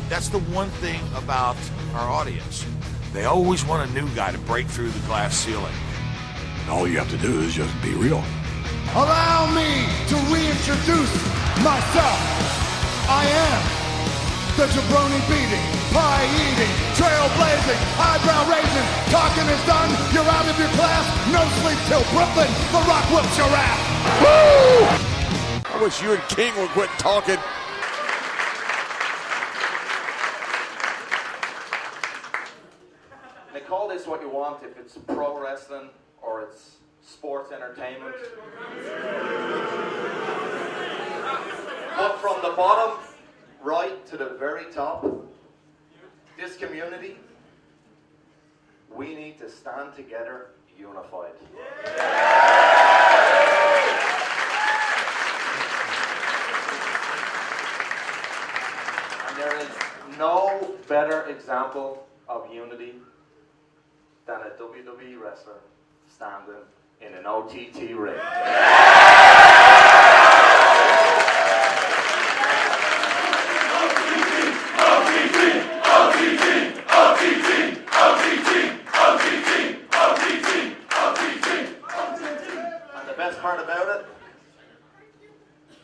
That's the one thing about our audience. They always want a new guy to break through the glass ceiling. All you have to do is just be real. Allow me to reintroduce myself. I am the jabroni beating, pie eating, trailblazing, eyebrow raising, talking is done, you're out of your class, no sleep till Brooklyn, The Rock whips your ass. Woo! I wish you and King would quit talking. They call this what you want, if it's pro wrestling or it's sports entertainment. But from the bottom right to the very top, this community, we need to stand together, unified. And there is no better example of unity than a WWE wrestler standing in an OTT ring. And the best part about it,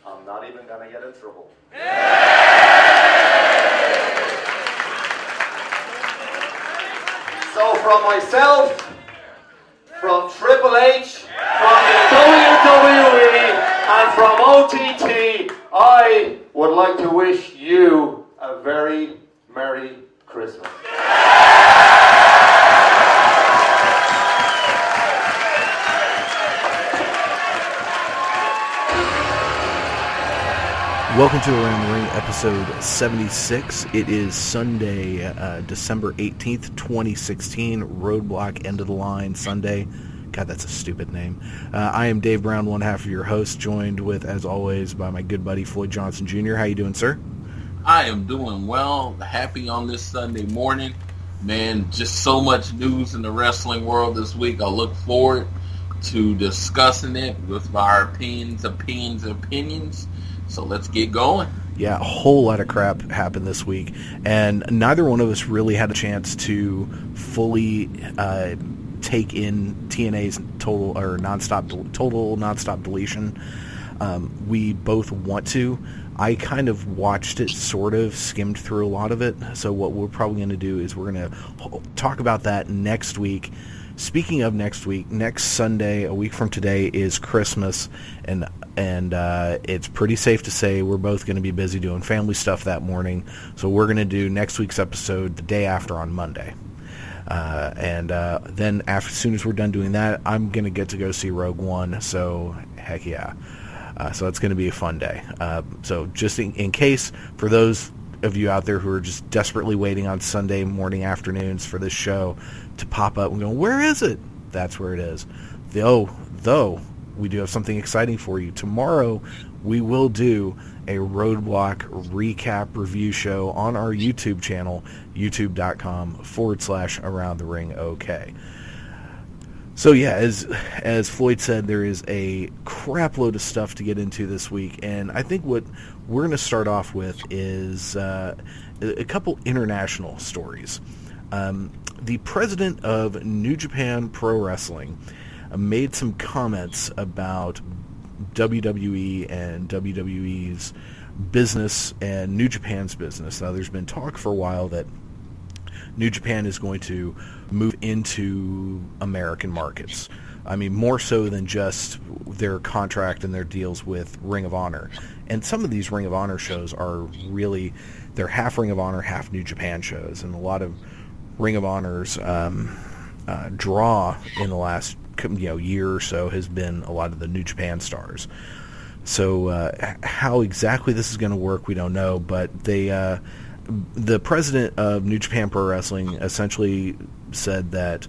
I'm not even gonna get in trouble. So from myself, from Triple H, from the WWE, and from OTT, I would like to wish you a very Merry Christmas. Welcome to Around the Ring, episode 76. It is Sunday, December 18th, 2016. Roadblock, End of the Line, Sunday. God, that's a stupid name. I am Dave Brown, one half of your host, joined with, as always, by my good buddy Floyd Johnson Jr. How you doing, sir? I am doing well. Happy on this Sunday morning. Man, just so much news in the wrestling world this week. I look forward to discussing it with our opinions. So let's get going. Yeah, a whole lot of crap happened this week, and neither one of us really had a chance to fully take in TNA's total nonstop deletion. We both want to. I kind of watched it, sort of skimmed through a lot of it. So what we're probably going to do is we're going to talk about that next week. Speaking of next week, next Sunday, a week from today, is Christmas, and it's pretty safe to say we're both going to be busy doing family stuff that morning. So we're going to do next week's episode the day after on Monday. Then as soon as we're done doing that, I'm going to get to go see Rogue One. So heck yeah. So it's going to be a fun day. So just in case, for those of you out there who are just desperately waiting on Sunday morning afternoons for this show to pop up and go, where is it? That's where it is. Though we do have something exciting for you. Tomorrow we will do a Roadblock recap review show on our YouTube channel, youtube.com/Around the Ring OK. So yeah, as Floyd said, there is a crap load of stuff to get into this week, and I think what we're going to start off with is a couple international stories. The president of New Japan Pro Wrestling made some comments about WWE and WWE's business and New Japan's business. Now, there's been talk for a while that New Japan is going to move into American markets. I mean, more so than just their contract and their deals with Ring of Honor. And some of these Ring of Honor shows are really, they're half Ring of Honor, half New Japan shows. And a lot of Ring of Honor's draw in the last year or so has been a lot of the New Japan stars. So how exactly this is going to work, we don't know. But the president of New Japan Pro Wrestling essentially said that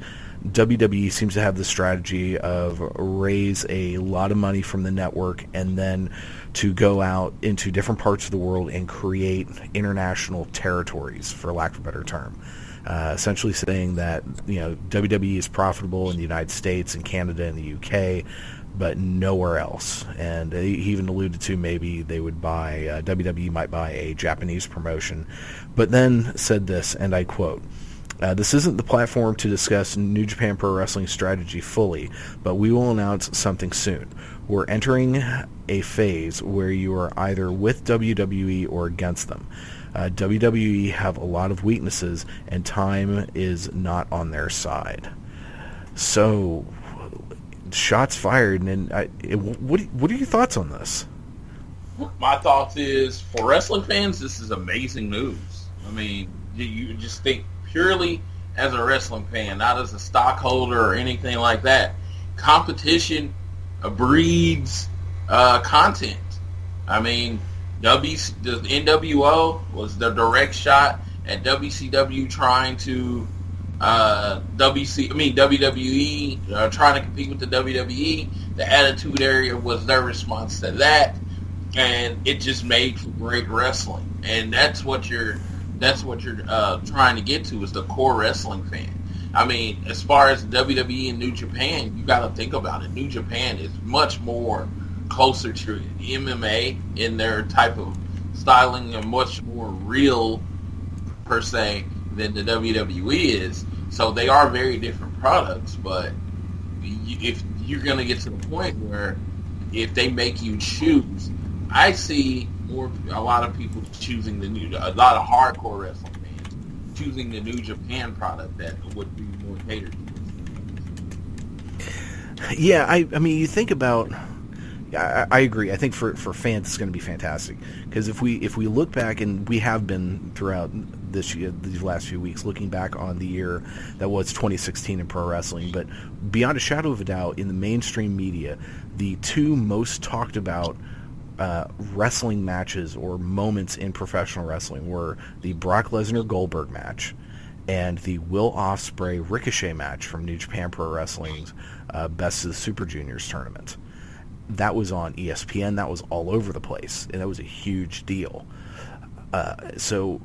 WWE seems to have the strategy of raise a lot of money from the network and then to go out into different parts of the world and create international territories, for lack of a better term. Essentially saying that WWE is profitable in the United States and Canada and the UK, but nowhere else. And he even alluded to maybe they would buy, WWE might buy a Japanese promotion, but then said this, and I quote, "This isn't the platform to discuss New Japan Pro Wrestling strategy fully, but we will announce something soon. We're entering a phase where you are either with WWE or against them. WWE have a lot of weaknesses, and time is not on their side." So, shots fired, and what are your thoughts on this? My thoughts is, for wrestling fans, this is amazing news. I mean, you just think purely as a wrestling fan, not as a stockholder or anything like that. Competition breeds content. I mean, the NWO was the direct shot at WCW trying to WWE trying to compete with the WWE. The Attitude Era was their response to that, and it just made for great wrestling. And that's what you're trying to get to, is the core wrestling fan. I mean, as far as WWE and New Japan, you got to think about it. New Japan is much more closer to MMA in their type of styling, and much more real per se than the WWE is. So they are very different products, but if you're going to get to the point where if they make you choose, I see a lot of people choosing a lot of hardcore wrestling fans choosing the New Japan product that would be more catered to. Yeah, I mean, you think about. I agree. I think for fans it's going to be fantastic, because if we look back, and we have been throughout this year, these last few weeks, looking back on the year that was 2016 in pro wrestling, but beyond a shadow of a doubt, in the mainstream media, the two most talked about wrestling matches or moments in professional wrestling were the Brock Lesnar Goldberg match and the Will Ospreay Ricochet match from New Japan Pro Wrestling's Best of the Super Juniors tournament. That was on ESPN. That was all over the place, and that was a huge deal. So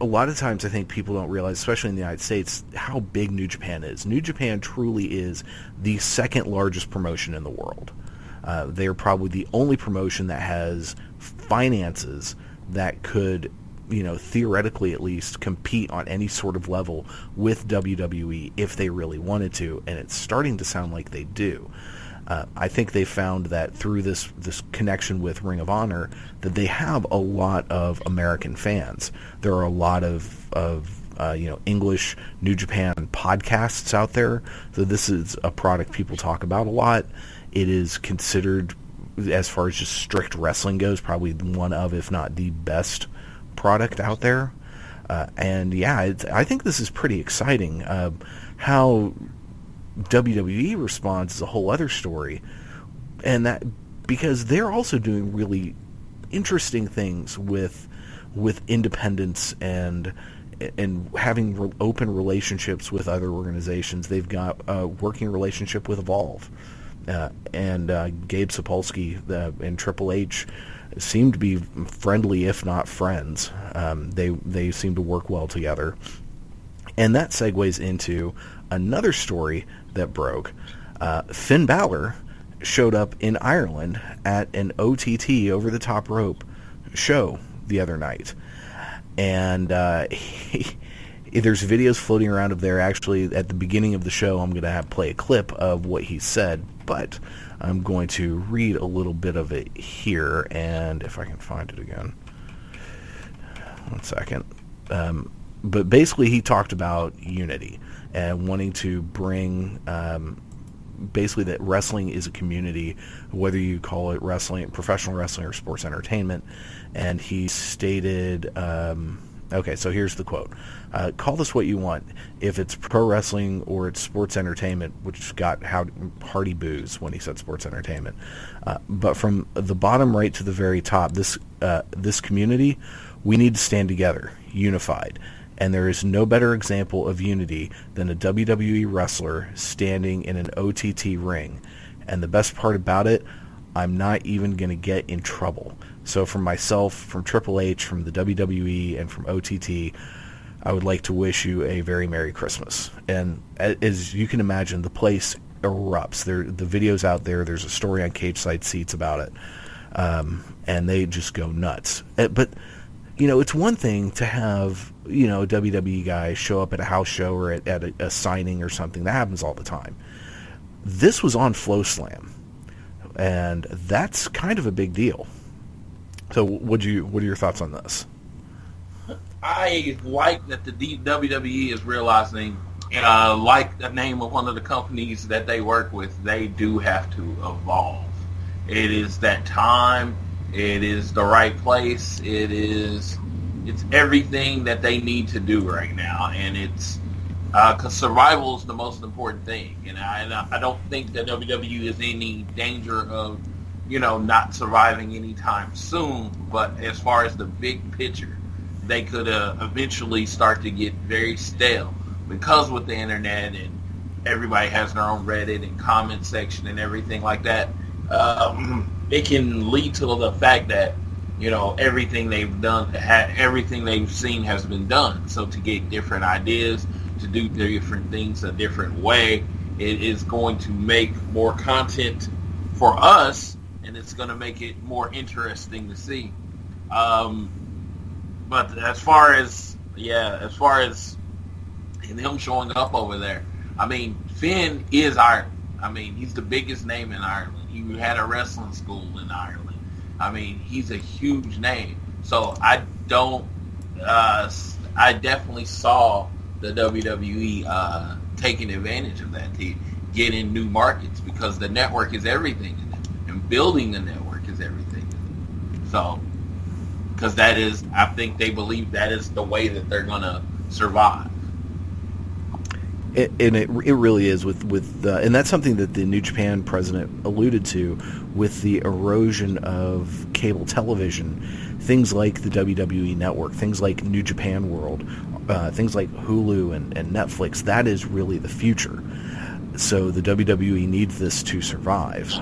a lot of times I think people don't realize, especially in the United States, how big New Japan is. New Japan truly is the second largest promotion in the world. They're probably the only promotion that has finances that could, theoretically at least, compete on any sort of level with WWE if they really wanted to, and it's starting to sound like they do. I think they found that through this connection with Ring of Honor, that they have a lot of American fans. There are a lot of English New Japan podcasts out there, so this is a product people talk about a lot. It is considered, as far as just strict wrestling goes, probably one of, if not the best product out there. And yeah, I think this is pretty exciting. How WWE responds is a whole other story, and that because they're also doing really interesting things with independence and having open relationships with other organizations. They've got a working relationship with Evolve, and Gabe Sapolsky and Triple H seem to be friendly, if not friends. They seem to work well together, and that segues into another story that broke. Finn Balor showed up in Ireland at an OTT, over the top rope show the other night, and there's videos floating around of there. Actually, at the beginning of the show, I'm going to play a clip of what he said, but I'm going to read a little bit of it here, and if I can find it again, 1 second. But basically, he talked about unity and wanting to bring, basically, that wrestling is a community, whether you call it wrestling, professional wrestling, or sports entertainment. And he stated, okay, so here's the quote. Call this what you want. If it's pro wrestling or it's sports entertainment, which got hearty boos when he said sports entertainment. But from the bottom right to the very top, this community, we need to stand together, unified. And there is no better example of unity than a WWE wrestler standing in an OTT ring. And the best part about it, I'm not even going to get in trouble. So from myself, from Triple H, from the WWE, and from OTT, I would like to wish you a very Merry Christmas. And as you can imagine, the place erupts. The video's out there. There's a story on Cage Side Seats about it, and they just go nuts. But it's one thing to have a WWE guy show up at a house show or at a signing or something. That happens all the time. This was on Flow Slam, and that's kind of a big deal. So, what are your thoughts on this? I like that the WWE is realizing, like the name of one of the companies that they work with, they do have to evolve. It is that time. It is the right place. It's everything that they need to do right now, and it's because survival is the most important thing. And I don't think that WWE is in any danger of not surviving anytime soon. But as far as the big picture, they could eventually start to get very stale because with the internet and everybody has their own Reddit and comment section and everything like that. It can lead to the fact that everything they've done, everything they've seen has been done. So to get different ideas, to do different things a different way, it is going to make more content for us, and it's going to make it more interesting to see. But as far as him showing up over there, I mean, Finn is Ireland. I mean, he's the biggest name in Ireland. He had a wrestling school in Ireland. I mean, he's a huge name. So I definitely saw the WWE taking advantage of that to get in new markets because the network is everything in it, and building the network is everything in it. So, because I think they believe that is the way that they're gonna survive. It really is and that's something that the New Japan president alluded to with the erosion of cable television. Things like the WWE Network, things like New Japan World, things like Hulu and Netflix. That is really the future. So the WWE needs this to survive.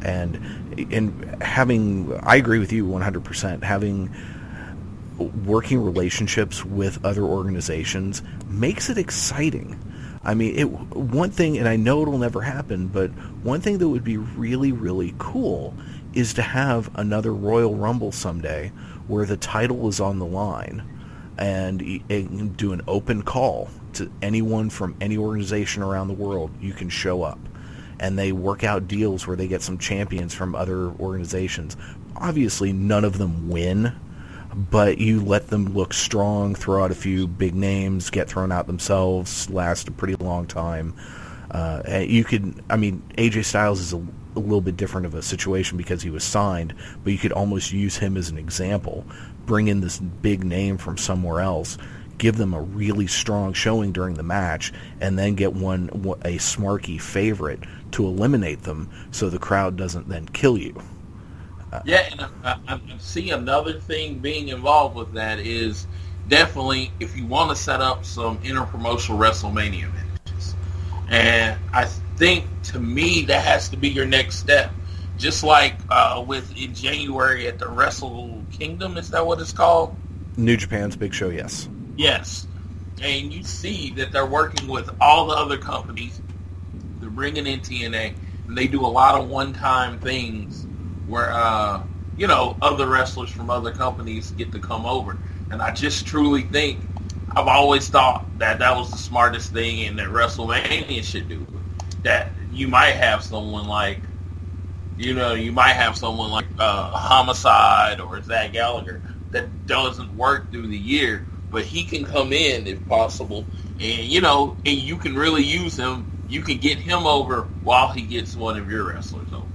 And having, I agree with you 100%. Having working relationships with other organizations makes it exciting. I mean, one thing, and I know it'll never happen, but one thing that would be really, really cool is to have another Royal Rumble someday where the title is on the line and do an open call to anyone from any organization around the world. You can show up. And they work out deals where they get some champions from other organizations. Obviously, none of them win, but you let them look strong, throw out a few big names, get thrown out themselves, last a pretty long time. AJ Styles is a little bit different of a situation because he was signed, but you could almost use him as an example. Bring in this big name from somewhere else, give them a really strong showing during the match, and then get a smarky favorite to eliminate them so the crowd doesn't then kill you. And I see another thing being involved with that is definitely if you want to set up some interpromotional WrestleMania matches. And I think, to me, that has to be your next step. Just like in January at the Wrestle Kingdom, is that what it's called? New Japan's big show, yes. Yes. And you see that they're working with all the other companies. They're bringing in TNA, and they do a lot of one-time things where, other wrestlers from other companies get to come over. And I just truly think, I've always thought that was the smartest thing and that WrestleMania should do. That you might have someone like, Homicide or Zach Gallagher that doesn't work through the year, but he can come in if possible, and you can really use him. You can get him over while he gets one of your wrestlers over.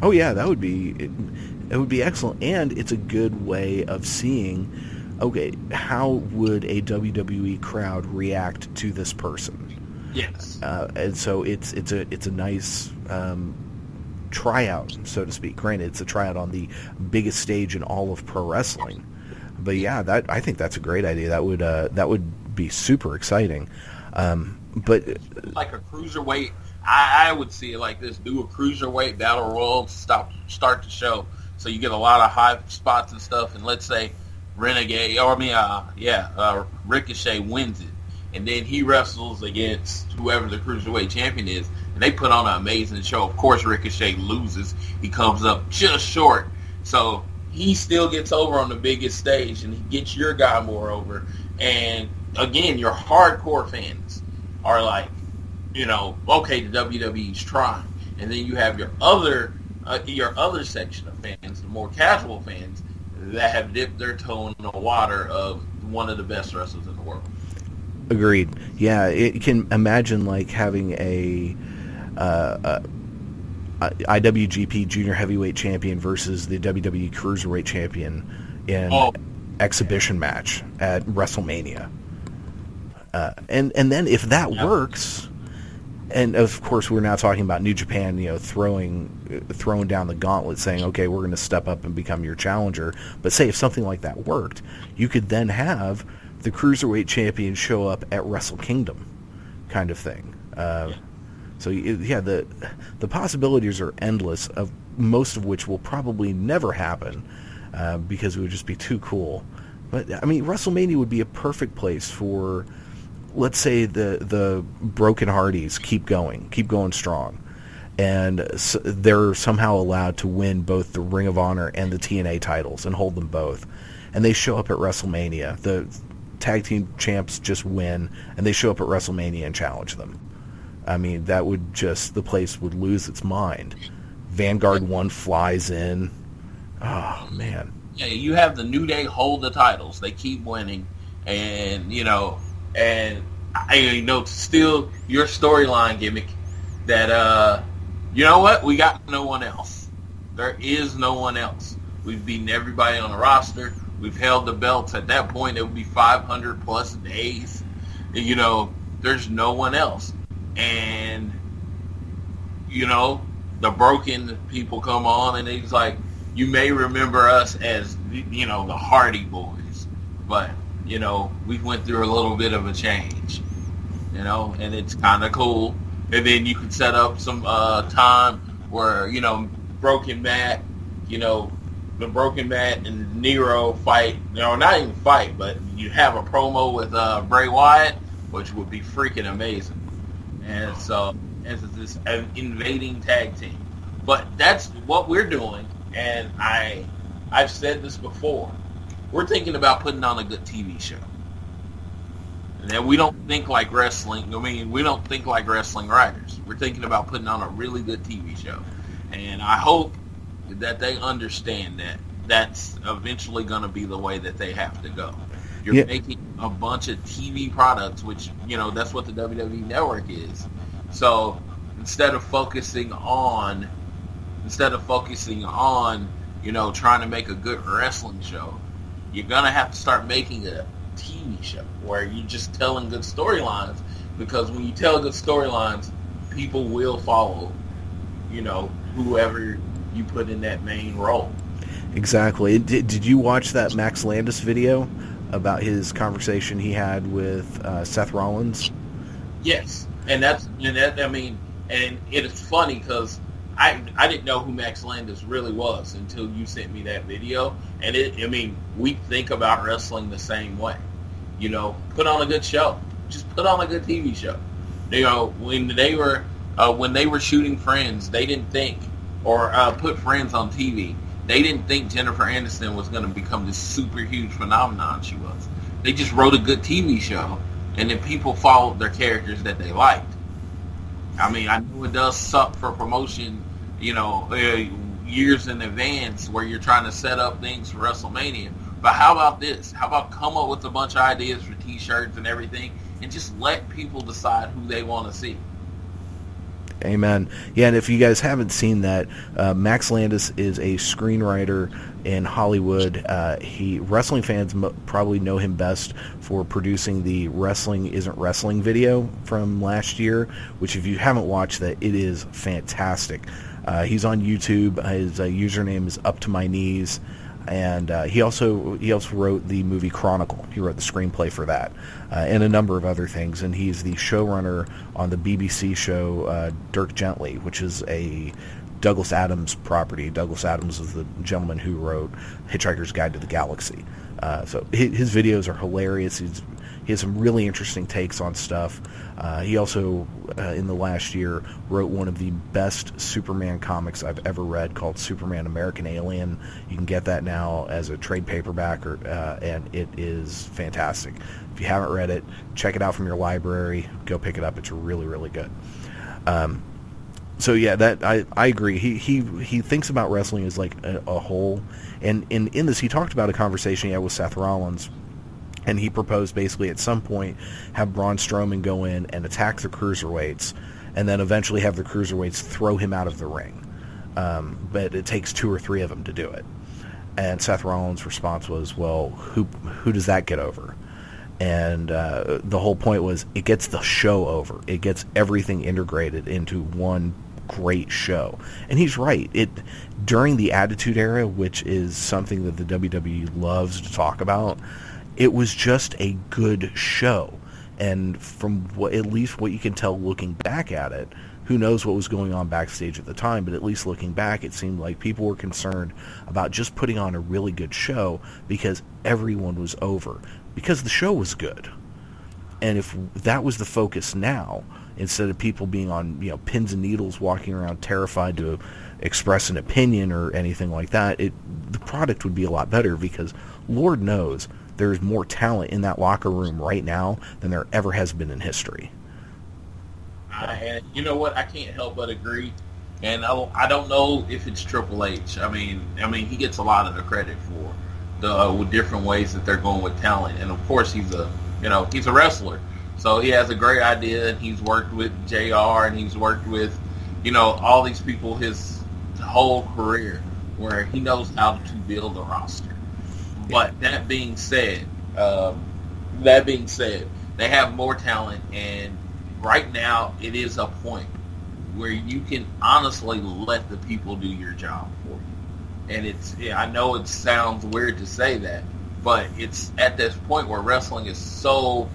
Oh yeah, it would be excellent, and it's a good way of seeing, okay, how would a WWE crowd react to this person? Yes, and so it's a nice tryout, so to speak. Granted, it's a tryout on the biggest stage in all of pro wrestling, but yeah, I think that's a great idea. That would be super exciting. But like a cruiserweight. I would see it like this: do a cruiserweight battle royal to start the show, so you get a lot of high spots and stuff. And let's say Ricochet wins it, and then he wrestles against whoever the Cruiserweight champion is, and they put on an amazing show. Of course, Ricochet loses. He comes up just short. So he still gets over on the biggest stage, and he gets your guy more over. And, again, your hardcore fans are like, okay, the WWE's trying. And then you have your other section of fans, the more casual fans, that have dipped their toe in the water of one of the best wrestlers in the world. Agreed. Yeah, it can imagine like having a IWGP Junior Heavyweight Champion versus the WWE Cruiserweight Champion in exhibition match at WrestleMania. And then if that works, and of course we're now talking about New Japan, throwing down the gauntlet, saying, okay, we're going to step up and become your challenger. But say if something like that worked, you could then have the Cruiserweight Champion show up at Wrestle Kingdom, kind of thing. So yeah, the possibilities are endless, of most of which will probably never happen because it would just be too cool. But I mean, WrestleMania would be a perfect place for, let's say, the Broken Hardys keep going strong, and they're somehow allowed to win both the Ring of Honor and the TNA titles and hold them both, and they show up at WrestleMania. The tag team champs just win, and they show up at WrestleMania and challenge them. I mean, that would the place would lose its mind. Vanguard 1 flies in. Oh, man. Yeah, you have the New Day hold the titles. They keep winning. And, still your storyline gimmick that, you know what? We got no one else. There is no one else. We've beaten everybody on the roster. We've held the belts. At that point, it would be 500 plus days. There's no one else. And, the broken people come on, and he's like, you may remember us as, the Hardy Boys. But, we went through a little bit of a change, and it's kind of cool. And then you could set up some time where, Broken Matt, the Broken Matt and Nero fight, not even fight, but you have a promo with Bray Wyatt, which would be freaking amazing. And so, as this invading tag team. But that's what we're doing, and I've said this before. We're thinking about putting on a good TV show. And we don't think like wrestling. We don't think like wrestling writers. We're thinking about putting on a really good TV show. And I hope that they understand that that's eventually going to be the way that they have to go. You're making a bunch of TV products, which, that's what the WWE Network is. So instead of focusing on, trying to make a good wrestling show, you're going to have to start making a TV show where you're just telling good storylines, because when you tell good storylines, people will follow, whoever you put in that main role. Exactly. Did you watch that Max Landis video about his conversation he had with Seth Rollins? Yes, and it's funny because I didn't know who Max Landis really was until you sent me that video, and we think about wrestling the same way. Put on a good show. Just put on a good TV show. When they were shooting Friends, they didn't think, or put Friends on TV. They didn't think Jennifer Aniston was going to become this super huge phenomenon she was. They just wrote a good TV show, and then people followed their characters that they liked. I know it does suck for promotion, years in advance where you're trying to set up things for WrestleMania. But how about this? How about come up with a bunch of ideas for T-shirts and everything, and just let people decide who they want to see? Amen. Yeah, and if you guys haven't seen that, Max Landis is a screenwriter in Hollywood. Wrestling fans probably know him best for producing the Wrestling Isn't Wrestling video from last year, which if you haven't watched that, it is fantastic. He's on YouTube. His username is Up to My Knees. And he also wrote the movie Chronicle. He wrote the screenplay for that, and a number of other things. And he's the showrunner on the BBC show Dirk Gently, which is a Douglas Adams property. Douglas Adams is the gentleman who wrote Hitchhiker's Guide to the Galaxy. So his videos are hilarious. He has some really interesting takes on stuff. He also, in the last year, wrote one of the best Superman comics I've ever read called Superman American Alien. You can get that now as a trade paperback, and it is fantastic. If you haven't read it, check it out from your library. Go pick it up. It's really, really good. So yeah, that I agree. He thinks about wrestling as like a whole, and in this he talked about a conversation he had with Seth Rollins, and he proposed basically at some point have Braun Strowman go in and attack the cruiserweights, and then eventually have the cruiserweights throw him out of the ring. But it takes 2 or 3 of them to do it. And Seth Rollins' response was, "Well, who does that get over?" And the whole point was it gets the show over. It gets everything integrated into one great show. And he's right. During the Attitude Era, which is something that the WWE loves to talk about, it was just a good show. And from at least what you can tell looking back at it, who knows what was going on backstage at the time, but at least looking back, it seemed like people were concerned about just putting on a really good show because everyone was over, because the show was good. And if that was the focus now, instead of people being on pins and needles walking around terrified to express an opinion or anything like that, the product would be a lot better, because Lord knows there's more talent in that locker room right now than there ever has been in history. And you know what? I can't help but agree. And I don't know if it's Triple H. I mean, he gets a lot of the credit for the different ways that they're going with talent. And of course, he's a wrestler, so he has a great idea. And he's worked with JR, and he's worked with all these people his whole career, where he knows how to build a roster. But that being said, they have more talent, and right now it is a point where you can honestly let the people do your job for you. And I know it sounds weird to say that, but it's at this point where wrestling is so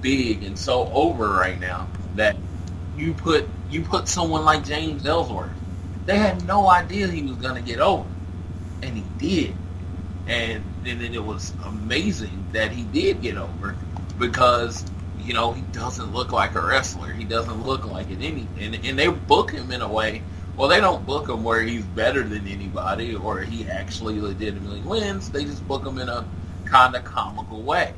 big and so over right now that you put someone like James Ellsworth. They had no idea he was going to get over, and he did. And then it was amazing that he did get over, because he doesn't look like a wrestler. He doesn't look like it and they book him in a way. Well, they don't book him where he's better than anybody or he actually legitimately wins. They just book him in a kind of comical way.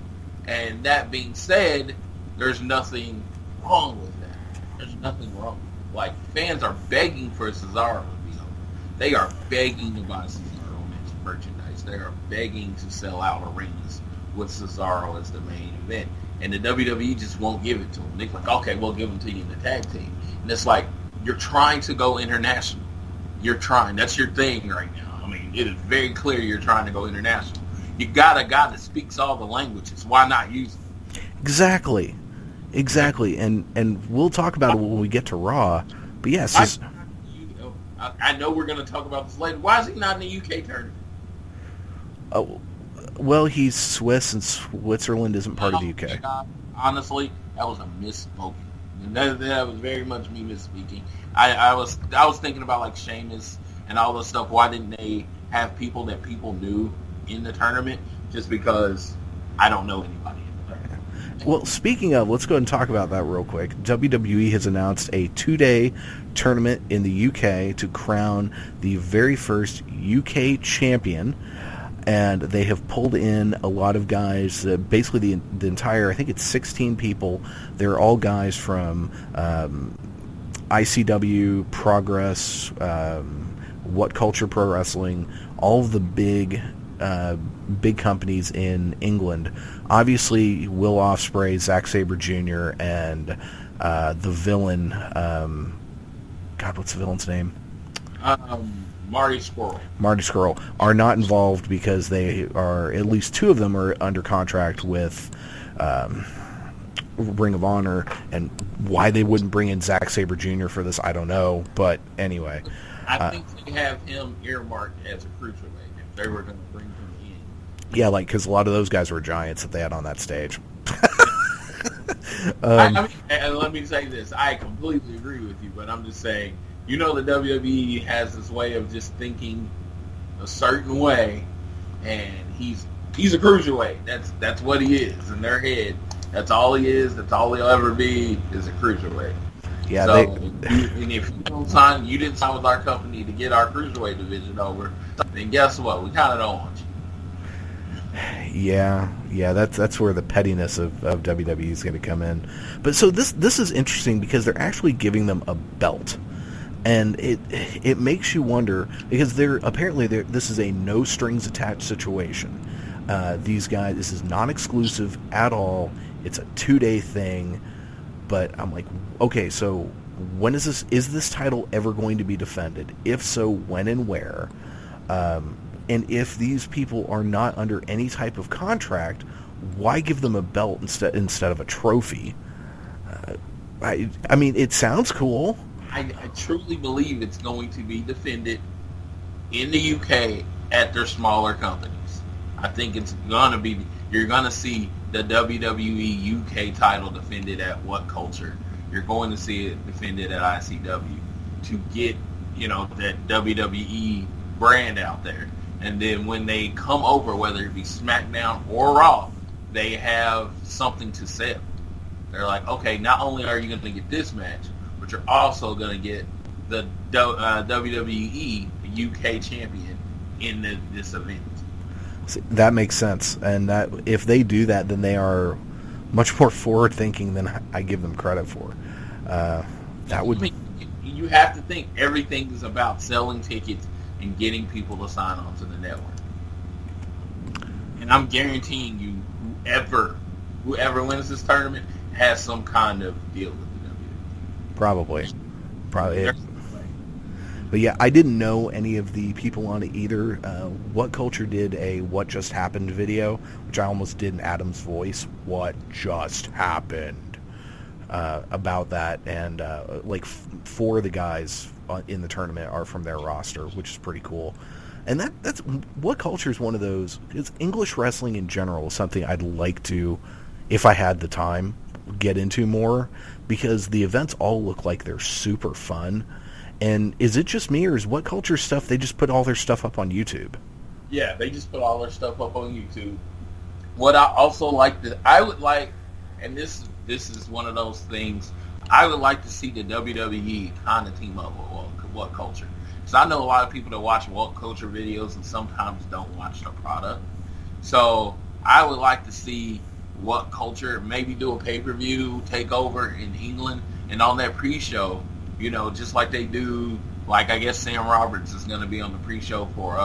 And that being said, there's nothing wrong with that. There's nothing wrong. Like, fans are begging for Cesaro to be over. They are begging to buy Cesaro merchandise. They are begging to sell out arenas with Cesaro as the main event. And the WWE just won't give it to them. They're like, okay, we'll give them to you in the tag team. And it's like, you're trying to go international. You're trying. That's your thing right now. I mean, it is very clear you're trying to go international. You got a guy that speaks all the languages. Why not use him? Exactly. And we'll talk about it when we get to Raw. But yes, I know we're going to talk about this later. Why is he not in the UK tournament? Well, he's Swiss, and Switzerland isn't part of the UK. Honestly, that was a misspoken. That was very much me misspeaking. I was thinking about like Sheamus and all this stuff. Why didn't they have people that people knew in the tournament? Just because I don't know anybody in the tournament. Well, speaking of, let's go ahead and talk about that real quick. WWE has announced a 2-day tournament in the UK to crown the very first UK champion. And they have pulled in a lot of guys, basically the entire, I think it's 16 people. They're all guys from ICW, Progress, What Culture Pro Wrestling, all of the big companies in England. Obviously, Will Ospreay, Zack Sabre Jr., and the villain, God, what's the villain's name? Marty Scurll are not involved because they are, at least 2 of them are under contract with Ring of Honor, and why they wouldn't bring in Zack Sabre Jr. for this, I don't know, but anyway. I think they have him earmarked as a cruiserweight if they were going to bring him in. Yeah, because a lot of those guys were giants that they had on that stage. And let me say this, I completely agree with you, but I'm just saying, the WWE has this way of just thinking a certain way, and he's He's a cruiserweight. That's what he is in their head. That's all he is. That's all he'll ever be is a cruiserweight. Yeah, so, and if you didn't sign with our company to get our cruiserweight division over, then guess what? We kind of don't want you. Yeah, that's where the pettiness of WWE is going to come in. But so this is interesting because they're actually giving them a belt, and it makes you wonder because this is a no strings attached situation. These guys, this is non-exclusive at all. It's a 2-day thing, but I'm like, okay, so when is this title ever going to be defended? If so, when and where? And if these people are not under any type of contract, why give them a belt instead of a trophy? I mean, it sounds cool. I truly believe it's going to be defended in the UK at their smaller companies. I think it's going to be, you're going to see the WWE UK title defended at What Culture. You're going to see it defended at ICW to get, that WWE brand out there. And then when they come over, whether it be SmackDown or Raw, they have something to sell. They're like, okay, not only are you going to get this match, but you're also going to get the WWE UK champion in this event. See, that makes sense. And that if they do that, then they are much more forward-thinking than I give them credit for. You have to think everything is about selling tickets and getting people to sign on to the network. And I'm guaranteeing you, whoever wins this tournament has some kind of deal with the WWE. Probably. But yeah, I didn't know any of the people on it either. What Culture did a What Just Happened video, which I almost did in Adam's voice. What just happened? About that. And like 4 of the guys in the tournament are from their roster, which is pretty cool. And that's What Culture is one of those. It's English wrestling in general is something I'd like to, if I had the time, get into more, because the events all look like they're super fun. And is it just me, or is What Culture stuff, they just put all their stuff up on YouTube? Yeah, they just put all their stuff up on YouTube. What I also like that I would like, and this is one of those things, I would like to see the WWE kind of team up with What Culture. Because I know a lot of people that watch What Culture videos and sometimes don't watch the product. So I would like to see What Culture maybe do a pay-per-view takeover in England, and on that pre-show, just like they do, like I guess Sam Roberts is going to be on the pre-show for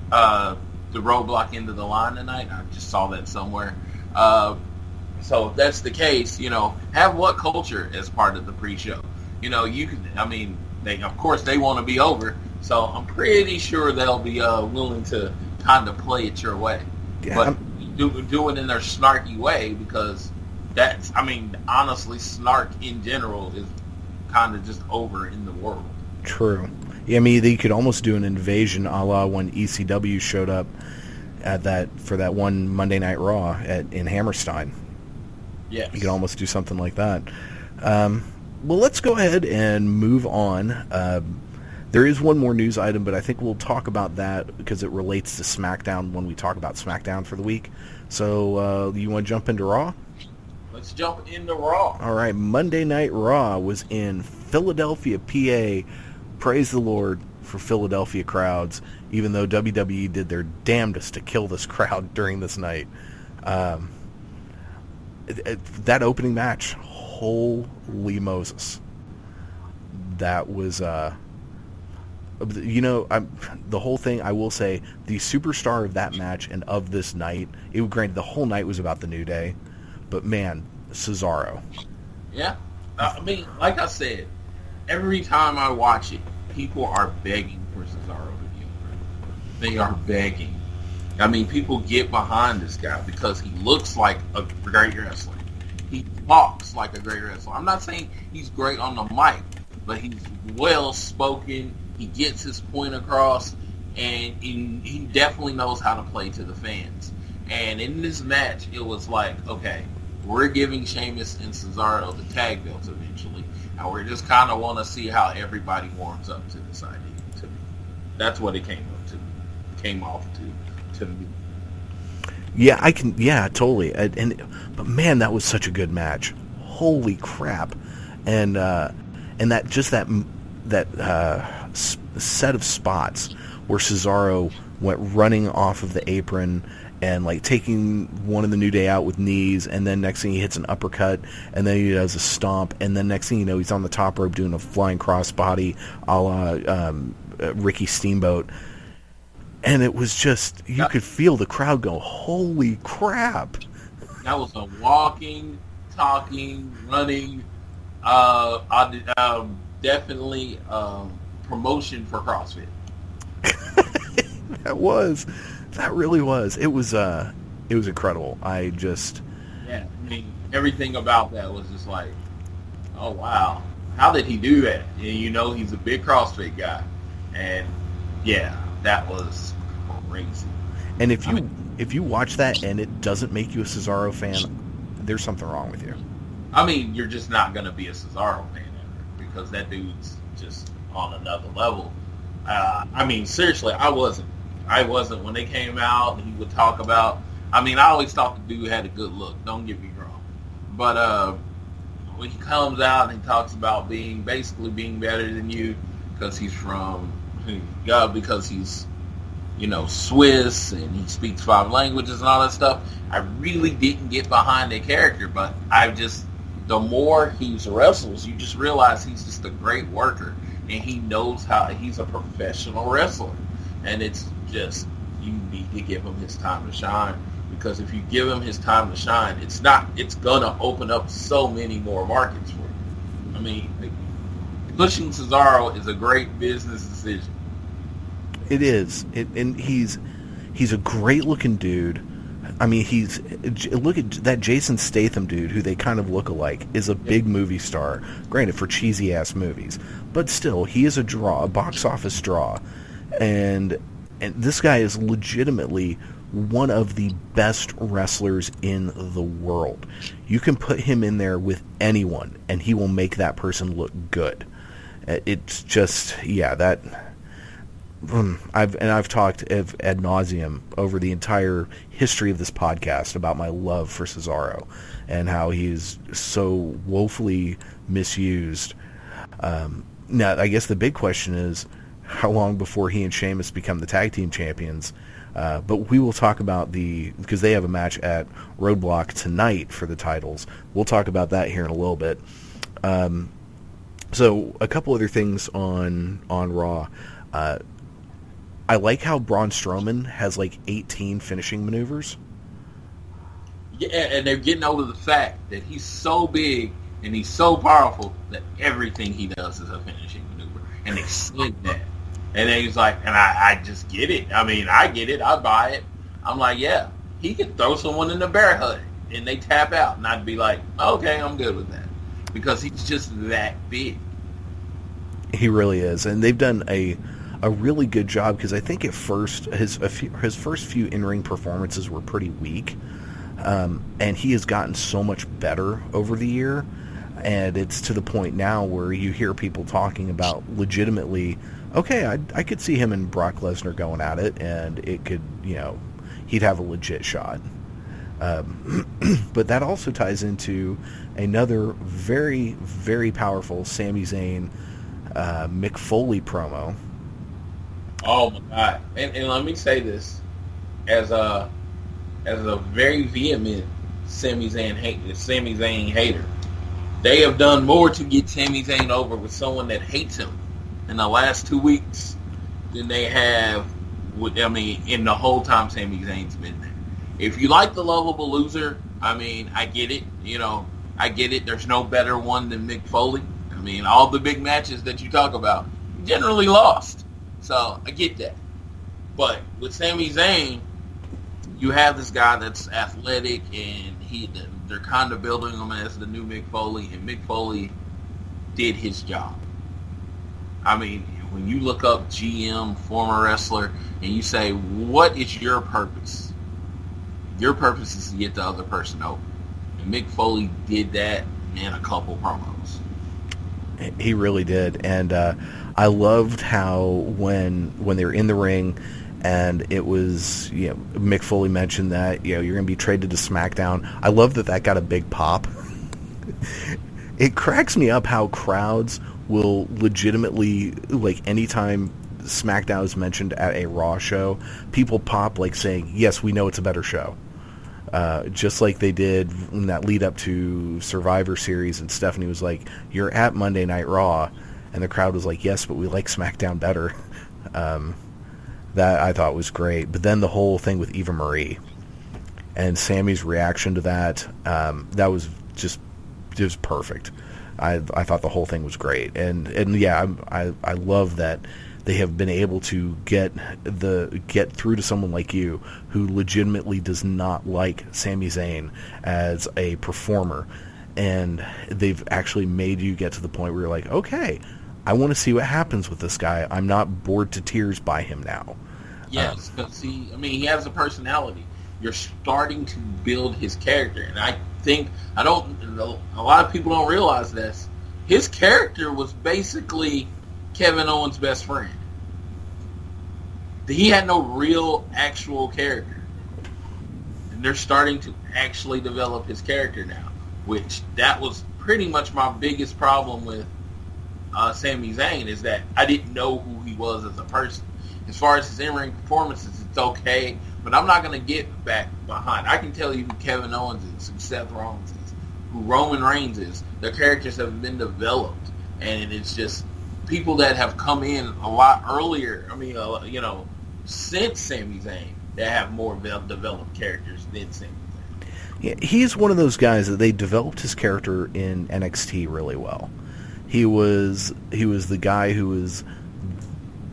the Roadblock End of the Line tonight. I just saw that somewhere. So if that's the case, have What Culture as part of the pre-show. Of course they want to be over, so I'm pretty sure they'll be willing to kind of play it your way. Yeah, but do it in their snarky way, because honestly, snark in general is kind of just over in the world. True. Yeah, you could almost do an invasion a la when ECW showed up for that one Monday Night Raw in Hammerstein. Yes. You could almost do something like that. Well, let's go ahead and move on. There is one more news item, but I think we'll talk about that because it relates to SmackDown when we talk about SmackDown for the week. So, you want to jump into Raw? Let's jump into Raw. All right, Monday Night Raw was in Philadelphia, PA. Praise the Lord for Philadelphia crowds, even though WWE did their damnedest to kill this crowd during this night. That opening match, holy Moses. That was, the whole thing, I will say, the superstar of that match and of this night, granted the whole night was about the New Day, but man, Cesaro. Yeah. Like I said, every time I watch it, people are begging for Cesaro to be over. They are begging. People get behind this guy because he looks like a great wrestler. He talks like a great wrestler. I'm not saying he's great on the mic, but he's well-spoken. He gets his point across, and he definitely knows how to play to the fans. And in this match, it was like, okay, we're giving Sheamus and Cesaro the tag belts eventually, and we just kind of want to see how everybody warms up to this idea. To me, that's what it came off to me. Yeah, I can. Yeah, totally. But man, that was such a good match. Holy crap! And that just that set of spots where Cesaro went running off of the apron and like taking one of the New Day out with knees, and then next thing he hits an uppercut, and then he does a stomp, and then next thing you know he's on the top rope doing a flying crossbody a la Ricky Steamboat. And it was just, you could feel the crowd go, holy crap. That was a walking, talking, running, definitely promotion for CrossFit. That really was. It was incredible. I mean, everything about that was just like, oh wow, how did he do that? And you know, he's a big CrossFit guy, and yeah, that was crazy. And if you watch that and it doesn't make you a Cesaro fan, there's something wrong with you. I mean, you're just not going to be a Cesaro fan ever, because that dude's just on another level. I mean, seriously, I wasn't when they came out and he would talk about, I mean, I always thought the dude had a good look, don't get me wrong. But when he comes out and he talks about basically being better than you because he's because he's, you know, Swiss, and he speaks 5 languages and all that stuff, I really didn't get behind the character, but the more he wrestles, you just realize he's just a great worker, and he knows he's a professional wrestler, and it's just, you need to give him his time to shine, because if you give him his time to shine, it's gonna open up so many more markets for you. I mean, pushing Cesaro is a great business decision. It is. And he's a great looking dude. I mean, look at that Jason Statham dude, who they kind of look alike, is a big movie star. Granted, for cheesy ass movies, but still, he is a box office draw, and this guy is legitimately one of the best wrestlers in the world. You can put him in there with anyone, and he will make that person look good. It's just, yeah, that. I've talked ad nauseum over the entire history of this podcast about my love for Cesaro and how he's so woefully misused. Now, I guess the big question is how long before he and Sheamus become the tag team champions. But we will talk about because they have a match at Roadblock tonight for the titles. We'll talk about that here in a little bit. So a couple other things on Raw. I like how Braun Strowman has like 18 finishing maneuvers. Yeah, and they're getting over the fact that he's so big and he's so powerful that everything he does is a finishing maneuver. And they slid that. And then he's like, and I just get it. I mean, I get it. I buy it. I'm like, yeah, he could throw someone in the bear hut and they tap out. And I'd be like, okay, I'm good with that. Because he's just that big. He really is. And they've done a really good job, because I think at first his first few in-ring performances were pretty weak, and he has gotten so much better over the year, and it's to the point now where you hear people talking about legitimately, okay, I could see him and Brock Lesnar going at it, and it could, he'd have a legit shot. But that also ties into another very, very powerful Sami Zayn Mick Foley promo. Oh my God! And let me say this, as a very vehement Sami Zayn hater, they have done more to get Sami Zayn over with someone that hates him in the last 2 weeks than they have in the whole time Sami Zayn's been there. If you like the lovable loser, I mean, I get it. I get it. There's no better one than Mick Foley. I mean, all the big matches that you talk about generally lost. So, I get that. But with Sami Zayn, you have this guy that's athletic, and they're kind of building him as the new Mick Foley, and Mick Foley did his job. I mean, when you look up GM, former wrestler, and you say, what is your purpose? Your purpose is to get the other person over. And Mick Foley did that in a couple promos. He really did. And I loved how when they were in the ring and it was, Mick Foley mentioned that, you're going to be traded to SmackDown. I love that got a big pop. It cracks me up how crowds will legitimately, like, anytime SmackDown is mentioned at a Raw show, people pop, like, saying, yes, we know it's a better show. Just like they did in that lead up to Survivor Series, and Stephanie was like, you're at Monday Night Raw, and the crowd was like, yes, but we like SmackDown better. That I thought was great. But then the whole thing with Eva Marie and Sammy's reaction to that, that was just, it was perfect. I thought the whole thing was great. And yeah, I love that they have been able to get through to someone like you who legitimately does not like Sami Zayn as a performer, and they've actually made you get to the point where you're like, okay, I want to see what happens with this guy. I'm not bored to tears by him now. Yes, because he has a personality. You're starting to build his character, and I think a lot of people don't realize this. His character was basically Kevin Owens' best friend. He had no real, actual character. And they're starting to actually develop his character now, which that was pretty much my biggest problem with Sami Zayn, is that I didn't know who he was as a person. As far as his in-ring performances, it's okay, but I'm not going to get back behind. I can tell you who Kevin Owens is, who Seth Rollins is, who Roman Reigns is. Their characters have been developed, and it's just people that have come in a lot earlier, since Sami Zayn, that have more developed characters than Sami Zayn. Yeah, he's one of those guys that they developed his character in NXT really well. He was the guy who was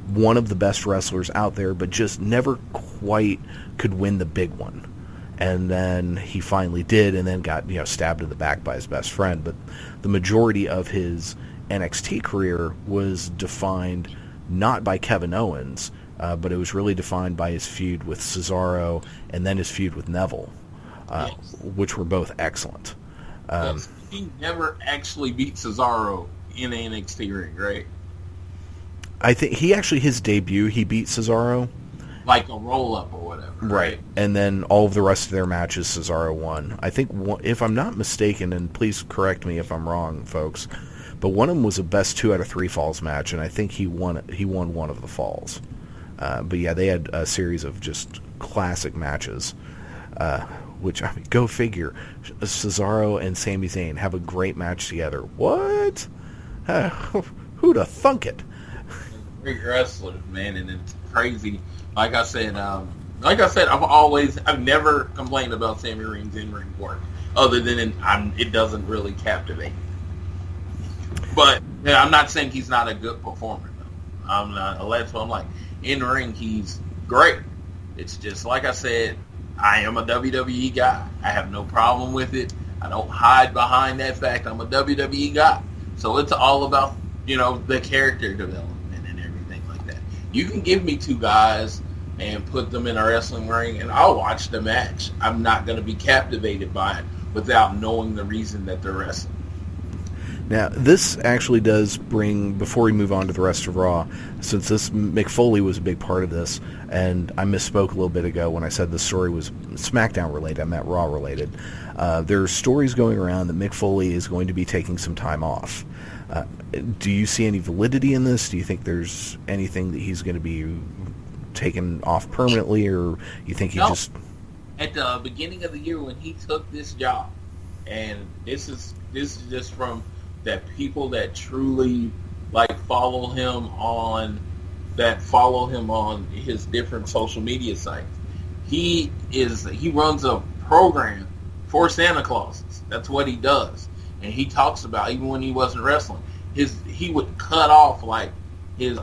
one of the best wrestlers out there, but just never quite could win the big one. And then he finally did, and then got stabbed in the back by his best friend. But the majority of his NXT career was defined not by Kevin Owens, but it was really defined by his feud with Cesaro and then his feud with Neville, which were both excellent. Yes. He never actually beat Cesaro in an NXT ring, right? I think his debut, he beat Cesaro. Like a roll-up or whatever. Right. And then all of the rest of their matches, Cesaro won. I think, if I'm not mistaken, and please correct me if I'm wrong, folks, but one of them was a best 2 out of 3 falls match, and I think he won one of the falls. But yeah, they had a series of just classic matches, which, go figure. Cesaro and Sami Zayn have a great match together. What? Who'd have thunk it? Great wrestlers, man, and it's crazy. Like I said, I've never complained about Sami Zayn's in-ring work, other than it doesn't really captivate me. But I'm not saying he's not a good performer, though. I'm not. That's what I'm like. In-ring, he's great. It's just like I said, I am a WWE guy. I have no problem with it. I don't hide behind that fact. I'm a WWE guy. So it's all about the character development. You can give me 2 guys and put them in a wrestling ring, and I'll watch the match. I'm not going to be captivated by it without knowing the reason that they're wrestling. Now, this actually does bring, before we move on to the rest of Raw, since this Mick Foley was a big part of this, and I misspoke a little bit ago when I said the story was SmackDown related, I meant Raw related. There are stories going around that Mick Foley is going to be taking some time off. Do you see any validity in this? Do you think there's anything that he's going to be taken off permanently, or you think he just... At the beginning of the year when he took this job, and this is just from that people that truly follow him on his different social media sites. He runs a program for Santa Clauses. That's what he does. And he talks about, even when he wasn't wrestling, he would cut off his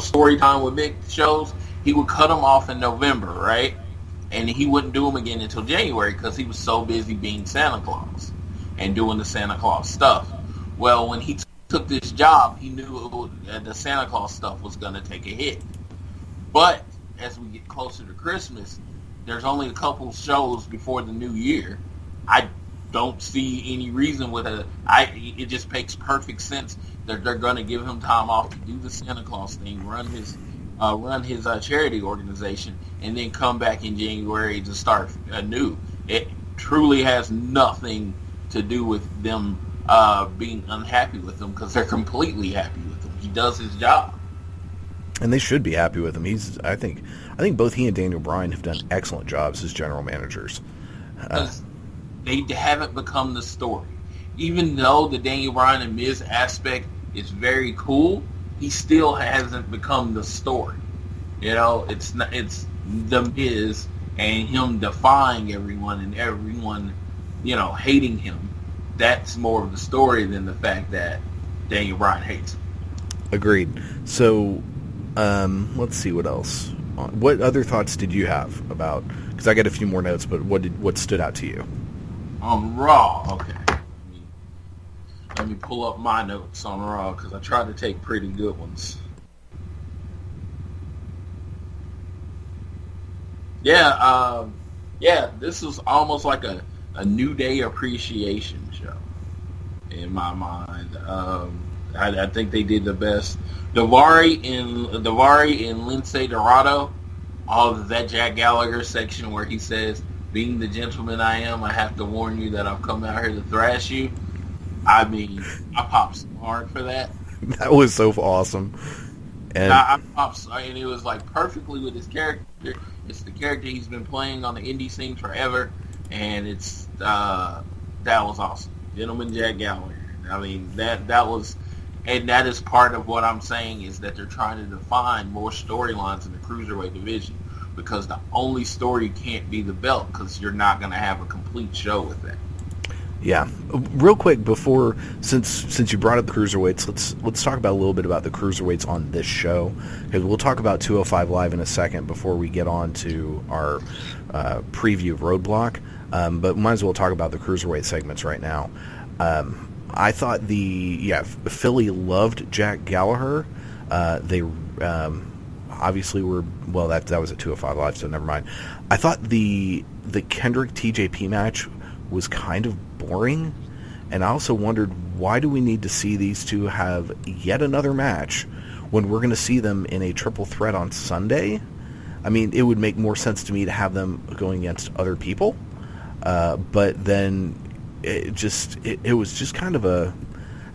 story time with Mick shows. He would cut them off in November, right? And he wouldn't do them again until January because he was so busy being Santa Claus and doing the Santa Claus stuff. Well, when he took this job, he knew the Santa Claus stuff was going to take a hit. But as we get closer to Christmas, there's only a couple shows before the new year. I don't see any reason it just makes perfect sense that they're going to give him time off to do the Santa Claus thing, run his run his charity organization, and then come back in January to start anew. It truly has nothing to do with them being unhappy with him, because they're completely happy with him. He does his job, and they should be happy with him. I think both he and Daniel Bryan have done excellent jobs as general managers. They haven't become the story. Even though the Daniel Bryan and Miz aspect is very cool, he still hasn't become the story. You know, it's the Miz and him defying everyone and everyone, you know, hating him. That's more of the story than the fact that Daniel Bryan hates him. Agreed. So, let's see what else. What other thoughts did you have about? Because I got a few more notes, but what stood out to you? On Raw, okay. Let me pull up my notes on Raw, because I tried to take pretty good ones. Yeah, this was almost like a New Day appreciation show in my mind. I think they did the best. Daivari and Lindsay Dorado, all of that Jack Gallagher section where he says, "Being the gentleman I am, I have to warn you that I've come out here to thrash you." I mean, I popped so hard for that. That was so awesome. And I popped, and it was like perfectly with his character. It's the character he's been playing on the indie scene forever, and it's that was awesome. Gentleman Jack Gallagher. I mean, that was, and that is part of what I'm saying, is that they're trying to define more storylines in the Cruiserweight division, because the only story can't be the belt, because you're not going to have a complete show with that. yeah, real quick before, since you brought up the Cruiserweights, let's talk about a little bit about the Cruiserweights on this show, because we'll talk about 205 Live in a second before we get on to our preview of Roadblock, but might as well talk about the Cruiserweight segments right now. I thought Philly loved Jack Gallagher. They obviously were, well, that was at 205 Live, so never mind. I thought the Kendrick TJP match was kind of boring, and I also wondered, why do we need to see these two have yet another match when we're going to see them in a triple threat on Sunday? I mean, it would make more sense to me to have them going against other people, but then it was just kind of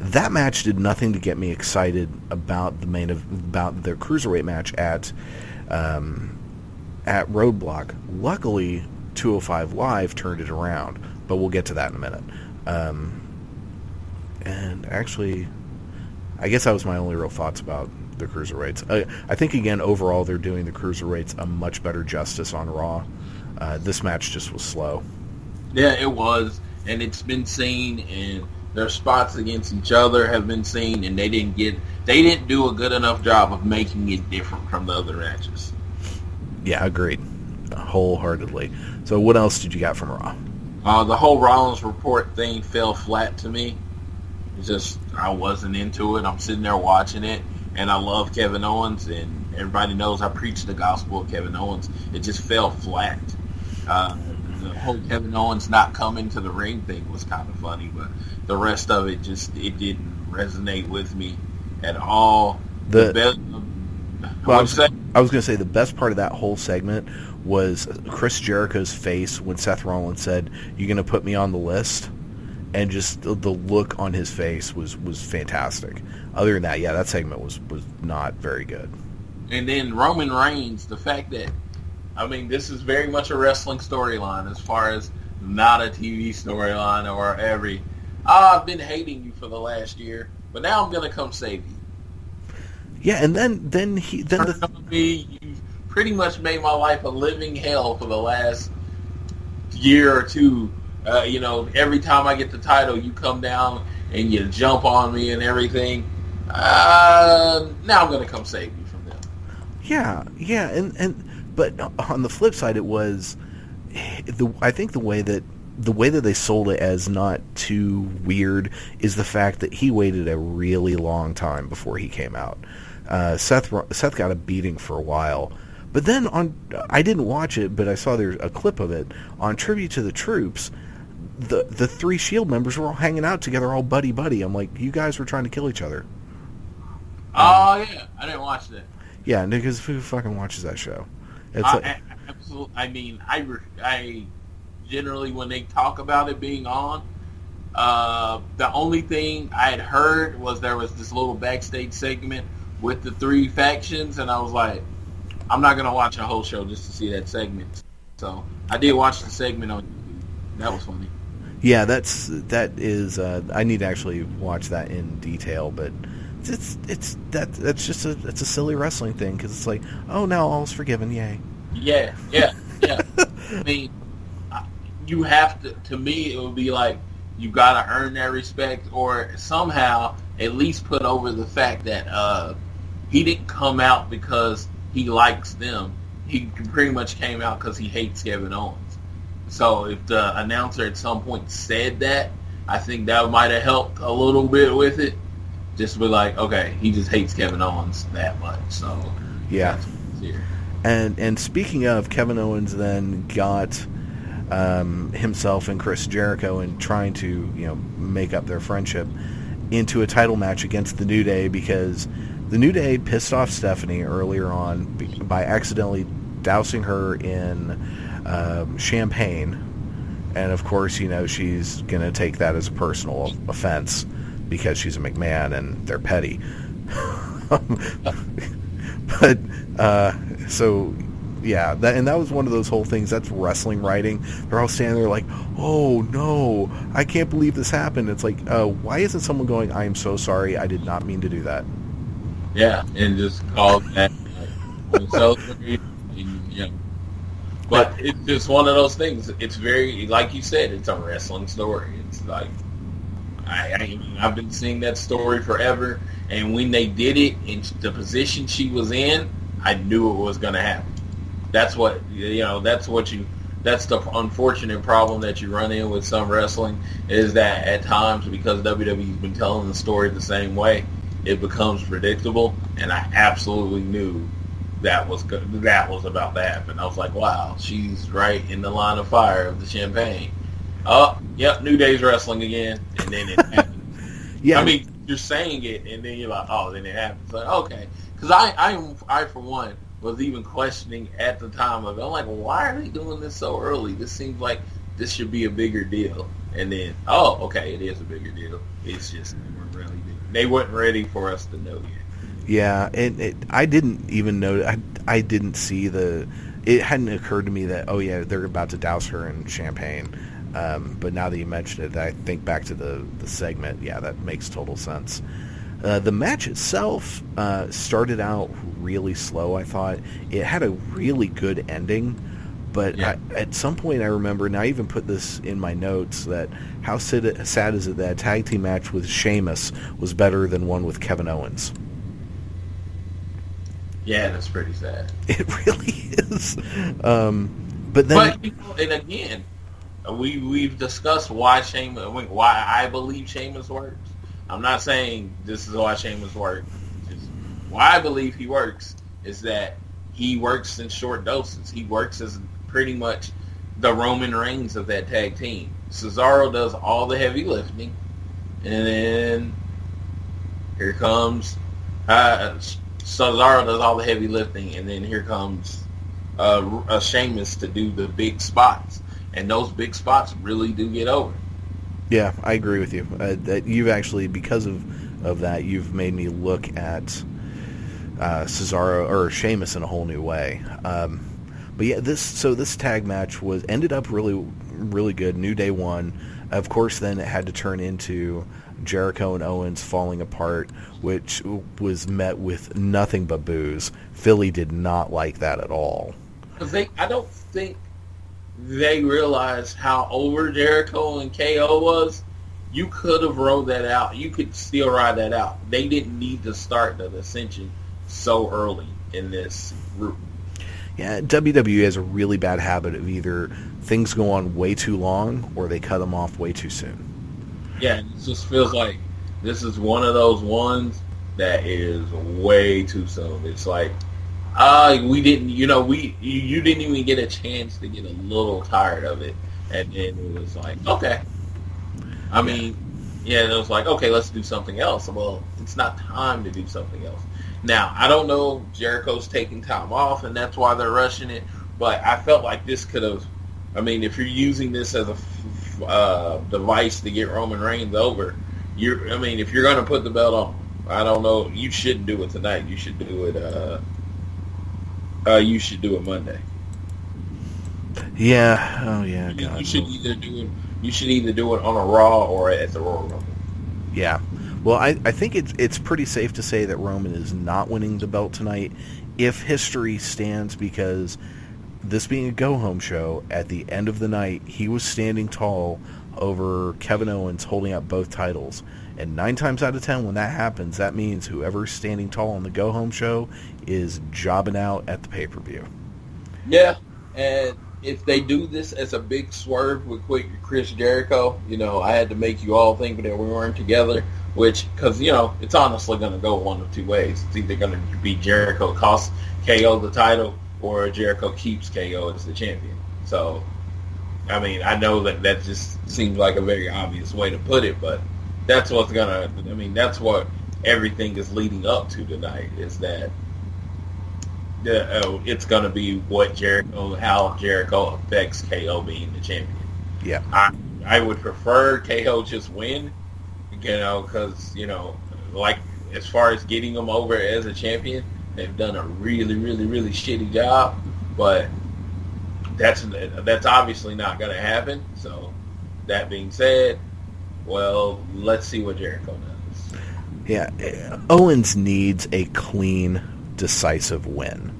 that match did nothing to get me excited about about the Cruiserweight match at Roadblock. Luckily, 205 Live turned it around, but we'll get to that in a minute. And actually, I guess that was my only real thoughts about the Cruiserweights. I think, again, overall, they're doing the Cruiserweights a much better justice on Raw. This match just was slow. Yeah, it was, and it's been seen, and their spots against each other have been seen, and they didn't do a good enough job of making it different from the other matches. Yeah, agreed. Wholeheartedly. So what else did you got from Raw? The whole Rollins report thing fell flat to me. It's just, I wasn't into it. I'm sitting there watching it, and I love Kevin Owens, and everybody knows I preach the gospel of Kevin Owens. It just fell flat. The whole Kevin Owens not coming to the ring thing was kind of funny, but the rest of it it didn't resonate with me at all. I was going to say the best part of that whole segment was Chris Jericho's face when Seth Rollins said, "You going to put me on the list?" And just the look on his face was fantastic. Other than that, yeah, that segment was not very good. And then Roman Reigns, the fact that, I mean, this is very much a wrestling storyline as far as not a TV storyline or I've been hating you for the last year, but now I'm going to come save you. Yeah, and then you've pretty much made my life a living hell for the last year or two. Every time I get the title, you come down and you jump on me and everything. Now I'm going to come save you from them. Yeah, but on the flip side, it was I think the way that they sold it as not too weird is the fact that he waited a really long time before he came out. Seth got a beating for a while, but then I didn't watch it, but I saw there's a clip of it on Tribute to the Troops. The three Shield members were all hanging out together, all buddy. I'm like, you guys were trying to kill each other. Oh yeah, I didn't watch that. Yeah, because who fucking watches that show? It's Absolutely. I mean, I generally, when they talk about it being on, the only thing I had heard was there was this little backstage segment with the 3 factions, and I was like, I'm not going to watch a whole show just to see that segment. So I did watch the segment on YouTube. That was funny. Yeah, that is. I need to actually watch that in detail, but that's just it's a silly wrestling thing because it's like, oh, now all's forgiven, yay. Yeah. I mean, you have to. To me, it would be like you got to earn that respect, or somehow at least put over the fact that he didn't come out because he likes them. He pretty much came out because he hates Kevin Owens. So if the announcer at some point said that, I think that might have helped a little bit with it. Just be like, okay, he just hates Kevin Owens that much. So yeah. That's what's here. And speaking of, Kevin Owens then got himself and Chris Jericho, and trying to make up their friendship, into a title match against the New Day, because the New Day pissed off Stephanie earlier on by accidentally dousing her in champagne, and of course, she's going to take that as a personal offense because she's a McMahon and they're petty. But so yeah, that was one of those whole things. That's wrestling writing. They're all standing there like, oh no, I can't believe this happened. It's like, why isn't someone going, I am so sorry, I did not mean to do that. Yeah, and just call that. I'm so sorry. But it's just one of those things. It's very, like you said, it's a wrestling story. It's like, I've been seeing that story forever, and when they did it in the position she was in, I knew it was going to happen. That's what, that's the unfortunate problem that you run in with some wrestling, is that at times, because WWE's been telling the story the same way, it becomes predictable, and I absolutely knew that was about to happen. I was like, wow, she's right in the line of fire of the champagne. Oh, yep, New Day's wrestling again, and then it happens. Yeah, I mean, you're saying it, and then you're like, oh, then it happens. Like, okay, because I for one was even questioning at the time of it. I'm like, why are they doing this so early? This seems like this should be a bigger deal. And then, oh, okay, it is a bigger deal. It's just they weren't ready for us to know yet. Yeah, and I didn't even know. I didn't see it hadn't occurred to me that, oh yeah, they're about to douse her in champagne. But now that you mentioned it, I think back to the segment. Yeah, that makes total sense. The match itself started out really slow, I thought. It had a really good ending, but yeah. At some point I remember, and I even put this in my notes, that how sad is it that a tag team match with Sheamus was better than one with Kevin Owens? Yeah, that's pretty sad. It really is. But and again, we've discussed why I believe Sheamus works. I'm not saying this is why Sheamus works. Just why I believe he works is that he works in short doses. He works as pretty much the Roman Reigns of that tag team. Cesaro does all the heavy lifting, and then here comes Cesaro does all the heavy lifting, and then here comes Sheamus to do the big spots, and those big spots really do get over. Yeah, I agree with you. That you've actually, because of that, you've made me look at Cesaro or Sheamus in a whole new way. But yeah, this tag match ended up really, really good. New Day won. Of course, then it had to turn into Jericho and Owens falling apart, which was met with nothing but boos. Philly did not like that at all. Because I don't think they realized how over Jericho and KO was. You could have rode that out. You could still ride that out. They didn't need to start the Ascension so early in this group. Yeah, WWE has a really bad habit of either things go on way too long or they cut them off way too soon. Yeah, it just feels like this is one of those ones that is way too soon. It's like, we didn't, you didn't even get a chance to get a little tired of it. And then it was like, okay. It was like, okay, let's do something else. Well, it's not time to do something else. Now, I don't know if Jericho's taking time off, and that's why they're rushing it, but I felt like this could have, I mean, if you're using this as a device to get Roman Reigns over, if you're going to put the belt on, I don't know, you shouldn't do it tonight. You should do it, Monday. Yeah. Oh, yeah. You should either do it on a Raw or at the Royal Rumble. Yeah. Well, I think it's pretty safe to say that Roman is not winning the belt tonight if history stands, because this being a go-home show, at the end of the night, he was standing tall over Kevin Owens holding up both titles. And 9 times out of 10, when that happens, that means whoever's standing tall on the go-home show is jobbing out at the pay-per-view. Yeah, and if they do this as a big swerve with Chris Jericho, I had to make you all think that we weren't together, because, it's honestly going to go one of two ways. It's either going to be Jericho costs KO the title, or Jericho keeps KO as the champion. So, I know that just seems like a very obvious way to put it, but that's what's that's what everything is leading up to tonight, is that it's going to be how Jericho affects KO being the champion. Yeah. I would prefer KO just win, because, like, as far as getting him over as a champion, they've done a really, really, really shitty job, but that's obviously not going to happen. So, that being said, well, let's see what Jericho does. Yeah, Owens needs a clean, decisive win.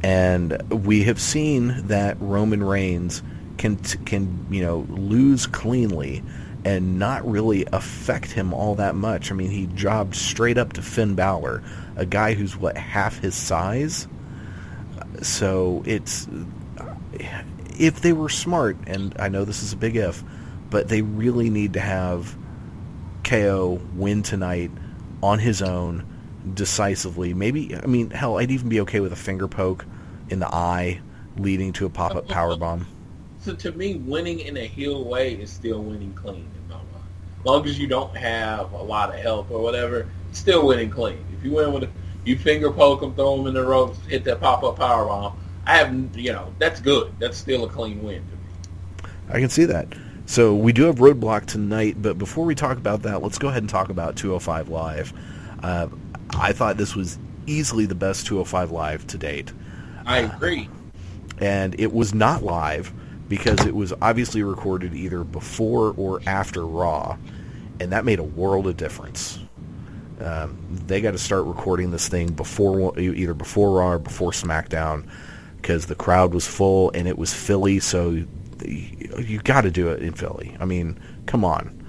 And we have seen that Roman Reigns can lose cleanly and not really affect him all that much. He jobbed straight up to Finn Balor, a guy who's, half his size? So it's... If they were smart, and I know this is a big if, but they really need to have KO win tonight on his own, decisively. Maybe, hell, I'd even be okay with a finger poke in the eye leading to a pop-up powerbomb. So to me, winning in a heel way is still winning clean in my mind. As long as you don't have a lot of help or whatever, it's still winning clean. If you win you finger poke them, throw them in the ropes, hit that pop-up powerbomb, that's good. That's still a clean win to me. I can see that. So we do have Roadblock tonight, but before we talk about that, let's go ahead and talk about 205 Live. I thought this was easily the best 205 Live to date. I agree. And it was not live because it was obviously recorded either before or after Raw, and that made a world of difference. They got to start recording this thing either before Raw or before SmackDown, because the crowd was full and it was Philly, so you got to do it in Philly. Come on.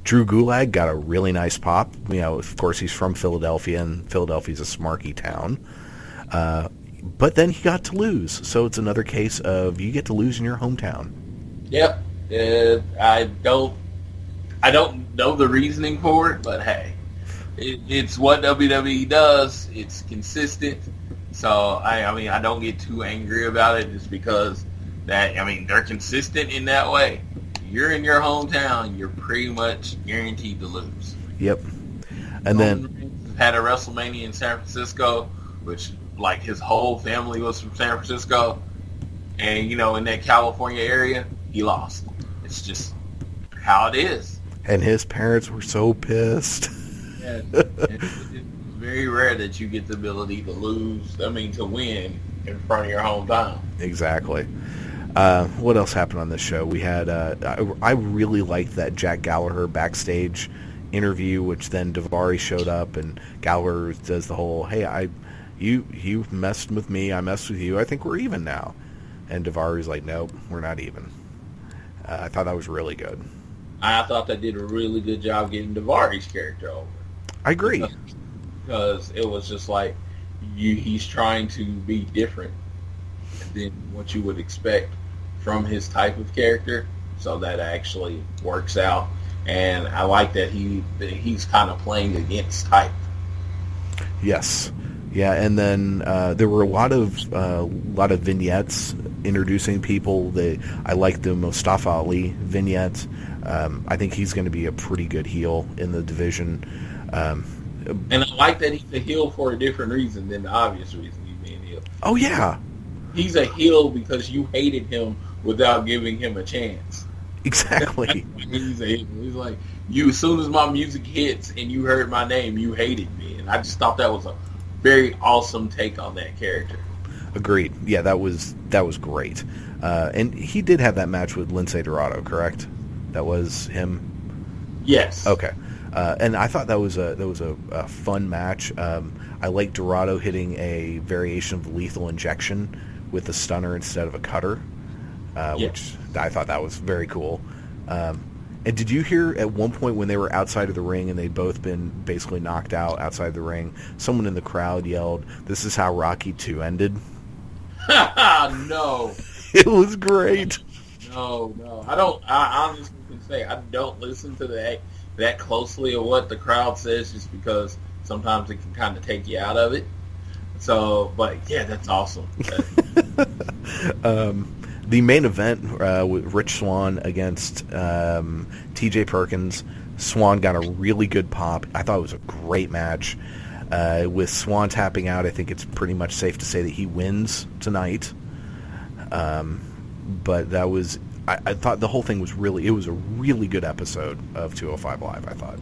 Drew Gulak got a really nice pop. Of course, he's from Philadelphia, and Philadelphia's a smarky town. But then he got to lose, so it's another case of you get to lose in your hometown. Yep. I don't know the reasoning for it, but hey, it's what WWE does. It's consistent. So I don't get too angry about it just because they're consistent in that way. You're in your hometown, you're pretty much guaranteed to lose. Yep. And then had a WrestleMania in San Francisco, which his whole family was from San Francisco, and in that California area, he lost. It's just how it is. And his parents were so pissed. Yeah, it's very rare that you get the ability to to win in front of your hometown. Exactly. What else happened on this show? We had I really liked that Jack Gallagher backstage interview, which then Daivari showed up, and Gallagher does the whole, "Hey, you messed with me, I messed with you. I think we're even now." And Daivari's like, "Nope, we're not even." I thought that was really good. I thought they did a really good job getting Daivari's character over. I agree. Because it was just like he's trying to be different than what you would expect from his type of character, so that actually works out. And I like that he's kind of playing against type. Yes, yeah, and then there were a lot of vignettes introducing people. I like the Mustafa Ali vignette. I think he's going to be a pretty good heel in the division. And I like that he's a heel for a different reason than the obvious reason he's being heel. Oh yeah, He's a heel because you hated him without giving him a chance. exactly. He's a heel. He's like, you, as soon as my music hits and you heard my name, you hated me. And I just thought that was a very awesome take on that character. Agreed. Yeah, that was great. And he did have that match with Lince Dorado, correct? That was him. Yes. Okay. And I thought that was a fun match. I like Dorado hitting a variation of lethal injection with a stunner instead of a cutter, which I thought that was very cool. And did you hear at one point when they were outside of the ring and they'd both been basically knocked out outside the ring, someone in the crowd yelled, "This is how Rocky 2 ended"? No. It was great. No. I honestly can say I don't listen to that closely of what the crowd says, just because sometimes it can kind of take you out of it. So, but yeah, that's awesome. The main event with Rich Swann against TJ Perkins. Swann got a really good pop. I thought it was a great match. With Swann tapping out, I think it's pretty much safe to say that he wins tonight. But that was, I thought the whole thing was it was a really good episode of 205 Live, I thought.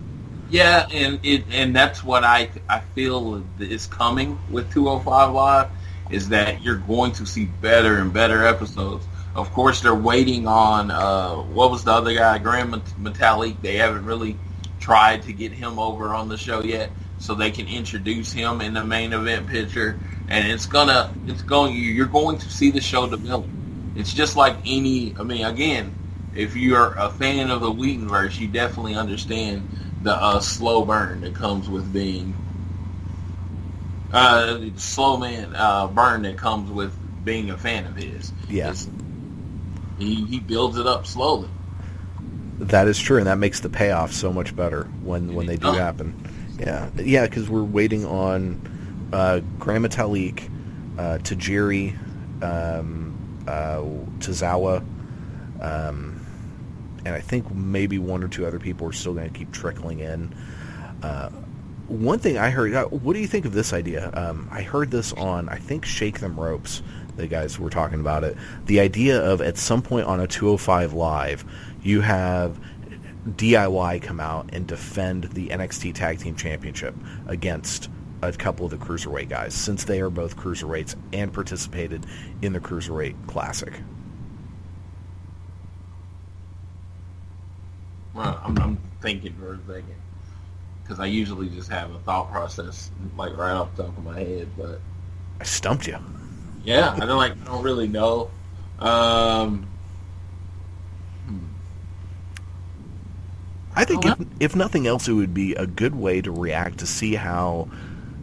Yeah, and that's what I feel is coming with 205 Live, is that you're going to see better and better episodes. Of course, they're waiting on, what was the other guy, Grand Metalik. They haven't really tried to get him over on the show yet, so they can introduce him in the main event picture. And you're going to see the show develop. It's just like again, if you're a fan of the Wheatonverse, you definitely understand the slow burn that comes with being burn that comes with being a fan of his. Yeah. He builds it up slowly. That is true, and that makes the payoff so much better when they do happen. Yeah, because we're waiting on Grand Metalik, Tajiri, Tozawa, and I think maybe one or two other people are still going to keep trickling in. One thing I heard, what do you think of this idea? I heard this on, I think, Shake Them Ropes. The guys were talking about it. The idea of at some point on a 205 Live, you have DIY come out and defend the NXT Tag Team Championship against a couple of the Cruiserweight guys, since they are both Cruiserweights and participated in the Cruiserweight Classic. Well, I'm thinking for a second, because I usually just have a thought process like right off the top of my head, but I stumped you. Yeah, I don't really know. I think if nothing else, it would be a good way to react to see how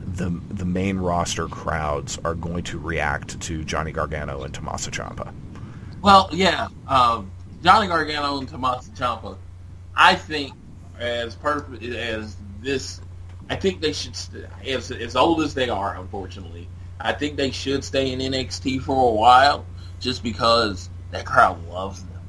the main roster crowds are going to react to Johnny Gargano and Tommaso Ciampa. Well, yeah, Johnny Gargano and Tommaso Ciampa. I think as this, I think they should, as old as they are, unfortunately, I think they should stay in NXT for a while, just because that crowd loves them.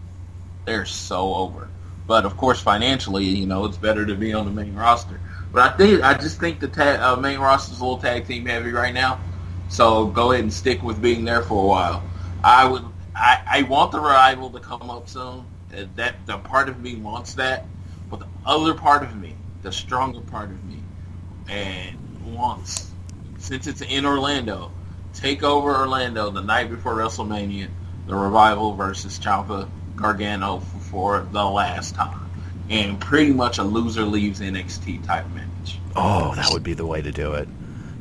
They're so over. But of course, financially, it's better to be on the main roster. But I just think the main roster's a little tag team heavy right now. So go ahead and stick with being there for a while. I want the Revival to come up soon. That the part of me wants that, but the other part of me, the stronger part of me, and wants, since it's in Orlando, take over Orlando the night before WrestleMania, the Revival versus Ciampa Gargano for the last time, and pretty much a loser leaves NXT type match. Oh, that would be the way to do it.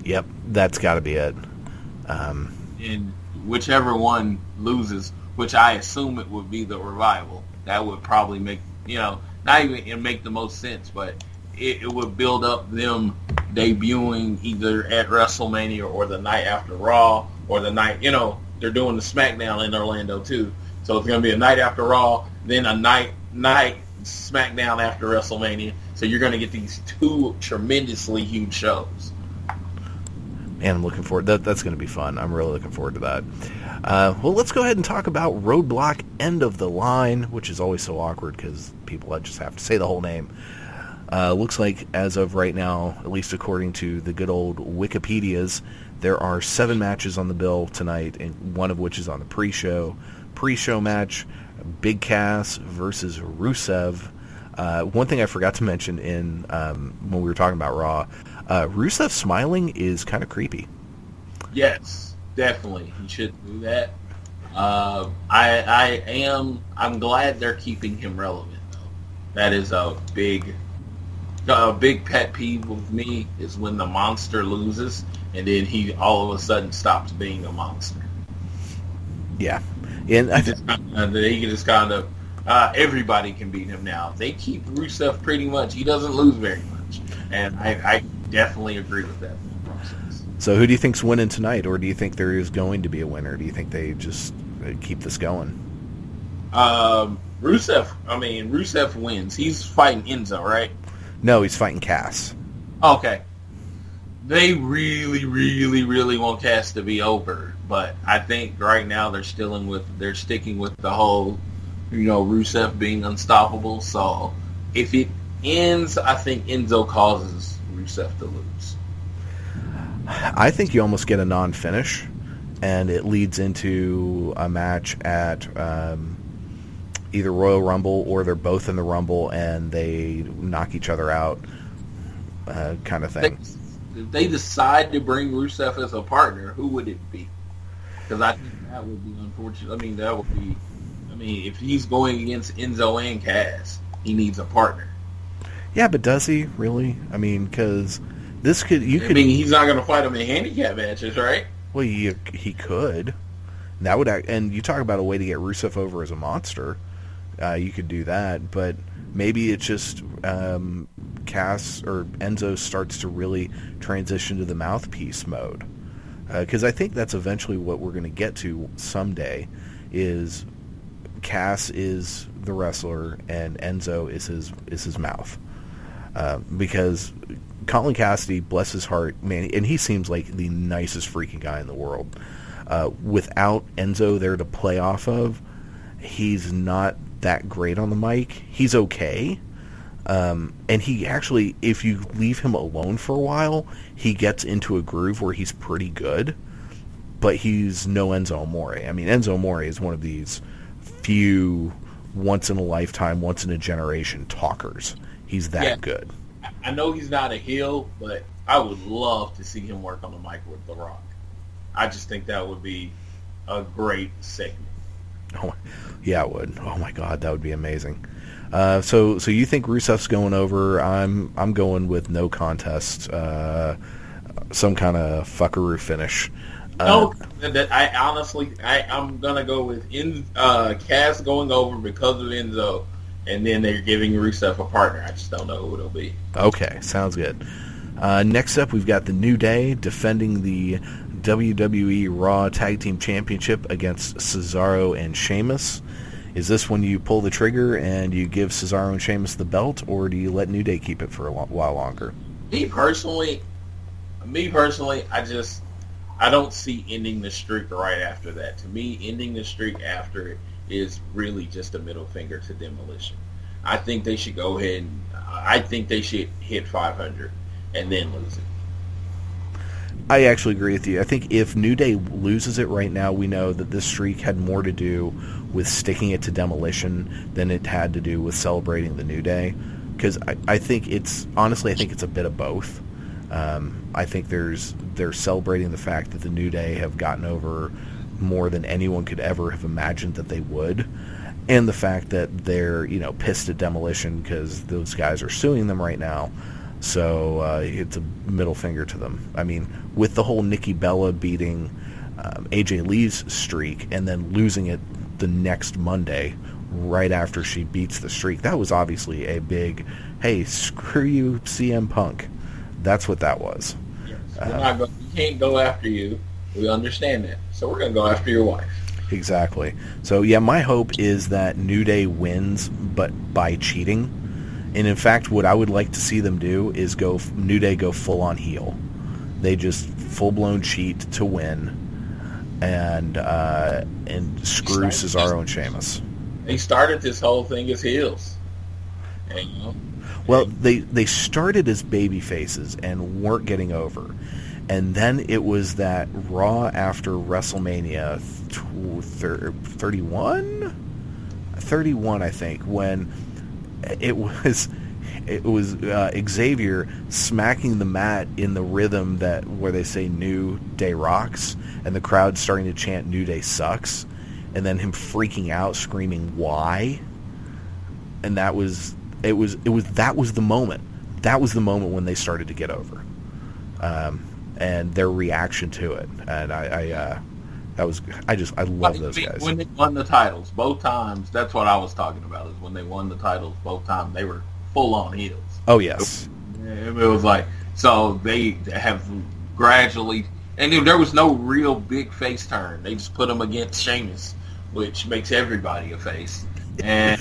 Yep, that's got to be it. And whichever one loses, which I assume it would be the Revival, that would probably make, not even make the most sense, but it would build up them debuting either at WrestleMania or the night after Raw, or the night, they're doing the SmackDown in Orlando too. So it's going to be a night after Raw, then a night SmackDown after WrestleMania. So you're going to get these two tremendously huge shows. Man, I'm looking forward. That's going to be fun. I'm really looking forward to that. Well, let's go ahead and talk about Roadblock End of the Line, which is always so awkward because people just have to say the whole name. Looks like as of right now, at least according to the good old Wikipedias, there are 7 matches on the bill tonight, and one of which is on the pre-show. Pre-show match, Big Cass versus Rusev. One thing I forgot to mention in when we were talking about Raw, Rusev smiling is kind of creepy. Yes, definitely. He shouldn't do that. I'm glad they're keeping him relevant, though. That is a big pet peeve with me, is when the monster loses and then he all of a sudden stops being a monster. Yeah, and everybody can beat him now. They keep Rusev pretty much. He doesn't lose very much, and I definitely agree with that process. So who do you think's winning tonight, or do you think there is going to be a winner? Do you think they just keep this going? Rusev wins. He's fighting Enzo, right? No, he's fighting Cass. Okay. They really, really, really want Cass to be over, but I think right now they're sticking with the whole, Rusev being unstoppable. So if it ends, I think Enzo causes Rusev to lose. I think you almost get a non-finish, and it leads into a match at either Royal Rumble, or they're both in the Rumble and they knock each other out, kind of thing. If they decide to bring Rusev as a partner, who would it be? Because I think that would be unfortunate. If he's going against Enzo and Cass, he needs a partner. Yeah, but does he really? Because this could... he's not going to fight him in handicap matches, right? Well, he could. That would, and you talk about a way to get Rusev over as a monster. You could do that, but maybe it's just Cass or Enzo starts to really transition to the mouthpiece mode. Because I think that's eventually what we're going to get to someday, is Cass is the wrestler and Enzo is his mouth. Because Colin Cassidy, bless his heart, man, and he seems like the nicest freaking guy in the world. Without Enzo there to play off of, he's not that great on the mic. He's okay. And he actually, if you leave him alone for a while, he gets into a groove where he's pretty good. But he's no Enzo Amore. Enzo Amore is one of these few once-in-a-lifetime, once-in-a-generation talkers. He's that good. I know he's not a heel, but I would love to see him work on the mic with The Rock. I just think that would be a great segment. Oh, yeah, it would. Oh my God, that would be amazing. So you think Rusev's going over? I'm going with no contest, some kind of fuckaroo finish. No, I'm gonna go with Cass going over because of Enzo, and then they're giving Rusev a partner. I just don't know who it'll be. Okay, sounds good. Next up, we've got the New Day defending the WWE Raw Tag Team Championship against Cesaro and Sheamus. Is this when you pull the trigger and you give Cesaro and Sheamus the belt, or do you let New Day keep it for a while longer? Me personally, I don't see ending the streak right after that. To me, ending the streak after it is really just a middle finger to Demolition. I think they should go ahead and I think they should hit 500 and then lose it. I actually agree with you. I think if New Day loses it right now, we know that this streak had more to do with sticking it to Demolition than it had to do with celebrating the New Day. Because I think it's a bit of both. I think they're celebrating the fact that the New Day have gotten over more than anyone could ever have imagined that they would, and the fact that they're pissed at Demolition because those guys are suing them right now. So it's a middle finger to them. With the whole Nikki Bella beating AJ Lee's streak and then losing it the next Monday right after she beats the streak, that was obviously a big, hey, screw you, CM Punk. That's what that was. Yes. We can't go after you. We understand that. So we're going to go after your wife. Exactly. So, yeah, my hope is that New Day wins, but by cheating. And, in fact, what I would like to see them do is New Day go full-on heel. They just full-blown cheat to win and screw Cesaro and Sheamus. They started this whole thing as heels. Well, they started as baby faces and weren't getting over. And then it was that Raw after WrestleMania 31? 31, I think, when it was Xavier smacking the mat in the rhythm where they say New Day rocks, and the crowd starting to chant New Day sucks, and then him freaking out, screaming why, and that was the moment. That was the moment when they started to get over, and their reaction to it, and I love those guys. When they won the titles both times, that's what I was talking about. Is when they won the titles both times, they were full on heels. Oh yes, it was like, so they have gradually, and there was no real big face turn. They just put them against Sheamus, which makes everybody a face, and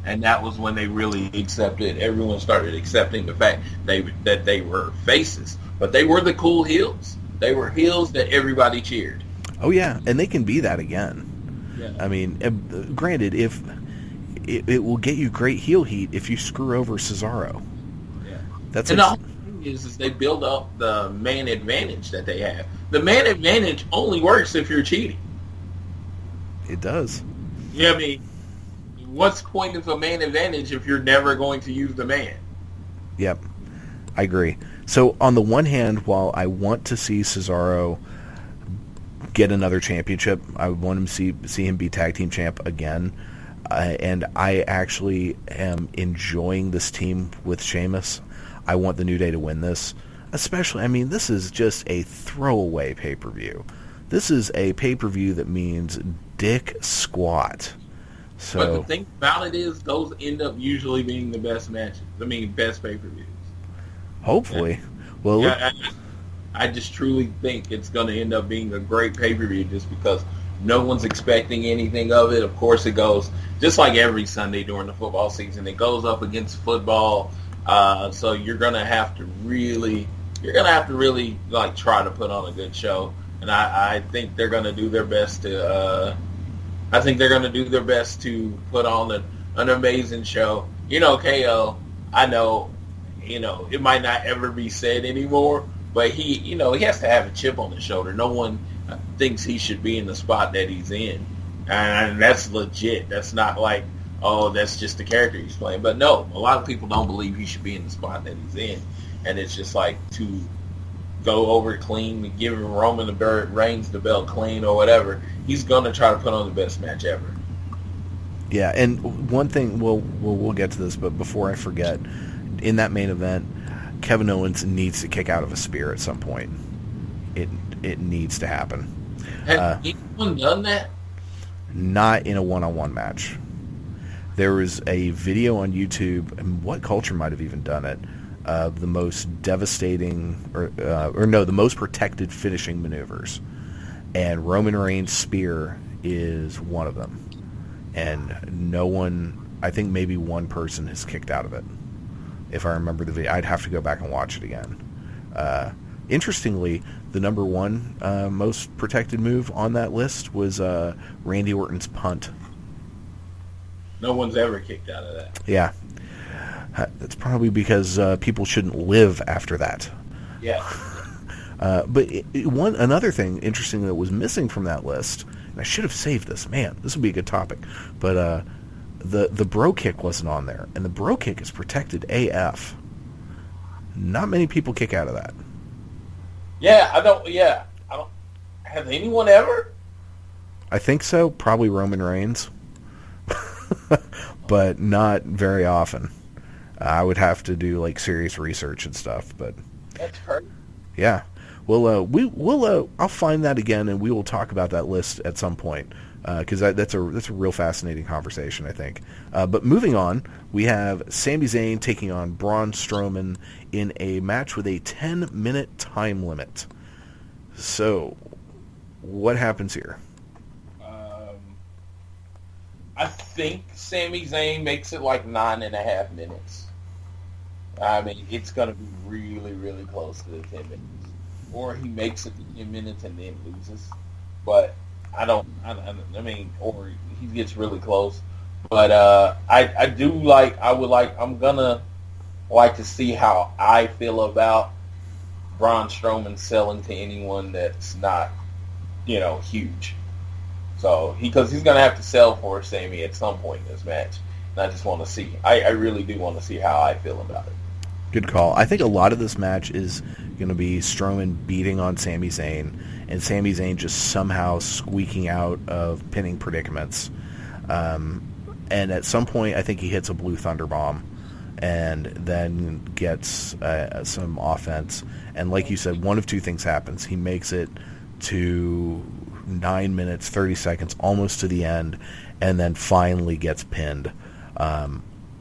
that was when they really accepted. Everyone started accepting the fact that they were faces, but they were the cool heels. They were heels that everybody cheered. Oh yeah, and they can be that again. Yeah. I mean, granted, if it will get you great heel heat if you screw over Cesaro. Yeah. That's and the whole thing is they build up the man advantage that they have. The man advantage only works if you're cheating. It does. Yeah, I mean, what's the point of a man advantage if you're never going to use the man? Yep, I agree. So on the one hand, while I want to see Cesaro get another championship, I want him to see him be tag team champ again, and I actually am enjoying this team with Sheamus. I want the New Day to win this, especially. I mean, this is just a throwaway pay-per-view. This is a pay-per-view that means dick squat. So, but the thing about it is, those end up usually being the best matches. I mean, best pay-per-views. Hopefully. Yeah. Well, yeah, I just truly think it's going to end up being a great pay-per-view just because no one's expecting anything of it. Of course, it goes just like every Sunday during the football season. It goes up against football, so you're going to have to really like try to put on a good show. And I think they're going to do their best to. I think they're going to do their best to put on an amazing show. You know, KO. I know. You know, it might not ever be said anymore, but he has to have a chip on his shoulder. No one thinks he should be in the spot that he's in, and that's legit. That's not like, oh, that's just the character he's playing. But no, a lot of people don't believe he should be in the spot that he's in, and it's just like to go over clean, give Roman Reigns the belt clean or whatever. He's gonna try to put on the best match ever. Yeah, and one thing we'll get to this, but before I forget. In that main event, Kevin Owens needs to kick out of a spear at some point. It needs to happen. Has anyone done that? Not in a one-on-one match. There was a video on YouTube, and What Culture might have even done it, of the most devastating, the most protected finishing maneuvers. And Roman Reigns' spear is one of them. And no one, I think maybe one person has kicked out of it. If I remember the video, I'd have to go back and watch it again. Interestingly, the number one most protected move on that list was Randy Orton's punt. No one's ever kicked out of that. Yeah. That's probably because people shouldn't live after that. Yeah. But another thing interesting that was missing from that list, and I should have saved this. Man, this would be a good topic. But the bro kick wasn't on there, and the bro kick is protected AF. Not many people kick out of that. I don't. Has anyone ever? I think so. Probably Roman Reigns, but not very often. I would have to do like serious research and stuff, but that's hurt. Yeah. Well, I'll find that again, and we will talk about that list at some point. Because that's a real fascinating conversation, I think. But moving on, we have Sami Zayn taking on Braun Strowman in a match with a 10-minute time limit. So, what happens here? I think Sami Zayn makes it like 9.5 minutes. I mean, it's going to be really, really close to the 10 minutes. Or he makes it to 10 minutes and then loses. But... I mean, or he gets really close. But I'm gonna like to see how I feel about Braun Strowman selling to anyone that's not, huge. So because he's gonna have to sell for Sammy at some point in this match. And I just want to see. I really do want to see how I feel about it. Good call. I think a lot of this match is going to be Strowman beating on Sami Zayn, and Sami Zayn just somehow squeaking out of pinning predicaments. And at some point, I think he hits a blue thunder bomb, and then gets some offense. And like you said, one of two things happens. He makes it to 9 minutes, 30 seconds, almost to the end, and then finally gets pinned.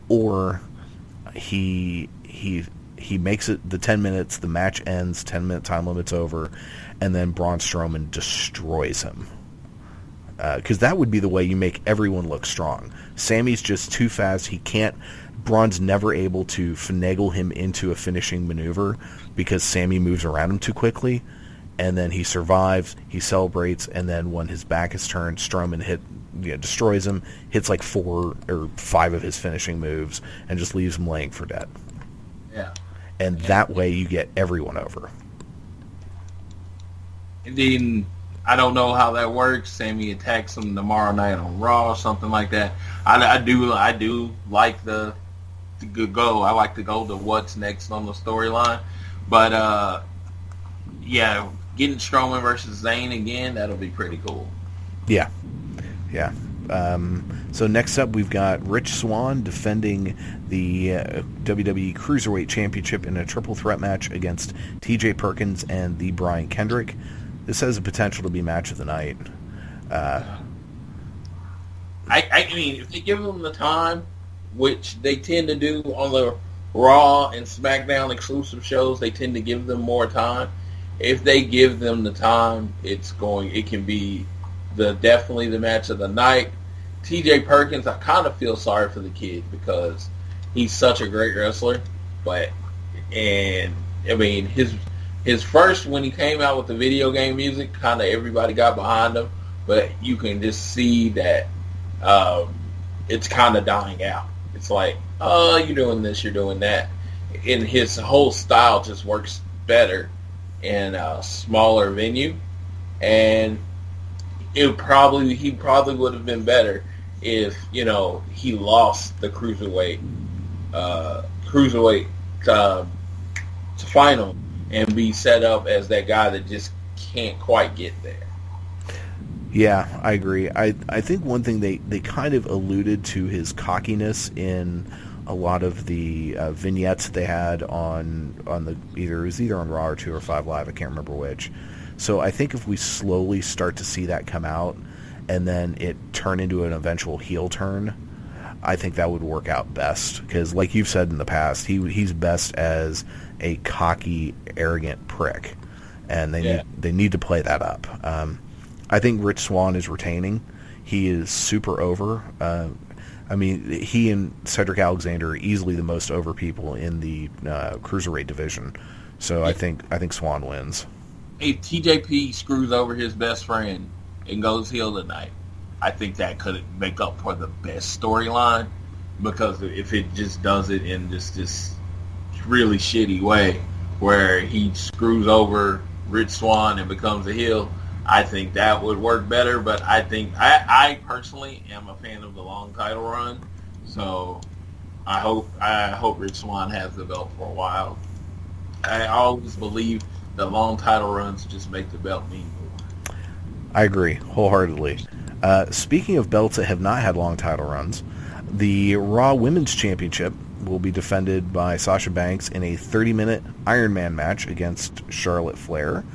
Or he makes it the 10 minutes, the match ends, 10-minute time limit's over, and then Braun Strowman destroys him. Because that would be the way you make everyone look strong. Sammy's just too fast. Braun's never able to finagle him into a finishing maneuver because Sammy moves around him too quickly. And then he survives, he celebrates, and then when his back is turned, Strowman destroys him, hits like 4 or 5 of his finishing moves, and just leaves him laying for dead. Yeah. And that way you get everyone over. And then, I don't know how that works. Sammy attacks him tomorrow night on Raw or something like that. I do like to go. I like to go to what's next on the storyline. But, getting Strowman versus Zayn again, that'll be pretty cool. Yeah. So next up, we've got Rich Swann defending the WWE Cruiserweight Championship in a triple threat match against TJ Perkins and the Brian Kendrick. This has the potential to be match of the night. I mean, if they give them the time, which they tend to do on the Raw and SmackDown exclusive shows, they tend to give them more time. If they give them the time, it can be definitely the match of the night. TJ Perkins, I kind of feel sorry for the kid because he's such a great wrestler, his first, when he came out with the video game music, kind of everybody got behind him, but you can just see that it's kind of dying out. It's like, oh, you're doing this, you're doing that. And his whole style just works better in a smaller venue, and he probably would have been better if he lost the cruiserweight to final and be set up as that guy that just can't quite get there. Yeah, I agree. I think one thing they kind of alluded to his cockiness in a lot of the vignettes they had on the either on Raw or 205 Live. I can't remember which. So I think if we slowly start to see that come out and then it turn into an eventual heel turn, I think that would work out best. Because like you've said in the past, he's best as a cocky, arrogant prick, and they need to play that up. I think Rich Swann is retaining. He is super over. He and Cedric Alexander are easily the most over people in the cruiserweight division. So I think Swann wins. If TJP screws over his best friend and goes heel tonight, I think that could make up for the best storyline, because if it just does it in this really shitty way where he screws over Rich Swann and becomes a heel, I think that would work better. But I think I personally am a fan of the long title run, so I hope Rich Swann has the belt for a while. I always believe that long title runs just make the belt mean more. I agree wholeheartedly. Speaking of belts that have not had long title runs, the Raw Women's Championship will be defended by Sasha Banks in a 30-minute Iron Man match against Charlotte Flair.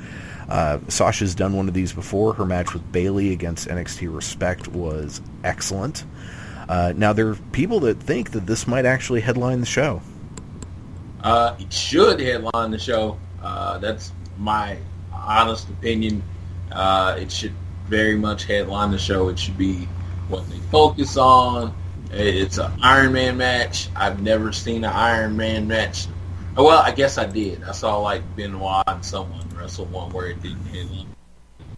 Sasha's done one of these before. Her match with Bayley against NXT Respect was excellent. Now, there are people that think that this might actually headline the show. It should headline the show. That's my honest opinion. It should very much headline the show. It should be what they focus on. It's an Iron Man match. I've never seen an Iron Man match. Well, I guess I did. I saw like Benoit and someone wrestle one where it didn't headline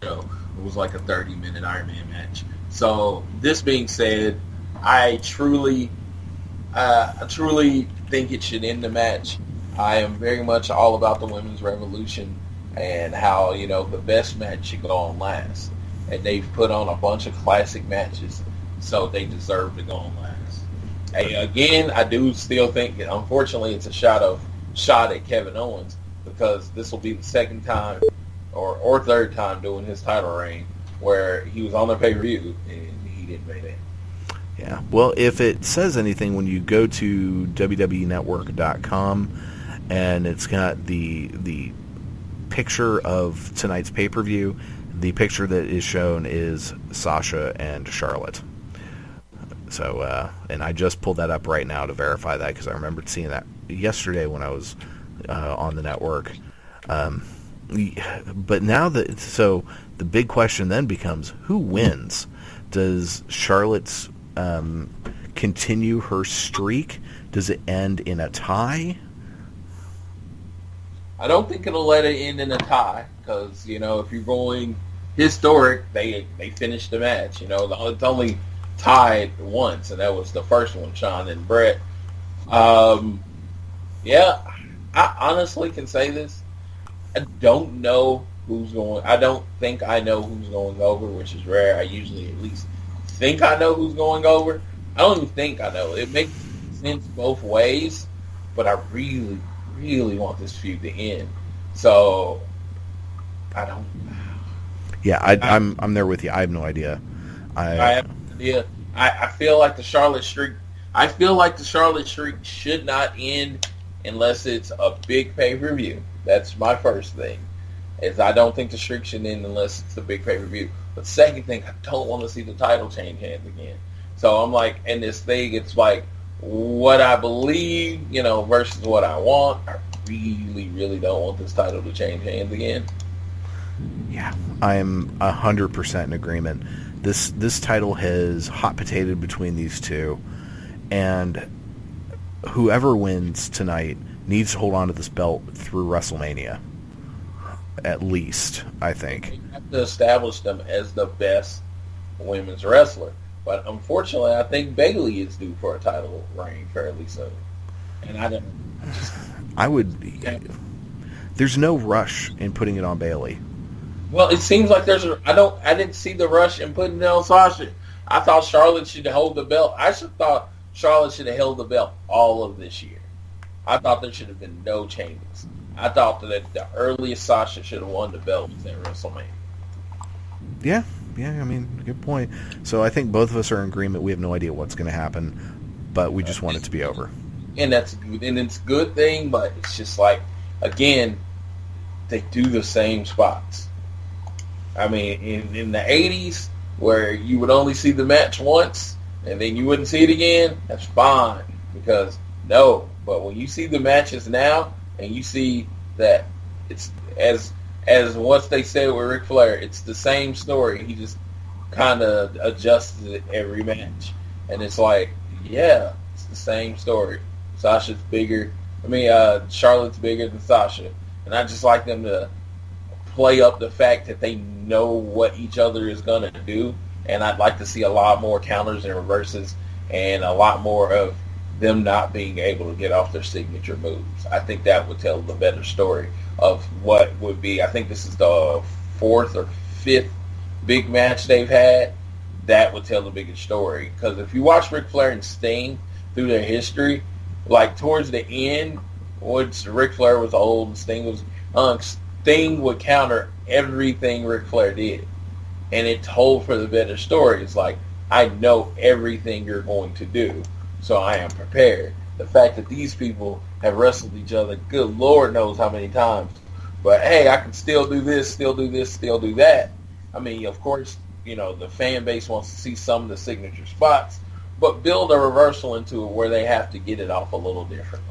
the show. It was like a 30-minute Iron Man match. So this being said, I truly think it should end the match. I am very much all about the women's revolution and how, the best match should go on last. And they've put on a bunch of classic matches, so they deserve to go on last. And again, I do still think, unfortunately, it's a shot at Kevin Owens, because this will be the second time or third time doing his title reign where he was on the pay-per-view and he didn't make it. Yeah, well, if it says anything, when you go to WWEnetwork.com and it's got the picture of tonight's pay-per-view, the picture that is shown is Sasha and Charlotte. So, and I just pulled that up right now to verify that, because I remembered seeing that yesterday when I was on the network. But now so the big question then becomes, who wins? Does Charlotte's continue her streak? Does it end in a tie? I don't think it'll let it end in a tie, because, if you're going historic, they finished the match. It's only tied once, and that was the first one, Shawn and Brett. Yeah, I honestly can say this. I don't know who's going. I don't think I know who's going over, which is rare. I usually at least think I know who's going over. I don't even think I know. It makes sense both ways, but I really, really want this feud to end. So I don't. Yeah, I'm there with you. I have no idea. I have no idea. I feel like the Charlotte streak. I feel like the Charlotte streak should not end unless it's a big pay-per-view. That's my first thing. Is I don't think the streak should end unless it's a big pay-per-view. But second thing, I don't want to see the title change hands again. So I'm like, in this thing, it's like what I believe, versus what I want. I really, really don't want this title to change hands again. Yeah, I'm 100% in agreement. This title has hot potatoed between these two, and whoever wins tonight needs to hold on to this belt through WrestleMania. At least, I think. You have to establish them as the best women's wrestler. But unfortunately, I think Bayley is due for a title reign fairly soon. And there's no rush in putting it on Bayley. Well, it seems like I didn't see the rush in putting it on Sasha. I thought Charlotte should hold the belt. I thought Charlotte should have held the belt all of this year. I thought there should have been no changes. I thought that the earliest Sasha should have won the belt was at WrestleMania. Yeah, I mean, good point. So I think both of us are in agreement. We have no idea what's going to happen, but we just want it to be over. And it's a good thing, but it's just like, again, they do the same spots. I mean, in the 80s, where you would only see the match once, and then you wouldn't see it again, that's fine. Because, no. But when you see the matches now, and you see that it's, as once they said with Ric Flair, it's the same story. He just kind of adjusts it every match. And it's like, yeah, it's the same story. Sasha's bigger. Charlotte's bigger than Sasha. And I just like them to play up the fact that they know what each other is going to do. And I'd like to see a lot more counters and reverses and a lot more of them not being able to get off their signature moves. I think that would tell the better story of what would be. I think this is the fourth or fifth big match they've had. That would tell the biggest story. Because if you watch Ric Flair and Sting through their history, like towards the end, once Ric Flair was old and Sting was young, Sting would counter everything Ric Flair did. And it told for the better story. It's like, I know everything you're going to do, so I am prepared. The fact that these people have wrestled each other, good Lord knows how many times. But, hey, I can still do this, still do this, still do that. I mean, of course, the fan base wants to see some of the signature spots, but build a reversal into it where they have to get it off a little differently.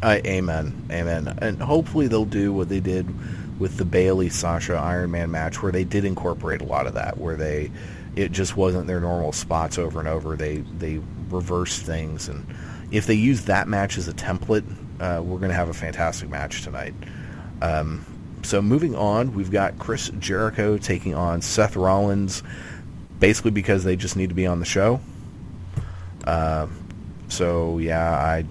Amen. And hopefully they'll do what they did with the Bayley-Sasha Iron Man match, where they did incorporate a lot of that, where it just wasn't their normal spots over and over. They reversed things, and if they use that match as a template, we're going to have a fantastic match tonight. So moving on, we've got Chris Jericho taking on Seth Rollins, basically because they just need to be on the show. So yeah,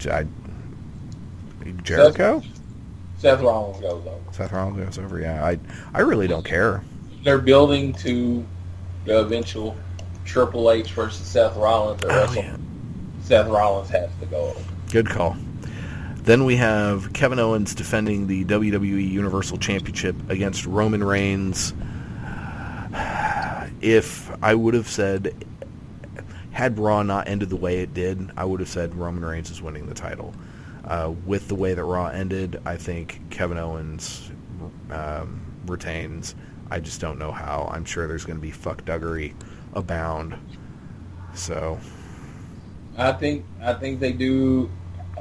Jericho. Seth Rollins goes over. Seth Rollins goes over. Yeah, I really don't care. They're building to the eventual Triple H versus Seth Rollins at WrestleMania. Seth Rollins has to go over. Good call. Then we have Kevin Owens defending the WWE Universal Championship against Roman Reigns. If I would have said, had Raw not ended the way it did, I would have said Roman Reigns is winning the title. With the way that Raw ended, I think Kevin Owens retains. I just don't know how. I'm sure there's going to be fuckduggery abound. So, I think they do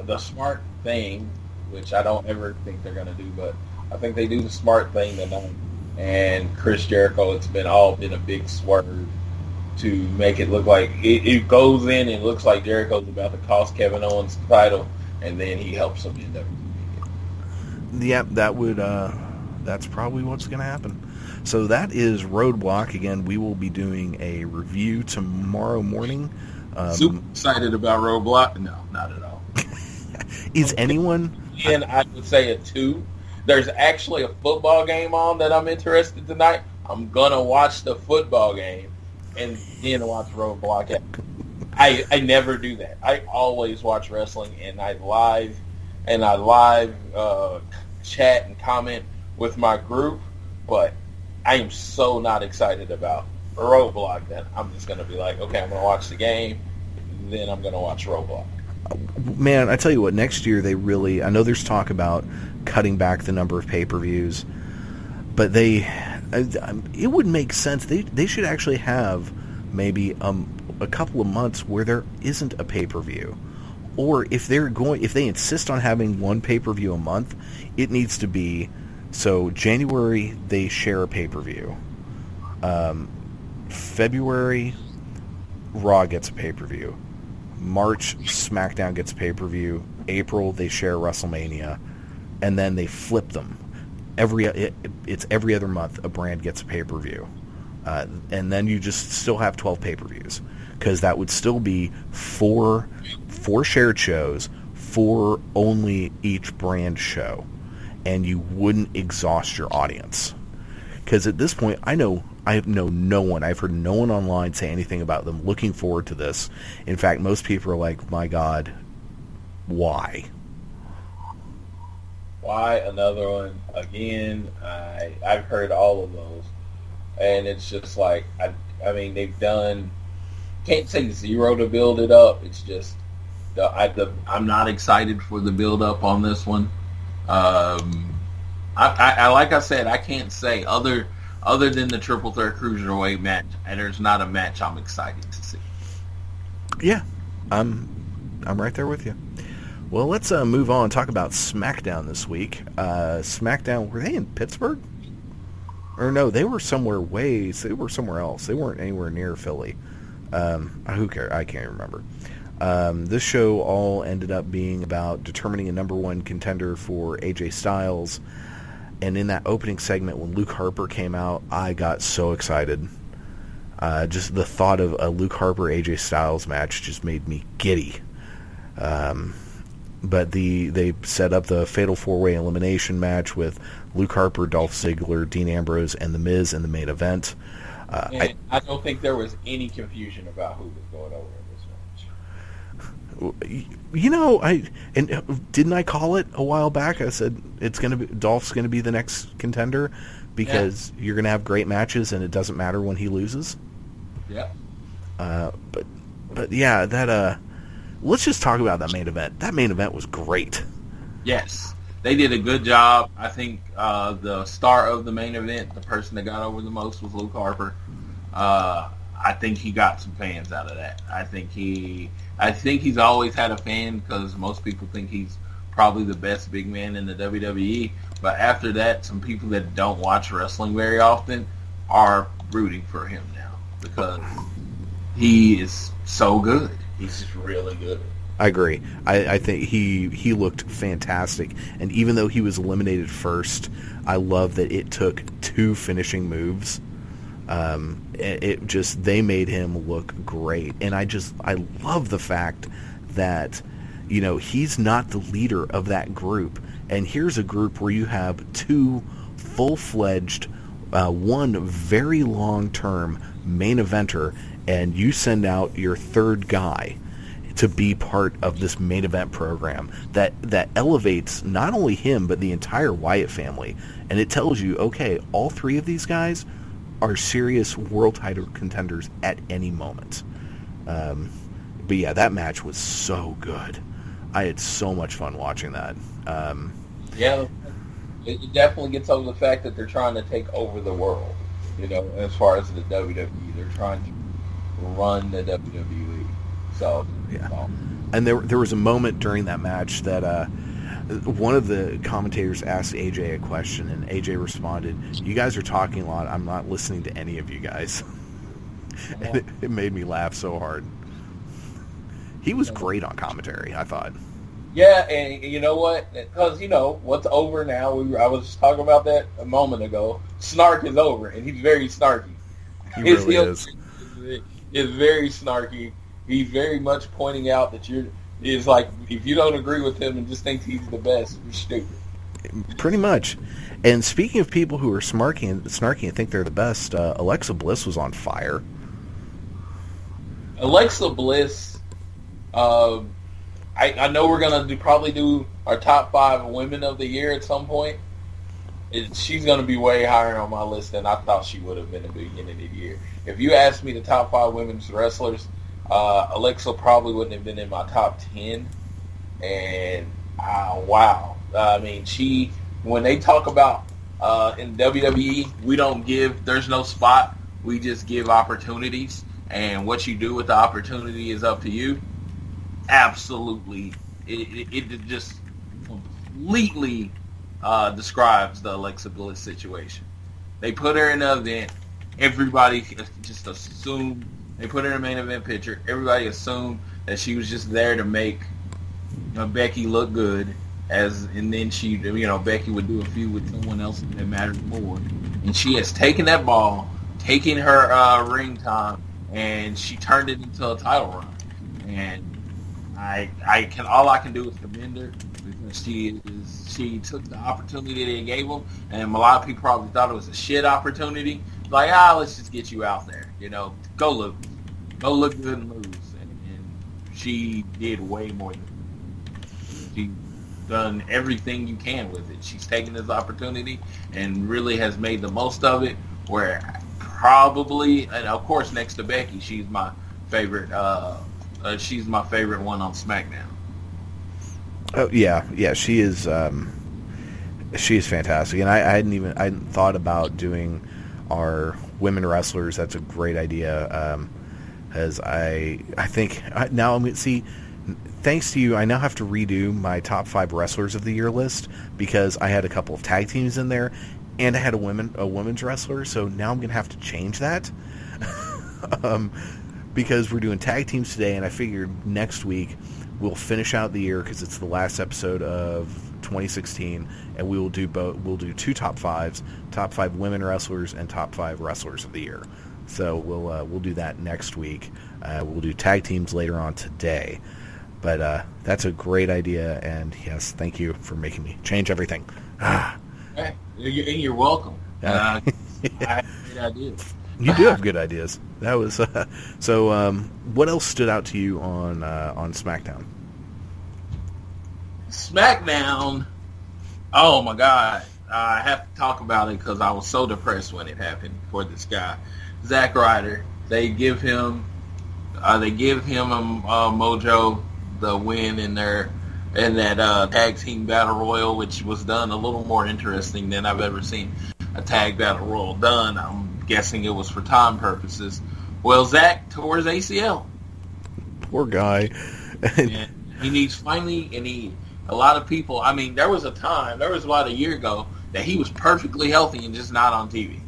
the smart thing, which I don't ever think they're going to do, but I think they do the smart thing tonight. And Chris Jericho, it's been a big swerve to make it look like it goes in and looks like Jericho's about to cost Kevin Owens the title, and then he helps him end up. Yeah, that's probably what's going to happen. So that is Roadblock. Again, we will be doing a review tomorrow morning. Super excited about Roadblock? No, not at all. Is anyone? And I would say a 2. There's actually a football game on that I'm interested tonight. I'm gonna watch the football game and then watch Roadblock. I never do that. I always watch wrestling and I live chat and comment with my group, but I am so not excited about Roadblock that I'm just gonna be like, okay, I'm gonna watch the game, then I'm gonna watch Roadblock. Man, I tell you what, next year I know there's talk about cutting back the number of pay-per-views, but it would make sense. They should actually have maybe a couple of months where there isn't a pay-per-view. Or if they insist on having one pay-per-view a month, it needs to be, so January they share a pay-per-view. February Raw gets a pay-per-view. March SmackDown gets a pay-per-view. April they share WrestleMania, and then they flip them. It's every other month a brand gets a pay-per-view, and then you just still have 12 pay-per-views, because that would still be four shared shows, 4 only each brand show, and you wouldn't exhaust your audience. Because at this point, I know no one. I've heard no one online say anything about them looking forward to this. In fact, most people are like, my God, why? Why another one? Again, I've heard all of those. And it's just like, I mean, they've done, can't say 0 to build it up. It's just, I'm not excited for the build up on this one. I like I said, I can't say other than the Triple Threat Cruiserweight match, and there's not a match I'm excited to see. Yeah, I'm right there with you. Well, let's move on and talk about SmackDown this week. SmackDown, were they in Pittsburgh? Or no, they were somewhere else. They weren't anywhere near Philly. Who cares? I can't remember. This show all ended up being about determining a number 1 contender for AJ Styles. And in that opening segment, when Luke Harper came out, I got so excited. Just the thought of a Luke Harper-AJ Styles match just made me giddy. But they set up the Fatal 4-Way Elimination match with Luke Harper, Dolph Ziggler, Dean Ambrose, and The Miz in the main event. I don't think there was any confusion about who was going over in this match. You know, didn't I call it a while back? I said Dolph's gonna be the next contender because you're gonna have great matches and it doesn't matter when he loses. Yeah. But yeah, let's just talk about that main event. That main event was great. Yes, they did a good job. I think the star of the main event, the person that got over the most, was Luke Harper. I think he got some fans out of that. I think he's always had a fan because most people think he's probably the best big man in the WWE. But after that, some people that don't watch wrestling very often are rooting for him now because he is so good. He's just really good. I agree. I think he looked fantastic. And even though he was eliminated first, I love that it took 2 finishing moves It just, they made him look great. And I love the fact that, he's not the leader of that group. And here's a group where you have two full-fledged, one very long-term main eventer, and you send out your third guy to be part of this main event program that elevates not only him but the entire Wyatt family. And it tells you, okay, all three of these guys are serious world title contenders at any moment. But yeah, that match was so good. I had so much fun watching that. Yeah, it definitely gets over the fact that they're trying to take over the world. As far as the WWE, they're trying to run the WWE. So yeah, and there was a moment during that match that one of the commentators asked AJ a question, and AJ responded, "You guys are talking a lot. I'm not listening to any of you guys." And it made me laugh so hard. He was great on commentary, I thought. Yeah, and you know what? Because, what's over now, I was talking about that a moment ago. Snark is over, and he's very snarky. He really is. Is very snarky. He's very much pointing out that it's like, if you don't agree with him and just think he's the best, you're stupid. Pretty much. And speaking of people who are snarky and think they're the best, Alexa Bliss was on fire. Alexa Bliss, I know we're going to probably do our top 5 women of the year at some point. She's going to be way higher on my list than I thought she would have been at the beginning of the year. If you asked me the top 5 women's wrestlers, Alexa probably wouldn't have been in my top 10. And wow. I mean, when they talk about in WWE, there's no spot. We just give opportunities. And what you do with the opportunity is up to you. Absolutely. It just completely describes the Alexa Bliss situation. They put her in an event. Everybody just assumed. They put her in a main event picture. Everybody assumed that she was just there to make Becky look good. And then Becky would do a feud with someone else that mattered more. And she has taken that ball, taken her ring time, and she turned it into a title run. And all I can do is commend her, because she took the opportunity they gave them, and a lot of people probably thought it was a shit opportunity. Like, let's just get you out there, go look good and lose. And she did way more than that. She done everything you can with it. She's taken this opportunity and really has made the most of it. Where probably, and of course, next to Becky, she's my favorite. She's my favorite one on SmackDown. Oh yeah, she is. She is fantastic, and I hadn't thought about doing our women wrestlers. That's a great idea. As I think now I'm going to see. Thanks to you, I now have to redo my top 5 wrestlers of the year list, because I had a couple of tag teams in there, and I had a women's wrestler. So now I'm going to have to change that. Because we're doing tag teams today, and I figured next week we'll finish out the year, because it's the last episode of 2016, and we will do both. We'll do 2 top 5s, top 5 women wrestlers and top 5 wrestlers of the year. So we'll do that next week. We'll do tag teams later on today. But that's a great idea, and yes, thank you for making me change everything. Hey, you're welcome. I have great ideas. You do have good ideas. That was so. What else stood out to you on SmackDown? SmackDown. Oh my God! I have to talk about it because I was so depressed when it happened for this guy, Zack Ryder. They give him a Mojo the win in that tag team battle royal, which was done a little more interesting than I've ever seen a tag battle royal done. I'm guessing it was for time purposes. Well, Zack tore his ACL. Poor guy. And a lot of people, I mean, there was about a year ago that he was perfectly healthy and just not on TV.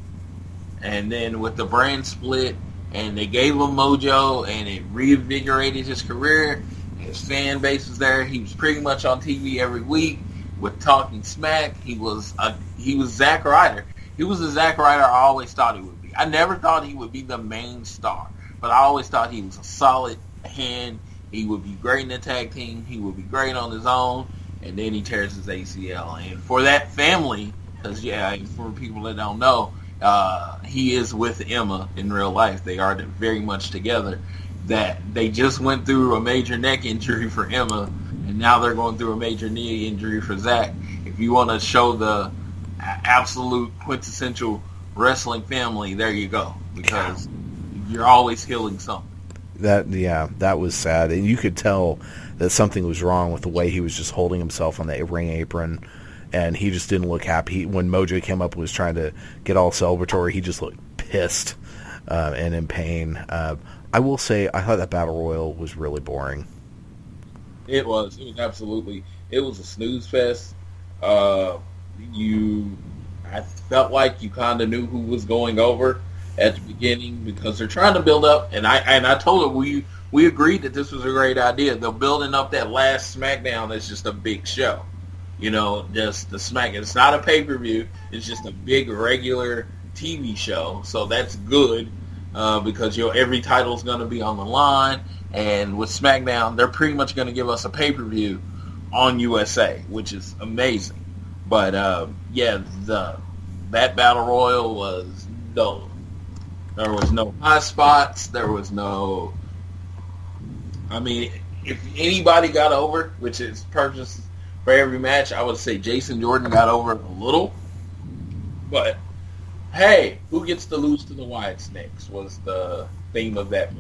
And then with the brand split, and they gave him Mojo, and it reinvigorated his career. His fan base was there. He was pretty much on TV every week with talking smack. He was Zack Ryder. He was the Zack Ryder I always thought he would be. I never thought he would be the main star, but I always thought he was a solid hand. He would be great in the tag team. He would be great on his own, and then he tears his ACL. And for that family, because for people that don't know, he is with Emma in real life. They are very much together. That they just went through a major neck injury for Emma, and now they're going through a major knee injury for Zach. If you want to show the absolute quintessential wrestling family, there you go, because you're always healing something. That was sad, and you could tell that something was wrong with the way he was just holding himself on the ring apron, and he just didn't look happy. When Mojo came up and was trying to get all celebratory, he just looked pissed and in pain. I will say, I thought that Battle Royal was really boring. It was absolutely, it was a snooze fest. I felt like you kind of knew who was going over at the beginning because they're trying to build up, and I told her we agreed that this was a great idea. They're building up that last SmackDown as just a big show. Just the SmackDown. It's not a pay-per-view. It's just a big regular TV show. So that's good. Because every title's going to be on the line, and with SmackDown, they're pretty much going to give us a pay-per-view on USA, which is amazing. But that Battle Royal was dull. There was no high spots. There was no. I mean, if anybody got over, which is purchased for every match, I would say Jason Jordan got over a little, but. Hey, who gets to lose to the Wyatts next was the theme of that.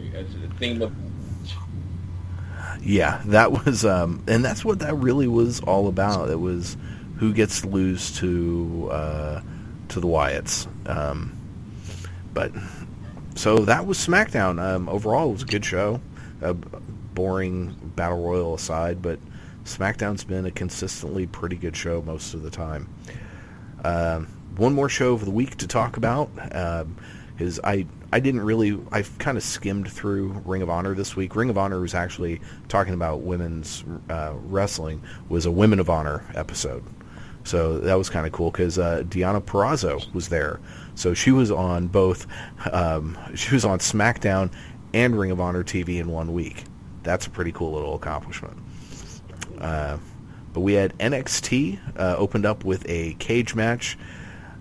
Yeah, that was, and that's what that really was all about. It was who gets to lose to the Wyatts. But so that was SmackDown. Overall, it was a good show. Boring Battle Royal aside, but SmackDown's been a consistently pretty good show most of the time. One more show of the week to talk about is I kind of skimmed through Ring of Honor this week. Ring of Honor was actually talking about women's wrestling, was a Women of Honor episode. So that was kind of cool because Deonna Purrazzo was there. So she was on both, she was on SmackDown and Ring of Honor TV in 1 week. That's a pretty cool little accomplishment. But we had NXT opened up with a cage match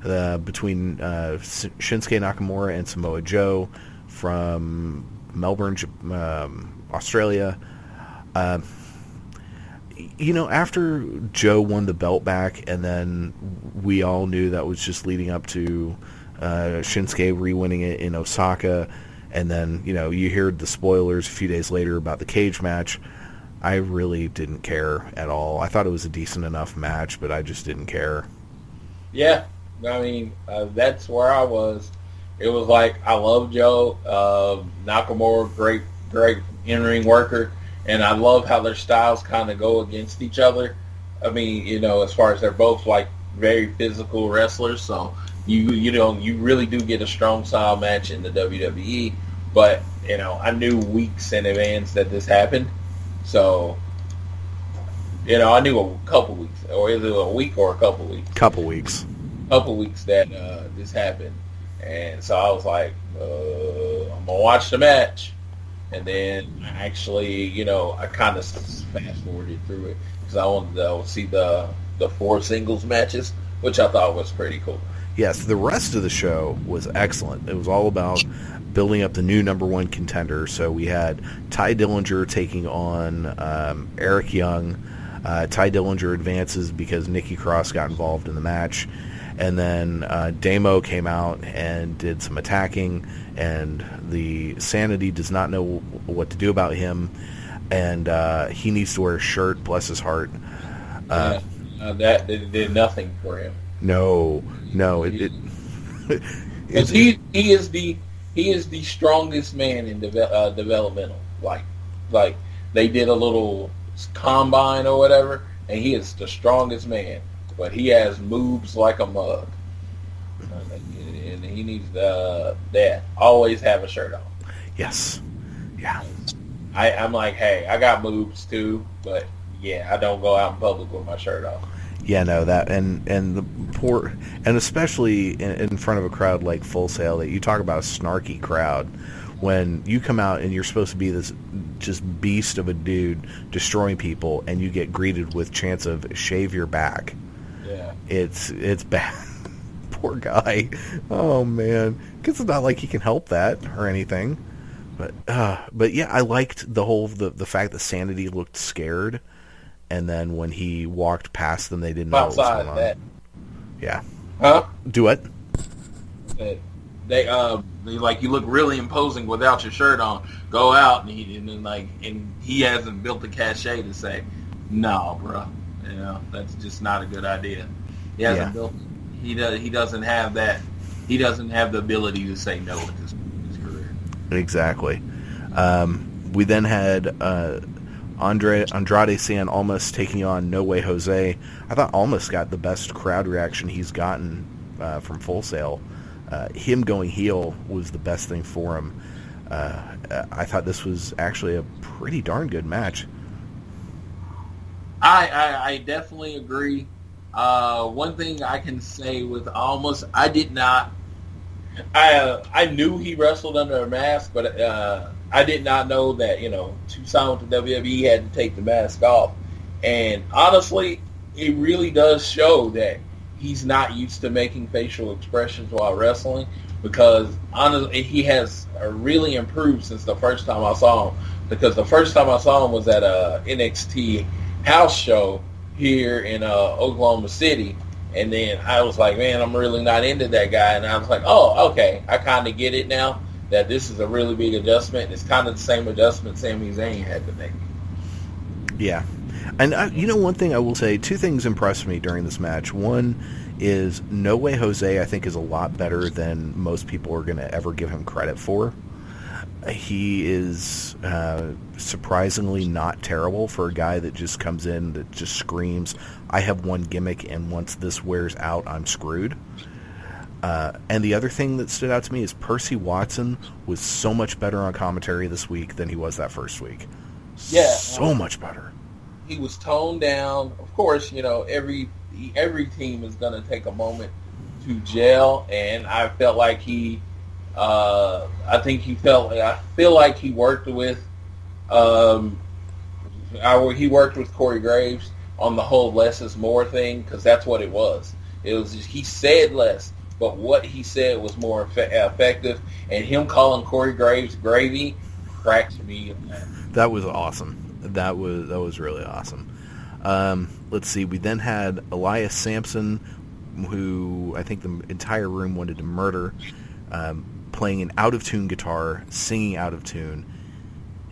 between Shinsuke Nakamura and Samoa Joe from Melbourne, Australia. After Joe won the belt back, and then we all knew that was just leading up to Shinsuke re-winning it in Osaka, and then, you heard the spoilers a few days later about the cage match. I really didn't care at all. I thought it was a decent enough match, but I just didn't care. Yeah. I mean, that's where I was. It was like, I love Joe. Nakamura, great in-ring worker. And I love how their styles kind of go against each other. I mean, as far as they're both, like, very physical wrestlers. So, you really do get a strong style match in the WWE. But, I knew weeks in advance that this happened. So, I knew a couple weeks. Or is it a week or a couple weeks? Couple weeks that this happened, and so I was like, I'm gonna watch the match, and then actually, I kind of fast forwarded through it because I wanted to see the 4 singles matches, which I thought was pretty cool. Yes, the rest of the show was excellent. It was all about building up the new number 1 contender. So we had Ty Dillinger taking on Eric Young. Ty Dillinger advances because Nikki Cross got involved in the match. And then Damo came out and did some attacking, and the Sanity does not know what to do about him, and he needs to wear a shirt, bless his heart. That did nothing for him. No, because he is the strongest man in developmental. Like they did a little combine or whatever, and he is the strongest man. But he has moves like a mug, and he needs that. Always have a shirt on. Yes, yeah. I'm like, hey, I got moves too, but yeah, I don't go out in public with my shirt off. Yeah, no, that and the poor, and especially in front of a crowd like Full Sail, that you talk about a snarky crowd. When you come out and you're supposed to be this just beast of a dude destroying people, and you get greeted with chants of "shave your back," Yeah. it's bad. Poor guy. Oh man, because it's not like he can help that or anything. But yeah, I liked the fact that Sanity looked scared, and then when he walked past them, they didn't know what was going on. That. Yeah. Huh? Do what? They like, you look really imposing without your shirt on. Go out, and he hasn't built the cachet to say, no, bro. You know, that's just not a good idea. He hasn't built. He doesn't have that. He doesn't have the ability to say no at this point in his career. Exactly. We then had Andrade Cien Almas taking on No Way Jose. I thought Almas got the best crowd reaction he's gotten from Full Sail. Him going heel was the best thing for him. I thought this was actually a pretty darn good match. I definitely agree. One thing I can say with Almas, I knew he wrestled under a mask, but I did not know that, to sign with the WWE, he had to take the mask off. And honestly, it really does show that he's not used to making facial expressions while wrestling, because honestly, he has really improved since the first time I saw him. Because the first time I saw him was at a NXT house show here in Oklahoma City, and then I was like, man, I'm really not into that guy. And I was like, oh, okay, I kind of get it now, that this is a really big adjustment. It's kind of the same adjustment Sami Zayn had to make. Yeah. And one thing I will say, two things impressed me during this match. One is No Way Jose, I think, is a lot better than most people are going to ever give him credit for. He is surprisingly not terrible for a guy that just comes in, that just screams, I have one gimmick, and once this wears out, I'm screwed. And the other thing that stood out to me is Percy Watson was so much better on commentary this week than he was that first week. Yeah. So much better. He was toned down. Of course, every team is going to take a moment to gel, and I felt like I feel like he worked with Corey Graves on the whole less is more thing, because that's what it was. It was just, he said less, but what he said was more effective, and him calling Corey Graves gravy cracks me up. That was awesome. That was really awesome. Let's see. We then had Elias Sampson, who I think the entire room wanted to murder, playing an out-of-tune guitar, singing out of tune.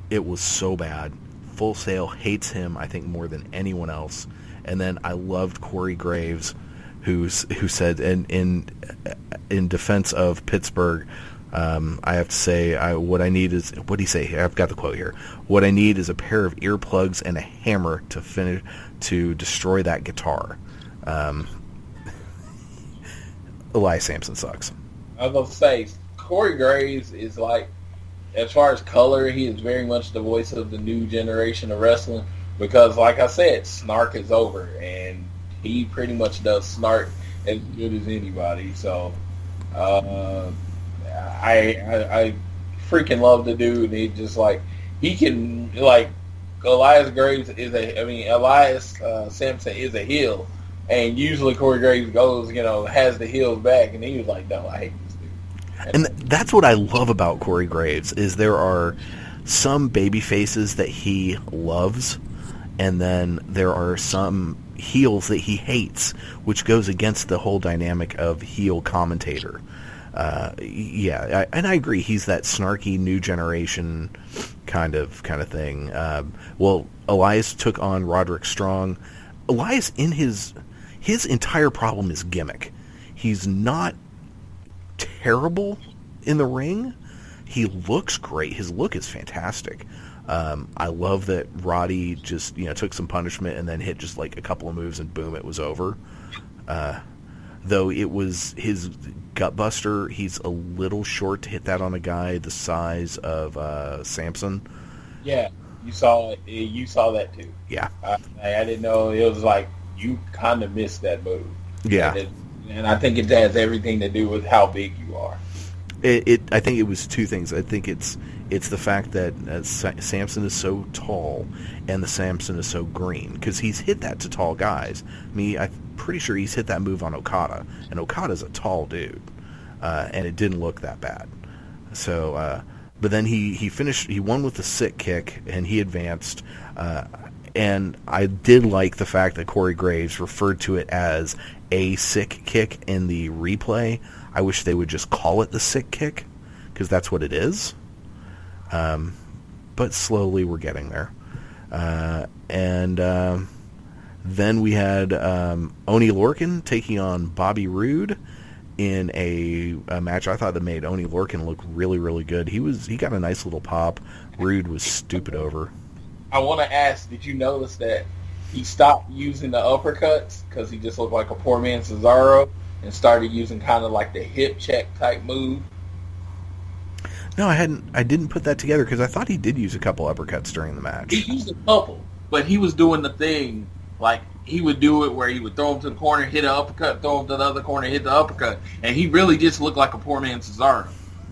It was so bad. Full Sail hates him, I think, more than anyone else. And then I loved Corey Graves, who said, in defense of Pittsburgh, I have to say, what I need is, what did he say? I've got the quote here. What I need is a pair of earplugs and a hammer to destroy that guitar. Elias Sampson sucks. I was going to say, Corey Graves is like, as far as color, he is very much the voice of the new generation of wrestling, because, like I said, snark is over, and he pretty much does snark as good as anybody. So, I freaking love the dude. He just he can, Elias Sampson is a heel, and usually Corey Graves goes, has the heels back, and he was like, no, I hate this dude. And that's what I love about Corey Graves, is there are some baby faces that he loves, and then there are some heels that he hates, which goes against the whole dynamic of heel commentator. And I agree, he's that snarky new generation kind of thing. Elias took on Roderick Strong. Elias, in his entire problem is gimmick. He's not terrible in the ring. He looks great. His look is fantastic. I love that Roddy just took some punishment and then hit just a couple of moves and boom, it was over. Though it was his gutbuster, he's a little short to hit that on a guy the size of Samson. Yeah, you saw it. You saw that too. Yeah, I didn't know. It was you kind of missed that move. Yeah. And I think it has everything to do with how big you are. I think it was two things. I think it's the fact that Samson is so tall and the Samson is so green, because he's hit that to tall guys. I mean, I'm pretty sure he's hit that move on Okada, and Okada's a tall dude, and it didn't look that bad. So, but then he finished. He won with the sick kick, and he advanced. And I did like the fact that Corey Graves referred to it as a sick kick in the replay. I wish they would just call it the sick kick, because that's what it is. But slowly we're getting there. And then we had Oni Lorcan taking on Bobby Roode in a match I thought that made Oni Lorcan look really, really good. He got a nice little pop. Roode was stupid over. I want to ask, did you notice that he stopped using the uppercuts because he just looked like a poor man Cesaro and started using kind of like the hip check type move? No, I didn't put that together, because I thought he did use a couple uppercuts during the match. He used a couple, but he was doing the thing like he would do it where he would throw him to the corner, hit an uppercut, throw him to the other corner, hit the uppercut, and he really just looked like a poor man Cesaro.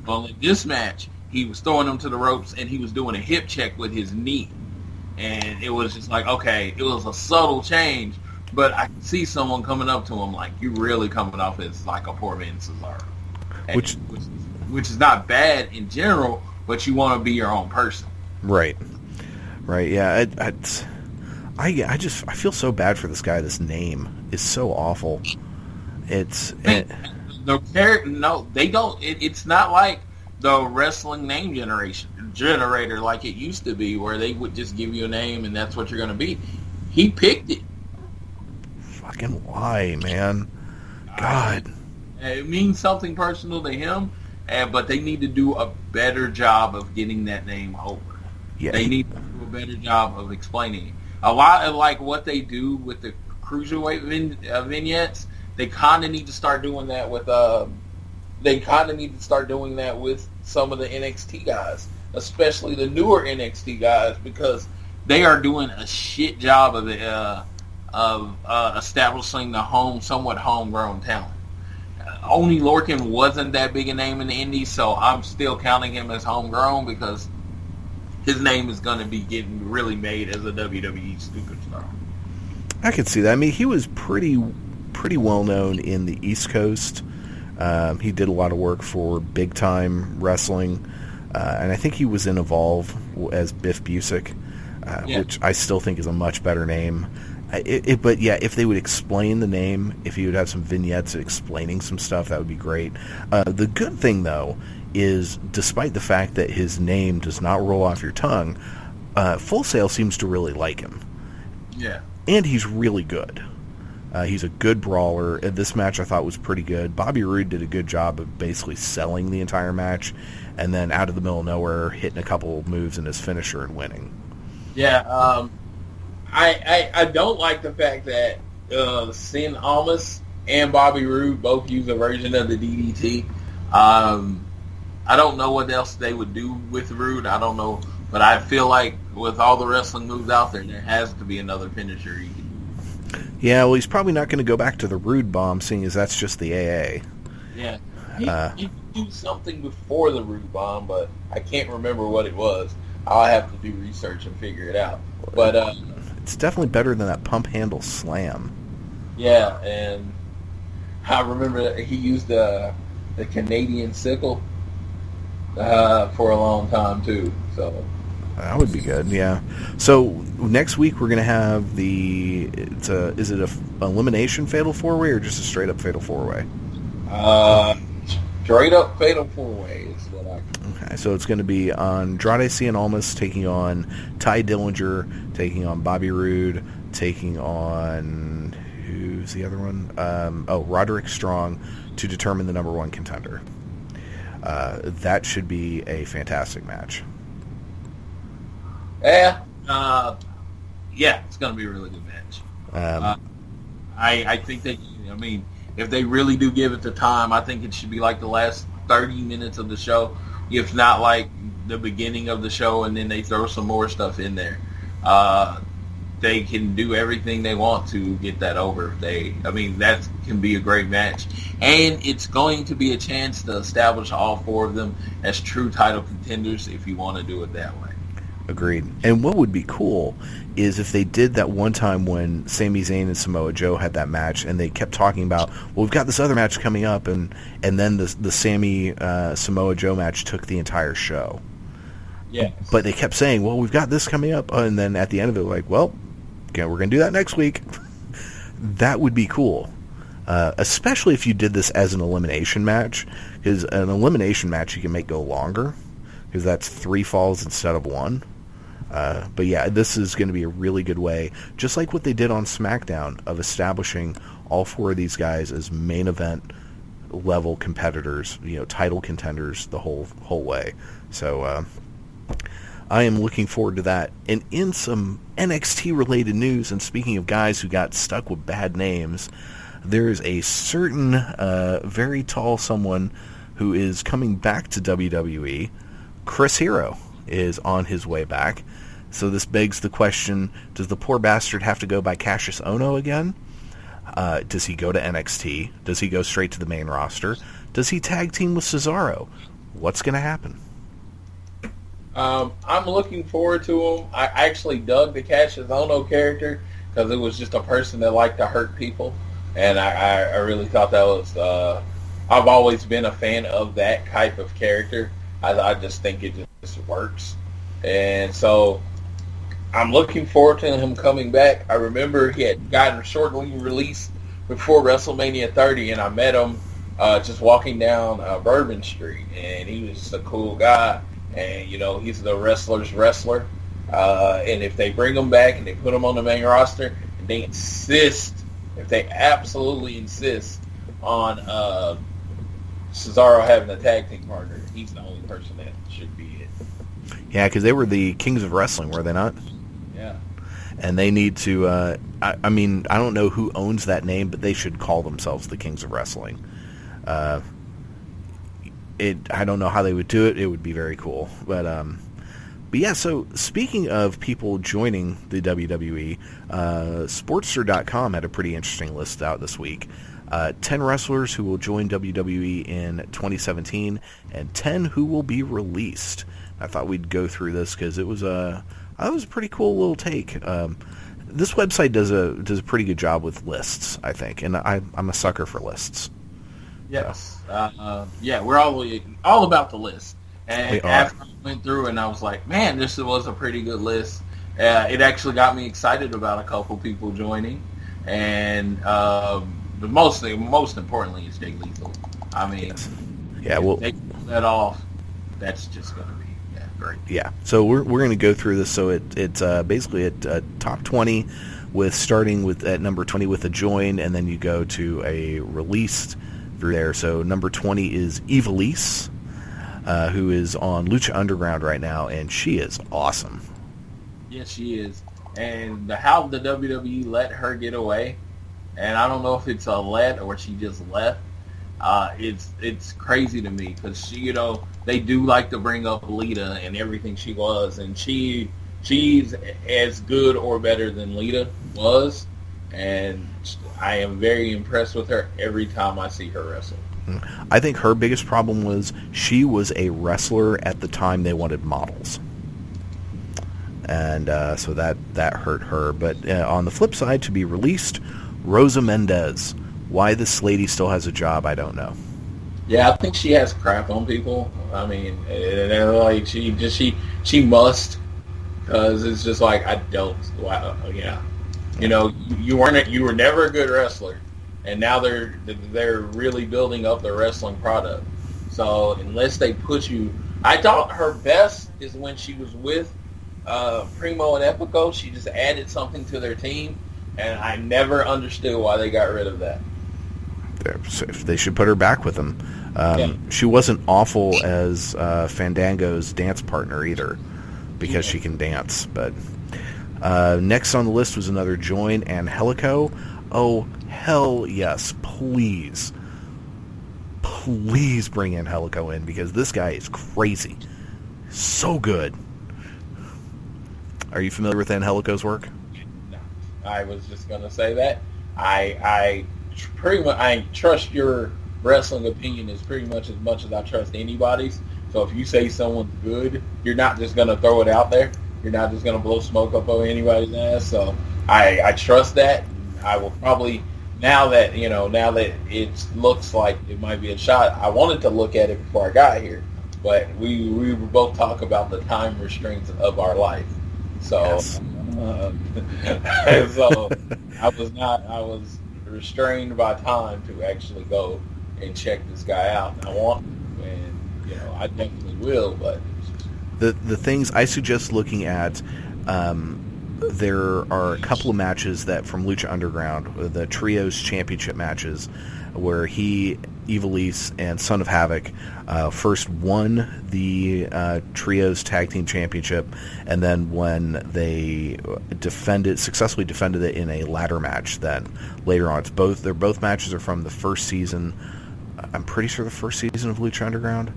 Well, in this match, he was throwing him to the ropes and he was doing a hip check with his knee. And it was just like, okay, it was a subtle change, but I could see someone coming up to him like, you really coming off as like a poor man Cesaro. Which is not bad in general, but you want to be your own person. Right. Yeah. I feel so bad for this guy. This name is so awful. It's no, they don't. It's not like the wrestling name generator like it used to be, where they would just give you a name and that's what you're going to be. He picked it. Fucking why, man? God. It means something personal to him, but they need to do a better job of getting that name over. Yeah. They need to do a better job of explaining it. A lot of like what they do with the cruiserweight vignettes, they kind of need to start doing that with some of the NXT guys, especially the newer NXT guys, because they are doing a shit job of establishing the somewhat homegrown talent. Oni Lorcan wasn't that big a name in the Indies, so I'm still counting him as homegrown because his name is going to be getting really made as a WWE superstar. I could see that. I mean, he was pretty well known in the East Coast. He did a lot of work for Big Time Wrestling, and I think he was in Evolve as Biff Busick, which I still think is a much better name. But yeah, if they would explain the name, if he would have some vignettes explaining some stuff, that would be great. The good thing, though, is despite the fact that his name does not roll off your tongue, Full Sail seems to really like him. Yeah. And he's really good. He's a good brawler. This match I thought was pretty good. Bobby Roode did a good job of basically selling the entire match, and then out of the middle of nowhere, hitting a couple moves in his finisher and winning. Yeah, I don't like the fact that Sin Almas and Bobby Roode both use a version of the DDT. I don't know what else they would do with Roode. I don't know, but I feel like with all the wrestling moves out there has to be another finisher he can do. Yeah, well, he's probably not going to go back to the Roode Bomb, seeing as that's just the AA. Yeah, he could do something before the Roode Bomb, but I can't remember what it was. I'll have to do research and figure it out. But it's definitely better than that pump handle slam. Yeah, and I remember he used the Canadian sickle for a long time too. So that would be good. Yeah. So next week we're gonna have is it a elimination fatal 4-way or just a straight up fatal 4-way? Straight up fatal 4-way is what I. Okay, so it's going to be Andrade Cien Almas taking on Ty Dillinger, taking on Bobby Roode, taking on who's the other one? Roderick Strong to determine the number one contender. That should be a fantastic match. Yeah, it's going to be a really good match. I think that, if they really do give it the time, I think it should be like the last 30 minutes of the show, if not like the beginning of the show, and then they throw some more stuff in there. they can do everything they want to get that over. That can be a great match. And it's going to be a chance to establish all four of them as true title contenders if you want to do it that way. Agreed. And what would be cool is if they did that one time when Sami Zayn and Samoa Joe had that match, and they kept talking about, well, we've got this other match coming up, and then the Sami Samoa Joe match took the entire show. Yeah. But they kept saying, well, we've got this coming up, and then at the end of it, like, well, okay, we're going to do that next week. That would be cool. Especially if you did this as an elimination match, because an elimination match you can make go longer, because that's 3 falls instead of 1. But yeah, this is going to be a really good way, just like what they did on SmackDown, of establishing all 4 of these guys as main event level competitors, title contenders the whole way. So I am looking forward to that. And in some NXT related news, and speaking of guys who got stuck with bad names, there is a certain very tall someone who is coming back to WWE. Chris Hero is on his way back. So this begs the question, does the poor bastard have to go by Cassius Ohno again? Does he go to NXT? Does he go straight to the main roster? Does he tag team with Cesaro? What's going to happen? I'm looking forward to him. I actually dug the Cassius Ohno character because it was just a person that liked to hurt people. And I really thought that was... I've always been a fan of that type of character. I just think it just works. And so I'm looking forward to him coming back. I remember he had gotten shortly released before WrestleMania 30, and I met him just walking down Bourbon Street, and he was just a cool guy. And, he's the wrestler's wrestler. And if they bring him back and they put him on the main roster, and they if they absolutely insist on Cesaro having a tag team partner, he's the only person that should be it. Yeah, because they were the Kings of Wrestling, were they not? Yeah. And they need to, I don't know who owns that name, but they should call themselves the Kings of Wrestling. I don't know how they would do it. It would be very cool. But yeah, so speaking of people joining the WWE, Sportster.com had a pretty interesting list out this week. 10 wrestlers who will join WWE in 2017, and 10 who will be released. I thought we'd go through this because it was a pretty cool little take. This website does a pretty good job with lists, I think, and I'm a sucker for lists. Yes, yeah, we're all about the list. And after I went through and I was like, man, this was a pretty good list. It actually got me excited about a couple people joining, and but most importantly is Jay Lethal. I mean, yeah, well, they pull that off. That's just going to be great. Yeah, so we're going to go through this. So it's basically a top 20 starting with at number 20 with a join, and then you go to a released through there. So number 20 is Ivelisse, who is on Lucha Underground right now, and she is awesome. Yes, she is. And how the WWE let her get away, and I don't know if it's a let or she just left. It's crazy to me because she, they do like to bring up Lita and everything she was, and she's as good or better than Lita was, and I am very impressed with her every time I see her wrestle. I think her biggest problem was she was a wrestler at the time they wanted models. And so that hurt her. But on the flip side, to be released, Rosa Mendez. Why this lady still has a job, I don't know. Yeah, I think she has crap on people. I mean, like she must, because it's just like I don't. Wow, yeah, you were never a good wrestler, and now they're really building up their wrestling product. So unless they put you, I thought her best is when she was with Primo and Epico. She just added something to their team, and I never understood why they got rid of that. They should put her back with them. She wasn't awful as Fandango's dance partner either, because she can dance. But next on the list was another join, Angelico. Oh, hell yes. Please bring Angelico in, because this guy is crazy. So good. Are you familiar with Angelico's work? I was just gonna say that. I trust your wrestling opinion as much as I trust anybody's. So if you say someone's good, you're not just gonna throw it out there. You're not just gonna blow smoke up over anybody's ass. So I trust that. I will probably now that it looks like it might be a shot. I wanted to look at it before I got here, but we were both talk about the time restraints of our life. So, Yes. so I was restrained by time to actually go and check this guy out. And I want to, and I definitely will. But The things I suggest looking at, there are a couple of matches that from Lucha Underground, the Trios Championship matches, where Ivelisse, and Son of Havoc first won the Trios Tag Team Championship, and then when they successfully defended it in a ladder match. Then later on, both matches are from the first season. I'm pretty sure the first season of Lucha Underground,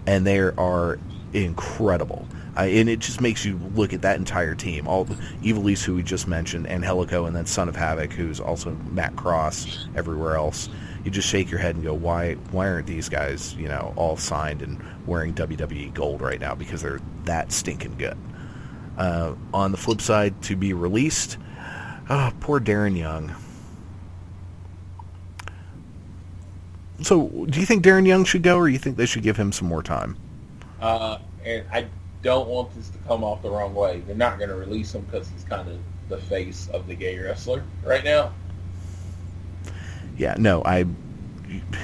and they are incredible. And it just makes you look at that entire team. All Ivelisse, who we just mentioned, Angelico, and then Son of Havoc, who's also Matt Cross everywhere else. You just shake your head and go, why aren't these guys, all signed and wearing WWE gold right now? Because they're that stinking good. On the flip side, to be released, poor Darren Young. So, do you think Darren Young should go, or do you think they should give him some more time? And I don't want this to come off the wrong way. They're not going to release him because he's kind of the face of the gay wrestler right now. Yeah, no, I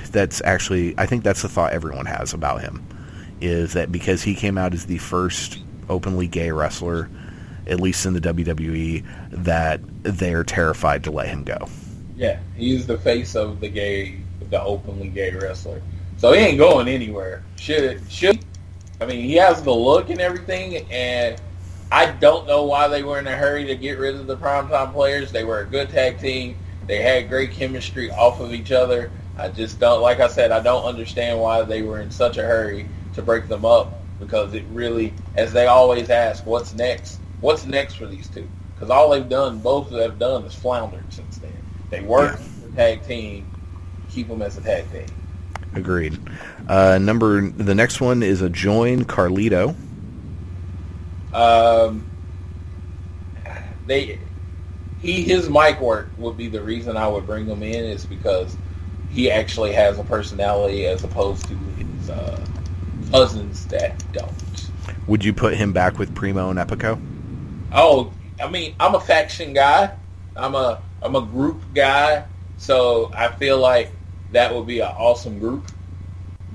think that's the thought everyone has about him, is that because he came out as the first openly gay wrestler, at least in the WWE, that they're terrified to let him go. Yeah, he's the face of the openly gay wrestler. So he ain't going anywhere. Should I mean, he has the look and everything, and I don't know why they were in a hurry to get rid of the primetime players. They were a good tag team. They had great chemistry off of each other. I just don't, like I said, I don't understand why they were in such a hurry to break them up, because it really, as they always ask, what's next? What's next for these two? Because all both have done is floundered since then. They work as a tag team, keep them as a tag team. Agreed. The next one is a join Carlito. His mic work would be the reason I would bring him in, is because he actually has a personality as opposed to his cousins that don't. Would you put him back with Primo and Epico? Oh, I mean, I'm a faction guy. I'm a group guy. So I feel like that would be an awesome group.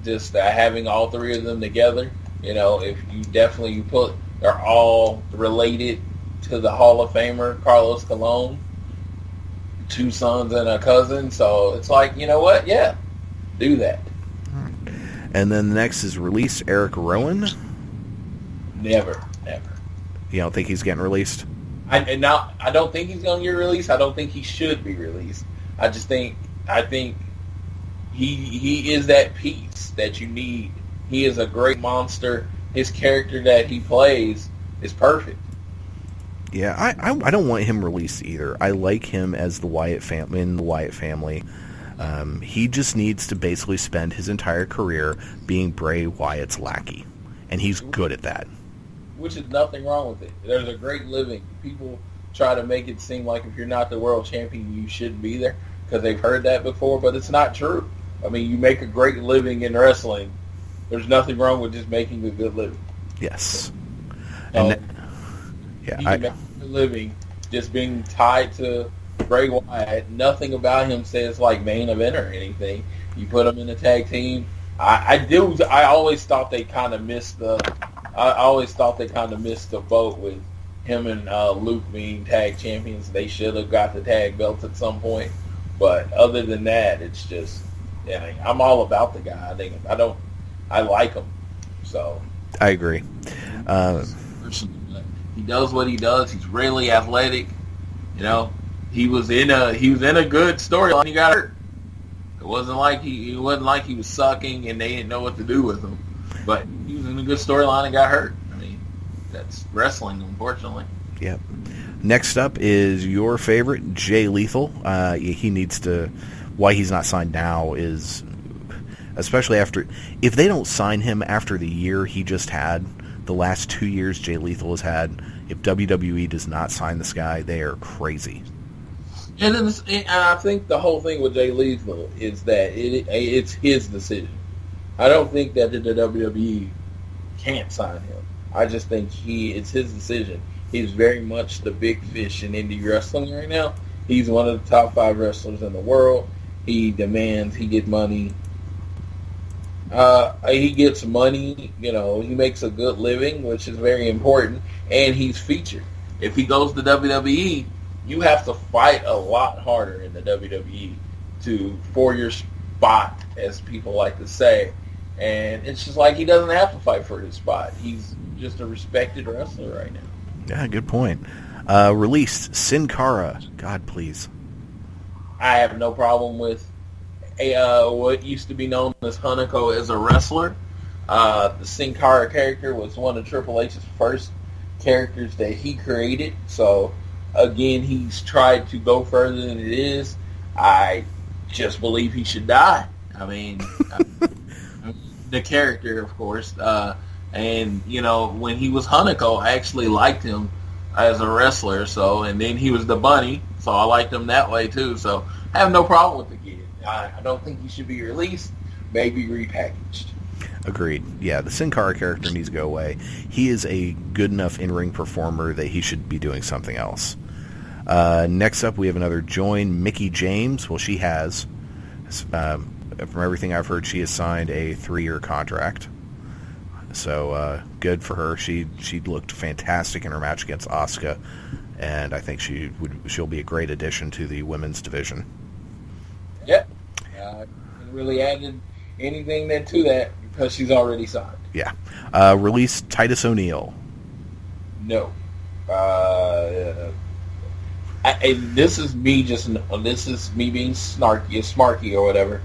Just having all three of them together. If you put, they're all related to the Hall of Famer Carlos Colon, 2 sons and a cousin. So it's like, you know what? Yeah, do that. And then the next is release Eric Rowan. Never. You don't think he's getting released? I don't think he's going to get released. I don't think he should be released. I think he is that piece that you need. He is a great monster. His character that he plays is perfect. Yeah, I don't want him released either. I like him as the Wyatt family, in the Wyatt family. He just needs to basically spend his entire career being Bray Wyatt's lackey, and he's good at that. Which is nothing wrong with it. There's a great living. People try to make it seem like if you're not the world champion, you shouldn't be there, because they've heard that before, but it's not true. I mean, you make a great living in wrestling. There's nothing wrong with just making a good living. Yes. So, and you can make a good living just being tied to Bray Wyatt. Nothing about him says like main event or anything. You put him in a tag team. I always thought they kind of missed the boat with him and Luke being tag champions. They should have got the tag belts at some point. But other than that, it's just, I'm all about the guy. I like him. So I agree. He does what he does. He's really athletic. He was in a good storyline. He got hurt. It wasn't like he was sucking and they didn't know what to do with him. But he was in a good storyline and got hurt. I mean, that's wrestling, unfortunately. Yep. Next up is your favorite, Jay Lethal. He needs to... Why he's not signed now is... Especially after... If they don't sign him after the year he just had, the last 2 years Jay Lethal has had, if WWE does not sign this guy, they are crazy. And I think the whole thing with Jay Lethal is that it's his decision. I don't think that the WWE can't sign him. I just think it's his decision. He's very much the big fish in indie wrestling right now. He's one of the top 5 wrestlers in the world. He demands, he gets money. He gets money, he makes a good living, which is very important, and he's featured. If he goes to WWE, you have to fight a lot harder in the WWE for your spot, as people like to say. And it's just like he doesn't have to fight for his spot. He's just a respected wrestler right now. Yeah, good point. Released Sin Cara. God, please. I have no problem with what used to be known as Hanako as a wrestler. The Sin Cara character was one of Triple H's first characters that he created. So, again, he's tried to go further than it is. I just believe he should die. I mean, the character, of course. And, when he was Hanako, I actually liked him as a wrestler. So, and then he was the bunny, so I liked him that way too. So, I have no problem with the kid. I don't think he should be released, maybe repackaged. Agreed. Yeah, the Sin Cara character needs to go away. He is a good enough in-ring performer that he should be doing something else. Next up, we have another join, Mickie James. Well, she has. From everything I've heard, she has signed a 3-year contract. So, good for her. She looked fantastic in her match against Asuka, and I think she'll be a great addition to the women's division. Yep. Really added anything to that because she's already signed. Yeah. Release Titus O'Neil. No. This is me being smarky or whatever.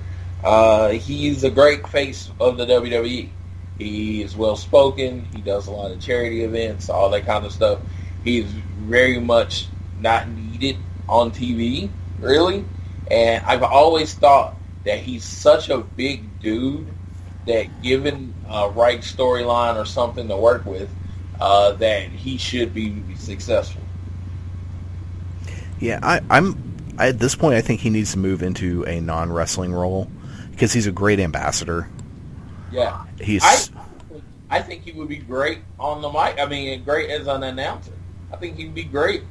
He's a great face of the WWE. He is well spoken. He does a lot of charity events, all that kind of stuff. He's very much not needed on TV, really. And I've always thought that he's such a big dude that given a right storyline or something to work with, that he should be successful. Yeah, I'm at this point, I think he needs to move into a non-wrestling role because he's a great ambassador. Yeah. I think he would be great on the mic. I mean, great as an announcer. I think he'd be great.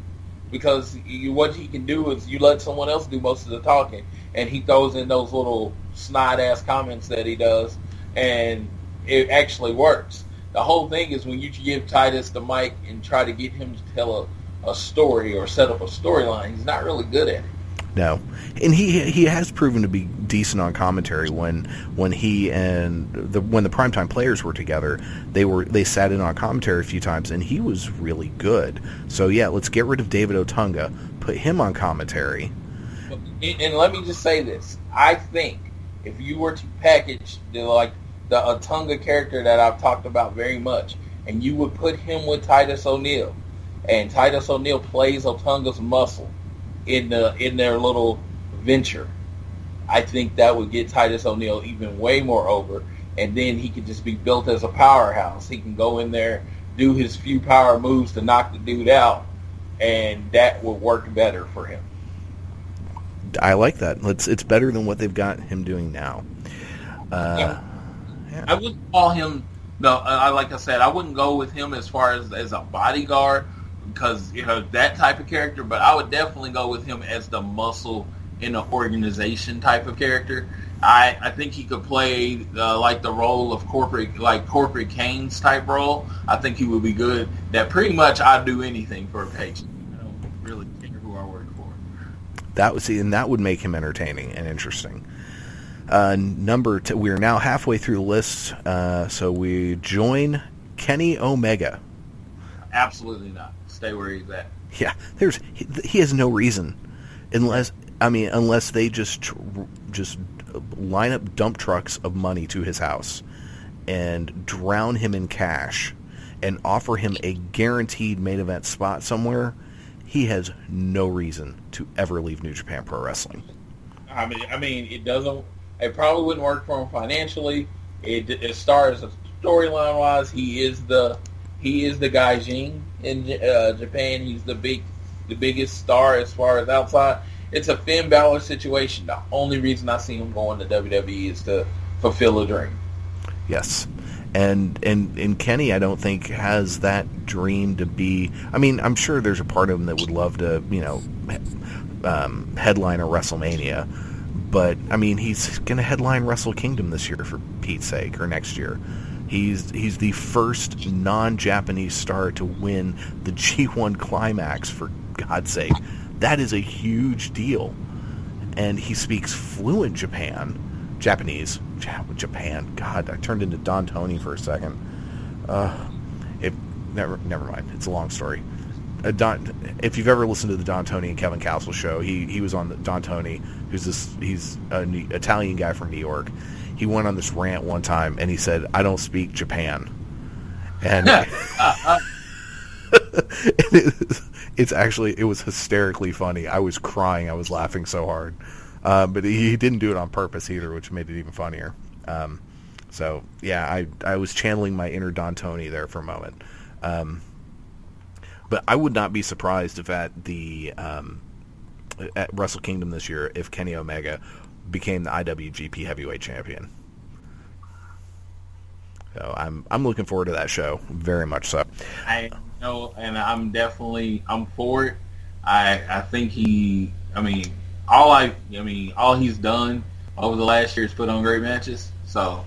Because what he can do is you let someone else do most of the talking, and he throws in those little snide-ass comments that he does, and it actually works. The whole thing is when you give Titus the mic and try to get him to tell a story or set up a storyline, he's not really good at it. No, and he has proven to be decent on commentary. When he and when the Primetime Players were together, they sat in on commentary a few times, and he was really good. So yeah, let's get rid of David Otunga, put him on commentary. And let me just say this: I think if you were to package the Otunga character that I've talked about very much, and you would put him with Titus O'Neil, and Titus O'Neil plays Otunga's muscle in their little venture, I think that would get Titus O'Neil even way more over, and then he could just be built as a powerhouse. He can go in there, do his few power moves to knock the dude out, and that would work better for him. I like that. It's better than what they've got him doing now. Yeah. I wouldn't call him. No, like I said, I wouldn't go with him as far as a bodyguard, because that type of character, but I would definitely go with him as the muscle in an organization type of character. I think he could play the role of corporate Kane's type role. I think he would be good. That pretty much I'd do anything for a paycheck. I don't really care who I work for. That would make him entertaining and interesting. We are now halfway through the list, so we join Kenny Omega. Absolutely not. Stay where he's at. Yeah, he has no reason, unless they just line up dump trucks of money to his house and drown him in cash and offer him a guaranteed main event spot somewhere. he has no reason to ever leave New Japan Pro Wrestling. I mean, it doesn't. It probably wouldn't work for him financially. As far as storyline wise, he is the Gaijin in Japan. He's the biggest star as far as outside. It's a Finn Balor situation. The only reason I see him going to WWE is to fulfill a dream. Yes. And Kenny, I don't think, has that dream to be... I mean, I'm sure there's a part of him that would love to, headline a WrestleMania. But, I mean, he's going to headline Wrestle Kingdom this year, for Pete's sake, or next year. He's the first non-Japanese star to win the G1 Climax, for God's sake. That is a huge deal. And he speaks fluent Japanese. Japan. God, I turned into Don Tony for a second. Never mind. It's a long story. If you've ever listened to the Don Tony and Kevin Castle show, he was on the Don Tony, he's an Italian guy from New York. He went on this rant one time and he said, "I don't speak Japan," and it was hysterically funny. I was crying. I was laughing so hard. But he didn't do it on purpose either, which made it even funnier. So yeah, I was channeling my inner Don Tony there for a moment. But I would not be surprised if at Wrestle Kingdom this year, if Kenny Omega became the IWGP Heavyweight Champion. So I'm looking forward to that show very much so. I know, and I'm for it. I think all he's done over the last year is put on great matches. So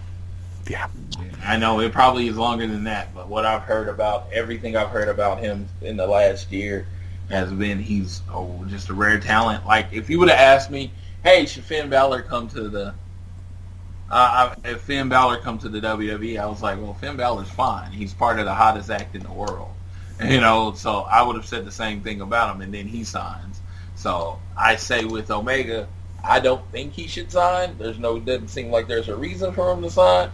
yeah, I know it probably is longer than that, but everything I've heard about him in the last year has been he's just a rare talent. Like, if you would have asked me, hey, should Finn Balor come to the WWE, I was like, well, Finn Balor's fine. He's part of the hottest act in the world. So I would have said the same thing about him, and then he signs. So I say with Omega, I don't think he should sign. Doesn't seem like there's a reason for him to sign.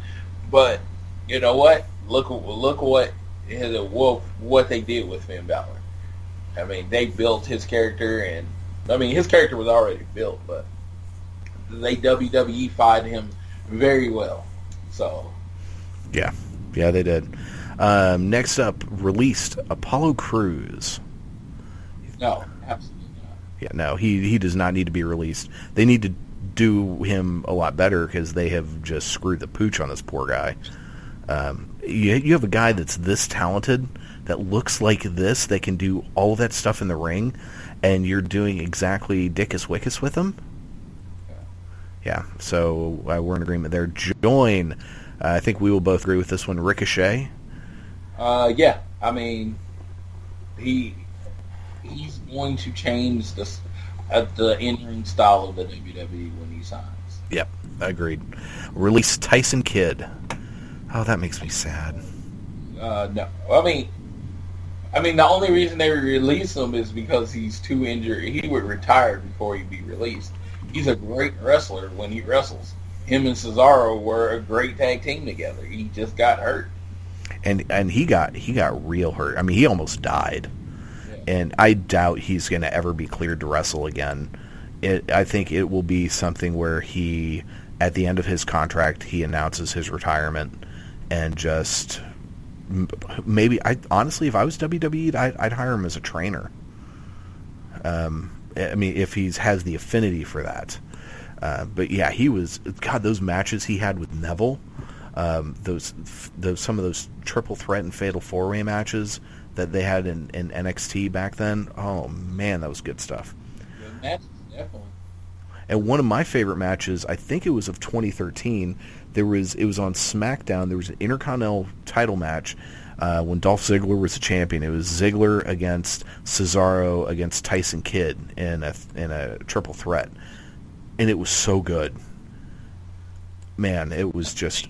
But you know what? Look what they did with Finn Balor. I mean, they built his character, and his character was already built, but they WWE'd him very well. So yeah, they did. Next up, released Apollo Crews. No, absolutely not. Yeah, no, he does not need to be released. They need to do him a lot better because they have just screwed the pooch on this poor guy. You have a guy that's this talented, that looks like this, that can do all that stuff in the ring, and you're doing exactly Dickus Wickus with him? Yeah, so we're in agreement there. Join, I think we will both agree with this one, Ricochet. Yeah, he's going to change the in-ring style of the WWE when he signs. Yep, agreed. Release Tyson Kidd. Oh, that makes me sad. No, the only reason they release him is because he's too injured. He would retire before he'd be released. He's a great wrestler when he wrestles. Him and Cesaro were a great tag team together. He just got hurt. And he got real hurt. He almost died. And I doubt he's going to ever be cleared to wrestle again. I think it will be something where he, at the end of his contract, he announces his retirement, and just maybe, honestly, if I was WWE, I'd hire him as a trainer. If he has the affinity for that. But yeah, those matches he had with Neville, some of those triple threat and fatal four-way matches that they had in NXT back then. Oh man, that was good stuff. Good matches, definitely. And one of my favorite matches, I think it was of 2013. It was on SmackDown. There was an Intercontinental title match when Dolph Ziggler was the champion. It was Ziggler against Cesaro against Tyson Kidd in a triple threat, and it was so good. Man, it was just.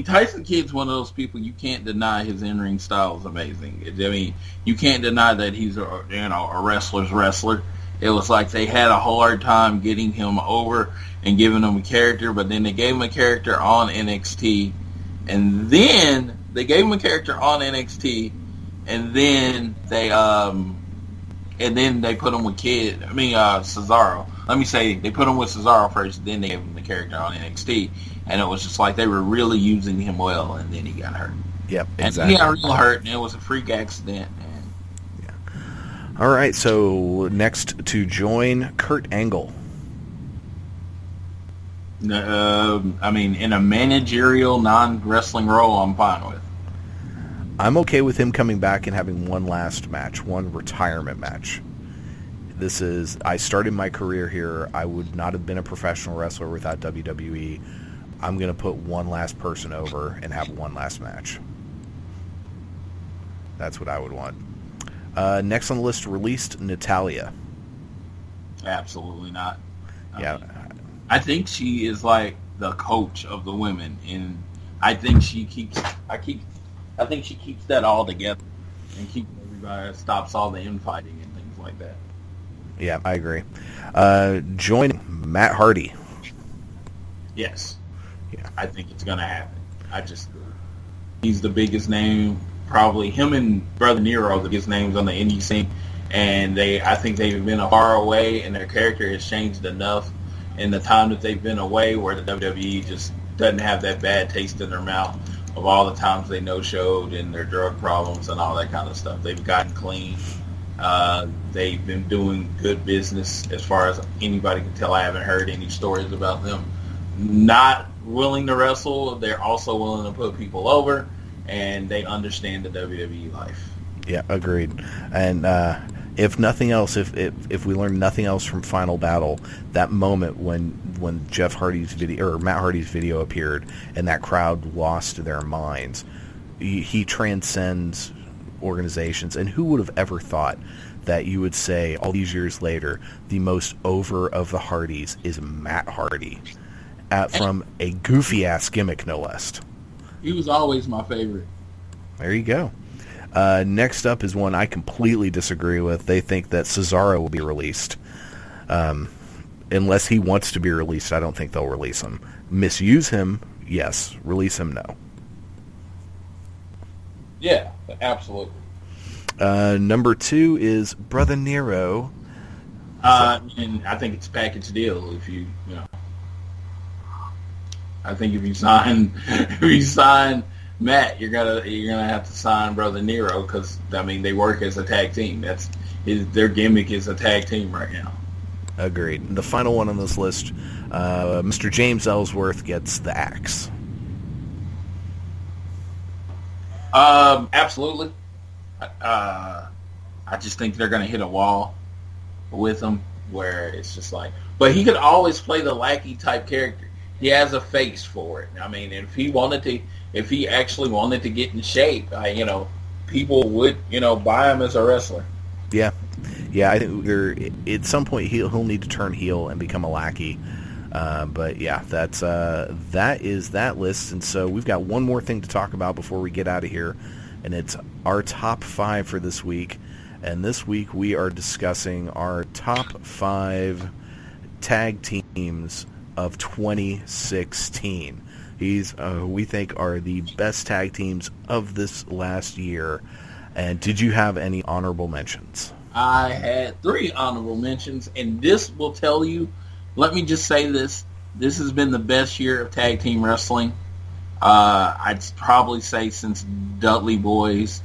Tyson Kidd's one of those people you can't deny his in-ring style is amazing. You can't deny that he's a wrestler's wrestler. It was like they had a hard time getting him over and giving him a character, but then they gave him a character on NXT, and then they and then they put him with Cesaro. Let me say, they put him with Cesaro first, then they gave him the character on NXT, and it was just like they were really using him well, and then he got hurt. Yep, and exactly. he got real hurt, and it was a freak accident. All right, so next to join Kurt Angle. In a managerial, non-wrestling role, I'm fine with. I'm okay with him coming back and having one last match, one retirement match. I started my career here. I would not have been a professional wrestler without WWE. I'm going to put one last person over and have one last match. That's what I would want. Next on the list, released Natalya. Absolutely not. Yeah. I think she is like the coach of the women, and I think she keeps that all together and keeps everybody, stops all the infighting and things like that. Yeah, I agree. Joining Matt Hardy. Yes. Yeah. I think it's going to happen. He's the biggest name, probably him and Brother Nero, the biggest names on the indie scene, and I think they've been far away, and their character has changed enough in the time that they've been away where the WWE just doesn't have that bad taste in their mouth of all the times they no-showed and their drug problems and all that kind of stuff. They've gotten clean. They've been doing good business as far as anybody can tell. I haven't heard any stories about them not willing to wrestle. They're also willing to put people over, and they understand the WWE life. Yeah, agreed. And if nothing else, if we learn nothing else from Final Battle, that moment when Jeff Hardy's video or Matt Hardy's video appeared and that crowd lost their minds, he transcends organizations. And who would have ever thought that you would say all these years later the most over of the Hardys is Matt Hardy, from a goofy ass gimmick, no less. He was always my favorite. There you go. Next up is one I completely disagree with. They think that Cesaro will be released. Unless he wants to be released, I don't think they'll release him. Misuse him, yes. Release him, no. Yeah, absolutely. Number 2 is Brother Nero. And I think it's a package deal. I think if you sign Matt, you're gonna have to sign Brother Nero because they work as a tag team. Their gimmick is a tag team right now. Agreed. The final one on this list, Mr. James Ellsworth gets the axe. Absolutely. I just think they're gonna hit a wall with him where it's just like. But he could always play the lackey type character. He has a face for it. If he actually wanted to get in shape, people would, buy him as a wrestler. Yeah. I think at some point he'll need to turn heel and become a lackey. But yeah, that is that list. And so we've got one more thing to talk about before we get out of here, and it's our top 5 for this week. And this week we are discussing our top 5 tag teams of 2016. These we think are the best tag teams of this last year. And did you have any honorable mentions? I had 3 honorable mentions, and this will tell you, let me just say this has been the best year of tag team wrestling. I'd probably say since Dudley Boys,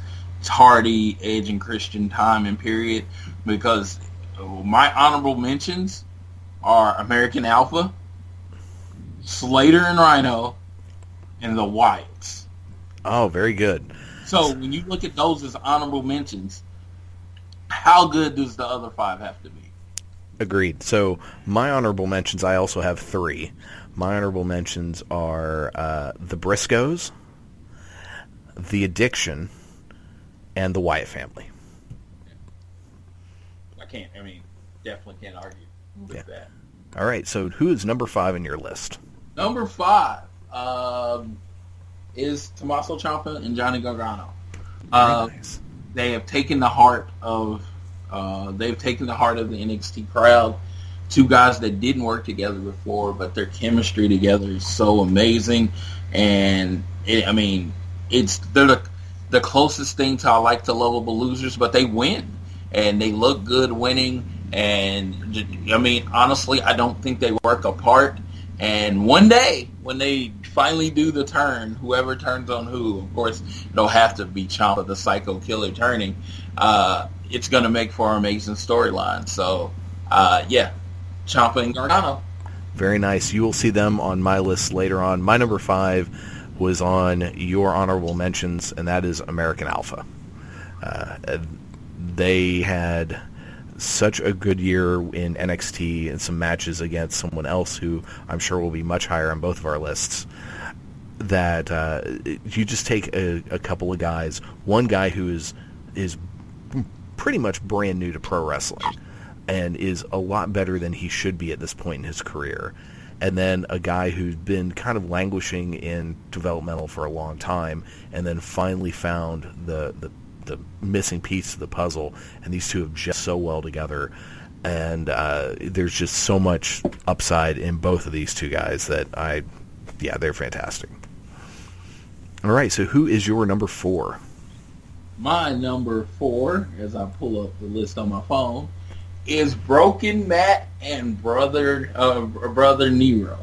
Hardy, Edge, and Christian time and period, because my honorable mentions are American Alpha, Slater and Rhino, and the Wyatts. Oh, very good. So when you look at those as honorable mentions, how good does the other 5 have to be? Agreed. So my honorable mentions, I also have 3. My honorable mentions are the Briscoes, the Addiction, and the Wyatt family. Definitely can't argue with that. All right, so who is number 5 in your list? Number 5 is Tommaso Ciampa and Johnny Gargano. Nice. They have taken the heart of the NXT crowd. 2 guys that didn't work together before, but their chemistry together is so amazing. And they're the closest thing to I like the lovable losers, but they win. and they look good winning. And I mean, honestly, I don't think they work apart. And one day, when they finally do the turn, whoever turns on who, of course, it'll have to be Ciampa, the Psycho Killer, turning. It's going to make for an amazing storyline. So, yeah, Ciampa and Gargano. Very nice. You will see them on my list later on. My number 5 was on your honorable mentions, and that is American Alpha. They had such a good year in NXT and some matches against someone else who I'm sure will be much higher on both of our lists, that you just take a couple of guys, one guy who is pretty much brand new to pro wrestling and is a lot better than he should be at this point in his career, and then a guy who's been kind of languishing in developmental for a long time and then finally found the missing piece of the puzzle, and these two have just so well together, and there's just so much upside in both of these two guys that they're fantastic. All right, so who is your number 4? My number 4, as I pull up the list on my phone, is Broken Matt and Brother Nero.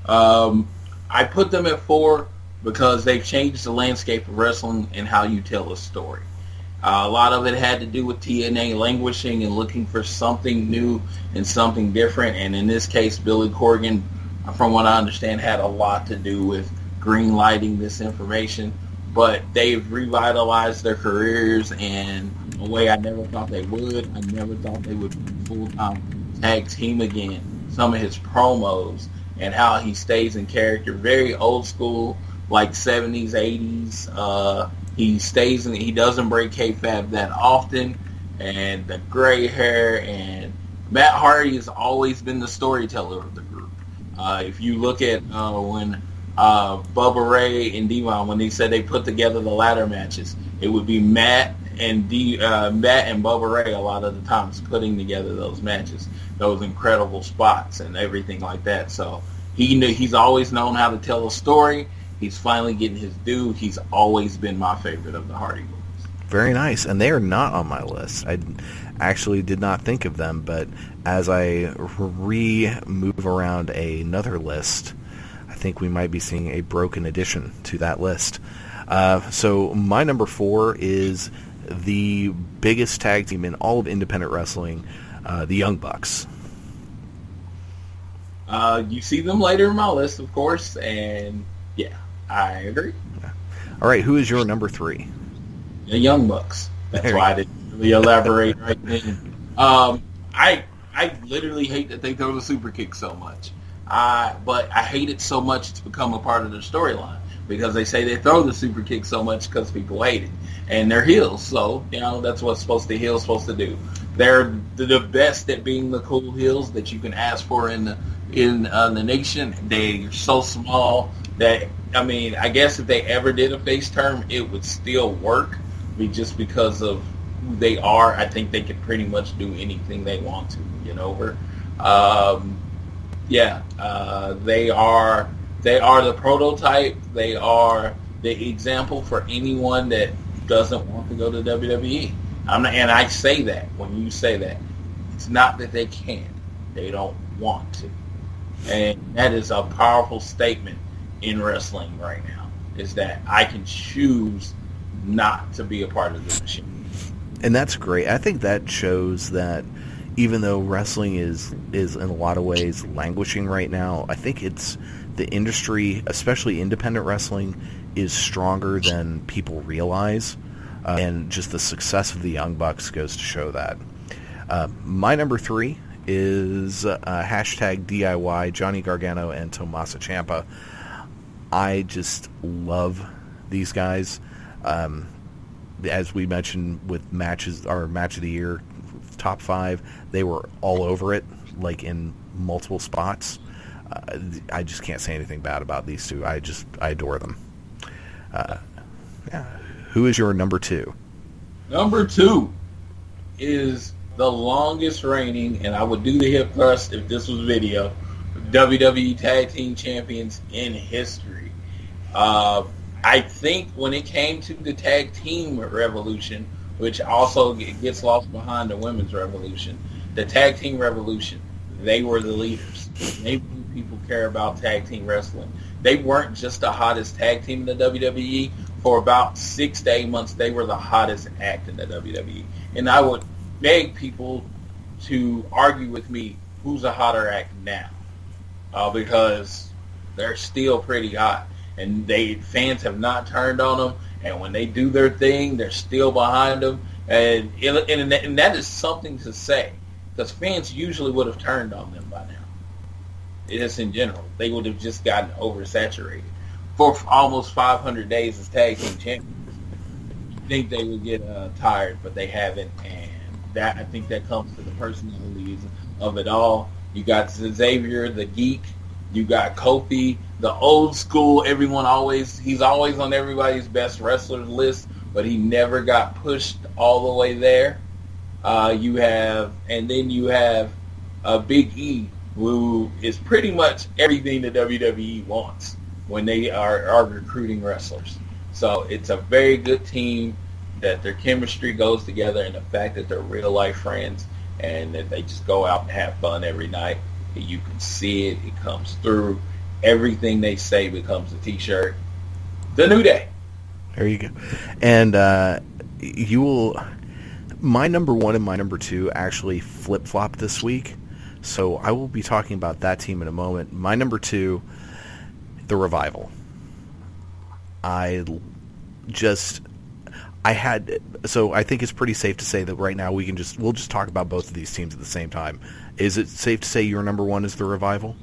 I put them at 4 because they've changed the landscape of wrestling and how you tell a story. A lot of it had to do with TNA languishing and looking for something new and something different. And in this case, Billy Corgan, from what I understand, had a lot to do with green lighting this information. But they've revitalized their careers in a way I never thought they would. I never thought they would be a full-time tag team again. Some of his promos and how he stays in character, very old school, like 70s, 80s. He stays in. He doesn't break kayfabe that often, and the gray hair. And Matt Hardy has always been the storyteller of the group. If you look at when Bubba Ray and Devon, when they said they put together the ladder matches, it would be Matt and Bubba Ray a lot of the times putting together those matches, those incredible spots and everything like that. So he's always known how to tell a story. He's finally getting his due. He's always been my favorite of the Hardy Boys. Very nice. And they are not on my list. I actually did not think of them, but as I move around another list, I think we might be seeing a broken addition to that list. So my number 4 is the biggest tag team in all of independent wrestling, the Young Bucks. You see them later in my list, of course, and yeah, I agree. All right, who is your number 3? The Young Bucks. That's why I didn't really elaborate right then. I literally hate that they throw the super kick so much. But I hate it so much it's become a part of their storyline, because they say they throw the super kick so much because people hate it. And they're heels, so, that's what heels supposed to do. They're the best at being the cool heels that you can ask for in the nation. They're so small that, I guess if they ever did a face turn, it would still work. Just because of who they are, I think they could pretty much do anything they want to get over. They are the prototype. They are the example for anyone that doesn't want to go to WWE. And I say that when you say that, it's not that they can't. They don't want to. And that is a powerful statement in wrestling right now, is that I can choose not to be a part of the machine. And that's great. I think that shows that even though wrestling is in a lot of ways languishing right now, I think it's the industry, especially independent wrestling, is stronger than people realize. And just the success of the Young Bucks goes to show that. My number 3 is hashtag DIY, Johnny Gargano and Tommaso Ciampa. I just love these guys. As we mentioned with matches, our match of the year, top 5, they were all over it, like in multiple spots. I just can't say anything bad about these two. I adore them. Who is your number 2? Number 2 is the longest reigning, and I would do the hip thrust if this was video, WWE Tag Team Champions in history. I think when it came to the tag team revolution, which also gets lost behind the women's revolution. The tag team revolution, they were the leaders. They made people care about tag team wrestling. They weren't just the hottest tag team in the WWE. For about 6 to 8 months, they were the hottest act in the WWE. And I would beg people to argue with me who's a hotter act now, because they're still pretty hot, and fans have not turned on them. And when they do their thing, they're still behind them, and that is something to say, because fans usually would have turned on them by now. Just in general, they would have just gotten oversaturated for almost 500 days as tag team champions. You think they would get tired, but they haven't, and that, I think that comes to the personalities of it all. You got Xavier, the geek. You got Kofi, the old school. He's always on everybody's best wrestlers list, but he never got pushed all the way there. You have Big E, who is pretty much everything the WWE wants when they are recruiting wrestlers. So it's a very good team, that their chemistry goes together, and the fact that they're real life friends and that they just go out and have fun every night. You can see it. It comes through. Everything they say becomes a T-shirt. The New Day. There you go. And my number one and my number two actually flip-flopped this week. So I will be talking about that team in a moment. My number two, the Revival. I think it's pretty safe to say that right now we'll just talk about both of these teams at the same time. Is it safe to say your number one is the Revival?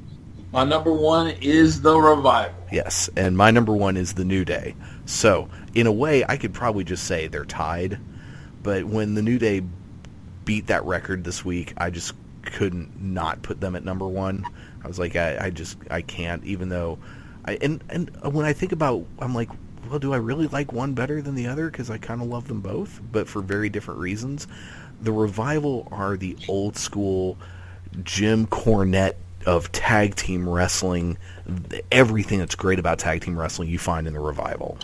My number one is the Revival. Yes, and my number one is the New Day. So, in a way, I could probably just say they're tied. But when the New Day beat that record this week, I just couldn't not put them at number one. I was like, I can't, even though... And when I think about, I'm like, well, do I really like one better than the other? Because I kind of love them both, but for very different reasons. The Revival are the old school Jim Cornette of tag team wrestling. Everything that's great about tag team wrestling you find in the Revival.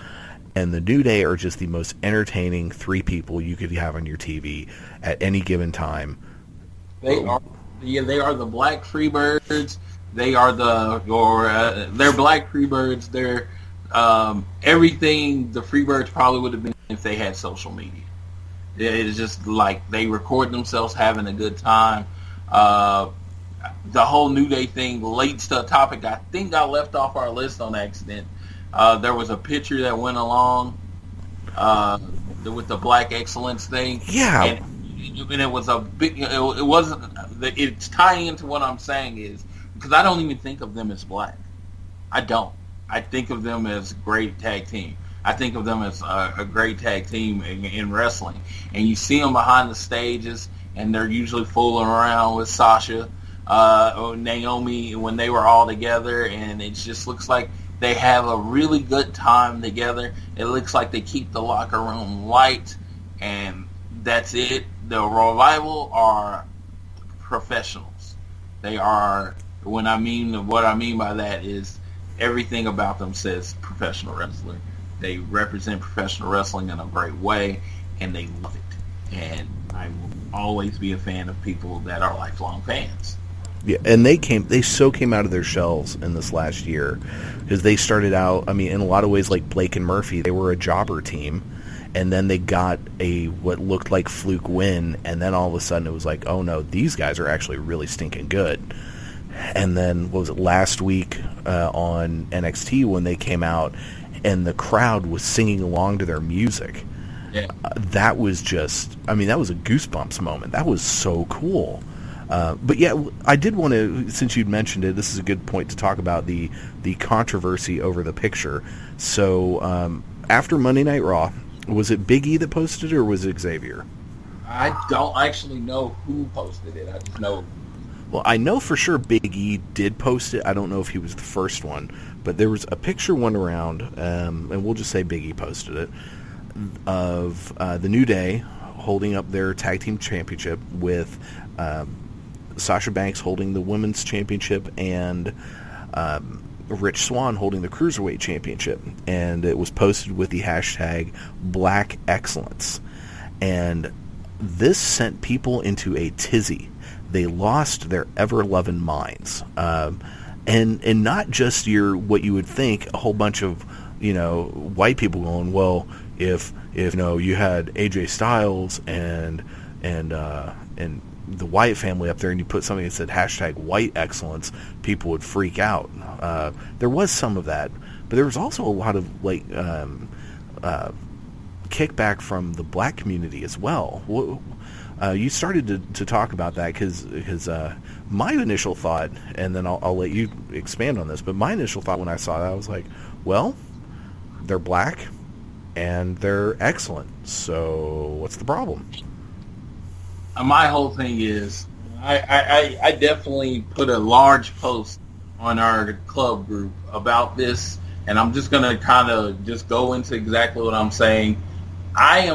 And the New Day are just the most entertaining three people you could have on your TV at any given time. They are the Black Freebirds. They're Black Freebirds. They're everything the Freebirds probably would have been if they had social media. It's just like they record themselves having a good time. The whole New Day thing leads to a topic I think got left off our list on accident. There was a picture that went along with the Black Excellence thing. Yeah. And it was a big... It wasn't... It's tying into what I'm saying is... Because I don't even think of them as black. I don't. I think of them as a great tag team. I think of them as a great tag team in wrestling. And you see them behind the stages, and they're usually fooling around with Sasha or Naomi when they were all together, and it just looks like they have a really good time together. It looks like they keep the locker room light, and that's it. The Revival are professionals. They are... what I mean by that is everything about them says professional wrestler. They represent professional wrestling in a great way, and they love it. And I will always be a fan of people that are lifelong fans. Yeah, and they came out of their shells in this last year, because they started out, in a lot of ways like Blake and Murphy. They were a jobber team, and then they got what looked like fluke win, and then all of a sudden it was like, oh no, these guys are actually really stinking good. And then, what was it, last week on NXT when they came out and the crowd was singing along to their music. Yeah. That was just, that was a goosebumps moment. That was so cool. But yeah, I did want to, since you'd mentioned it, this is a good point to talk about the controversy over the picture. So after Monday Night Raw, was it Big E that posted it, or was it Xavier? I don't actually know who posted it. I just know... Well, I know for sure Big E did post it. I don't know if he was the first one, but there was a picture went around, and we'll just say Big E posted it, of the New Day holding up their tag team championship with Sasha Banks holding the women's championship and Rich Swann holding the cruiserweight championship, and it was posted with the hashtag Black Excellence. And this sent people into a tizzy. They lost their ever-loving minds. And not just what you would think, a whole bunch of, white people going, well, if you had AJ Styles and the Wyatt family up there, and you put something that said #white excellence, people would freak out. There was some of that, but there was also a lot of kickback from the black community as well. You started to talk about that because my initial thought, and then I'll let you expand on this, but my initial thought when I saw that, I was like, well, they're black and they're excellent, so what's the problem? My whole thing is, I definitely put a large post on our club group about this, and I'm just going to kind of just go into exactly what I'm saying. I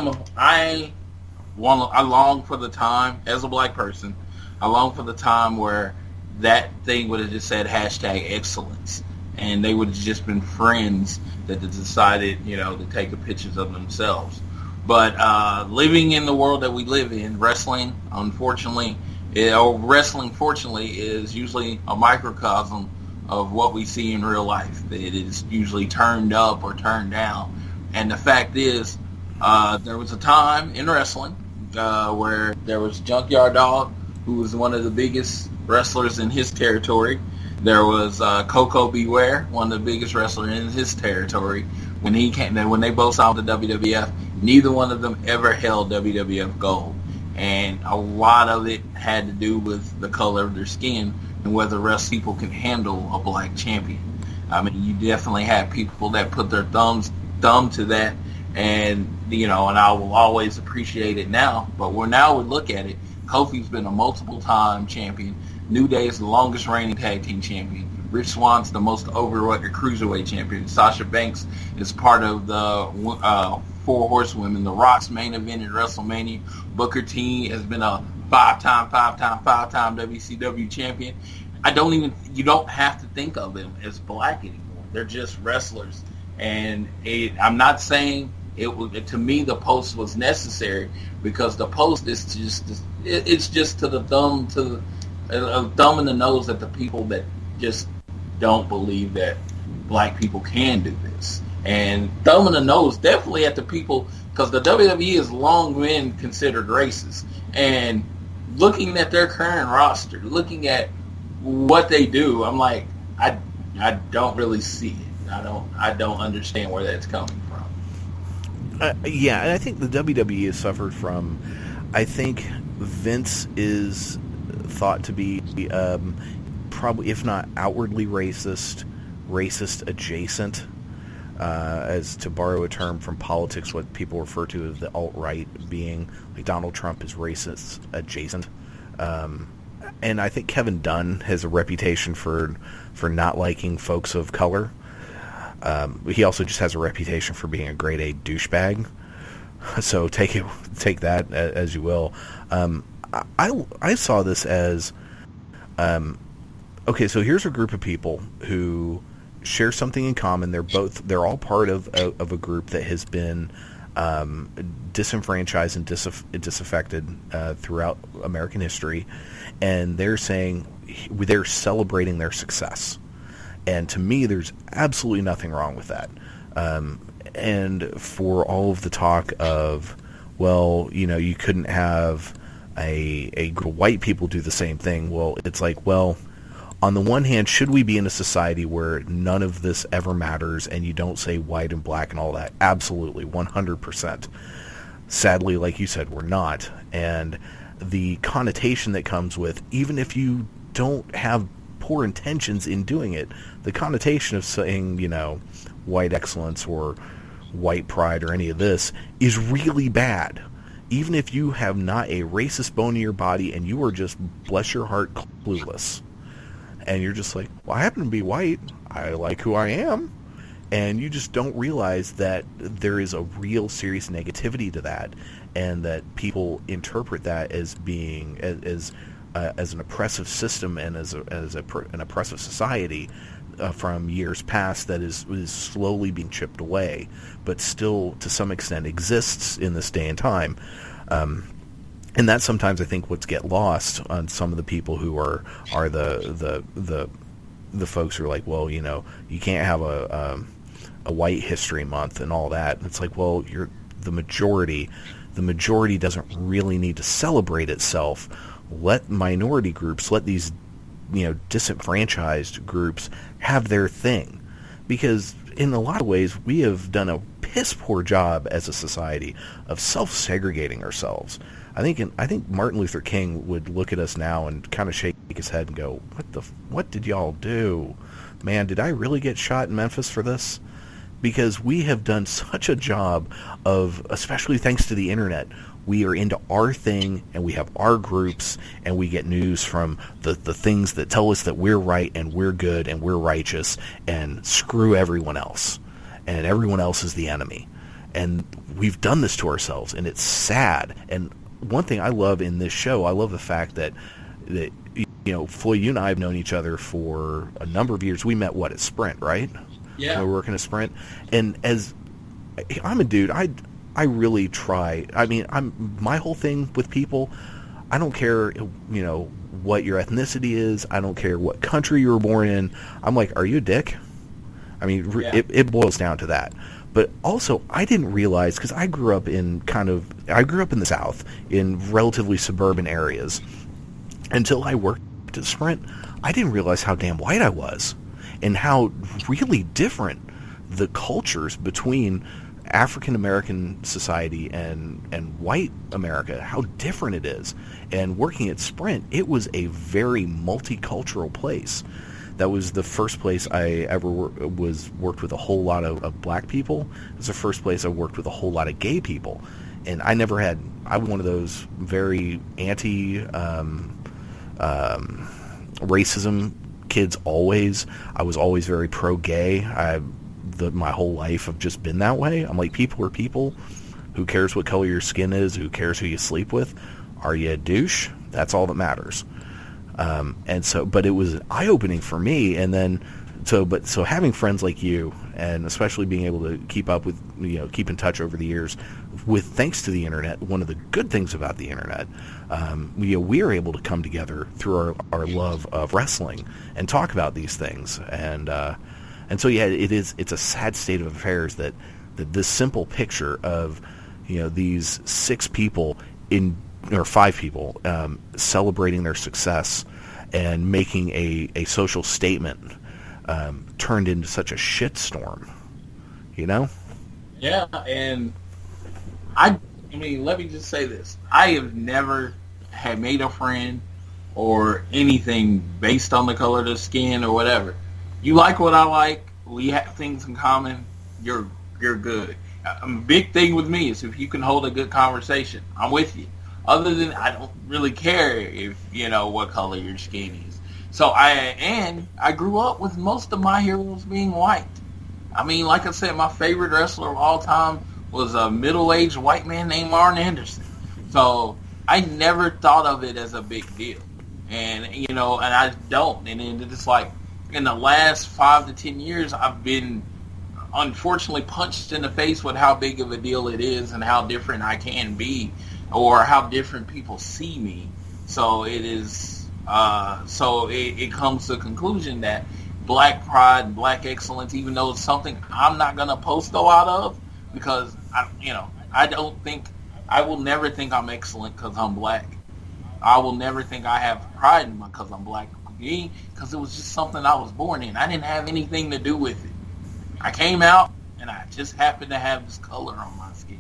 long for the time, as a black person, I long for the time where that thing would have just said #excellence, and they would have just been friends that decided, to take pictures of themselves. But living in the world that we live in, wrestling, unfortunately, wrestling, fortunately, is usually a microcosm of what we see in real life. It is usually turned up or turned down. And the fact is, there was a time in wrestling where there was Junkyard Dog, who was one of the biggest wrestlers in his territory. There was Coco Beware, one of the biggest wrestlers in his territory. When they both signed with the WWF, neither one of them ever held WWF gold. And a lot of it had to do with the color of their skin and whether wrestling people can handle a black champion. I mean, you definitely have people that put their thumb to that, and and I will always appreciate it now. But now we look at it, Kofi's been a multiple-time champion. New Day is the longest reigning tag team champion. Rich Swann's the most overrated cruiserweight champion. Sasha Banks is part of the Four Horsewomen. The Rock's main event at WrestleMania. Booker T has been a five-time WCW champion. You don't have to think of them as black anymore. They're just wrestlers. And I'm not saying to me the post was necessary, because the post is just to the thumb in the nose at the people that just don't believe that black people can do this, and thumb in the nose definitely at the people, because the WWE has long been considered racist. And looking at their current roster, looking at what they do, I'm like, I don't really see it. I don't understand where that's coming from. Yeah, and I think the WWE has suffered from, I think Vince is thought to be probably, if not outwardly racist adjacent, as to borrow a term from politics, what people refer to as the alt-right, being like Donald Trump is racist adjacent. And I think Kevin Dunn has a reputation for not liking folks of color. He also just has a reputation for being a grade A douchebag. So take that as you will. I saw this as, okay, so here's a group of people who share something in common. They're all part of a group that has been disenfranchised and disaffected throughout American history, and they're celebrating their success. And to me, there's absolutely nothing wrong with that. And for all of the talk of, well, you couldn't have a group of white people do the same thing. Well, it's like, well, on the one hand, should we be in a society where none of this ever matters and you don't say white and black and all that? Absolutely, 100%. Sadly, like you said, we're not. And the connotation that comes with, even if you don't have poor intentions in doing it, the connotation of saying, white excellence or white pride or any of this is really bad. Even if you have not a racist bone in your body and you are just, bless your heart, clueless. And you're just like, well, I happen to be white. I like who I am. And you just don't realize that there is a real serious negativity to that, and that people interpret that as being, as an oppressive system and as an oppressive society. from years past that is slowly being chipped away, but still to some extent exists in this day and time. And that's sometimes I think what's get lost on some of the people who are the folks who are like, well, you know, you can't have a White History Month and all that. And it's like, well, you're the majority. The majority doesn't really need to celebrate itself. Let minority groups, let these, you know, disenfranchised groups have their thing, because in a lot of ways we have done a piss poor job as a society of self-segregating ourselves. I think Martin Luther King would look at us now and kind of shake his head and go, what did y'all do? Man, did I really get shot in Memphis for this? Because we have done such a job of, especially thanks to the internet, we are into our thing and we have our groups and we get news from the things that tell us that we're right and we're good and we're righteous, and screw everyone else. And everyone else is the enemy. And we've done this to ourselves, and it's sad. And one thing I love in this show, I love the fact that you know, Floyd, you and I have known each other for a number of years. We met, at Sprint, right? Yeah. We were working at Sprint. And as I'm a dude, I really try. I mean, my whole thing with people, I don't care, you know, what your ethnicity is. I don't care what country you were born in. I'm like, are you a dick? I mean, it boils down to that. But also, I didn't realize, because I grew up in the South, in relatively suburban areas, until I worked at Sprint. I didn't realize how damn white I was, and how really different the cultures between African American society and white America, how different it is. And working at Sprint, it was a very multicultural place. That was the first place I ever worked with a whole lot of black people. It was the first place I worked with a whole lot of gay people. And I was one of those very anti racism kids always. I was always very pro-gay. My whole life I've just been that way. I'm like, people are people. Who cares what color your skin is? Who cares who you sleep with? Are you a douche? That's all that matters. But it was eye-opening for me. And then, so having friends like you, and especially being able to keep up with, you know, keep in touch over the years thanks to the internet. One of the good things about the internet, you know, we are able to come together through our love of wrestling and talk about these things. And so, yeah, it's a sad state of affairs that this simple picture of, you know, these 5 people celebrating their success and making a social statement turned into such a shitstorm, you know? Yeah, and I mean, let me just say this. I have never had made a friend or anything based on the color of the skin or whatever. You like what I like, we have things in common, you're good. A big thing with me is if you can hold a good conversation, I'm with you. Other than, I don't really care if, you know, what color your skin is. So I grew up with most of my heroes being white. I mean, like I said, my favorite wrestler of all time was a middle-aged white man named Arn Anderson. So I never thought of it as a big deal. And, you know, and I don't. And then it's like, in the last 5 to 10 years, I've been unfortunately punched in the face with how big of a deal it is and how different I can be, or how different people see me. So it is, it comes to the conclusion that black pride, black excellence, even though it's something I'm not going to post a lot of, because I will never think I'm excellent because I'm black. I will never think I have pride in because I'm black, because it was just something I was born in. I didn't have anything to do with it. I came out and I just happened to have this color on my skin.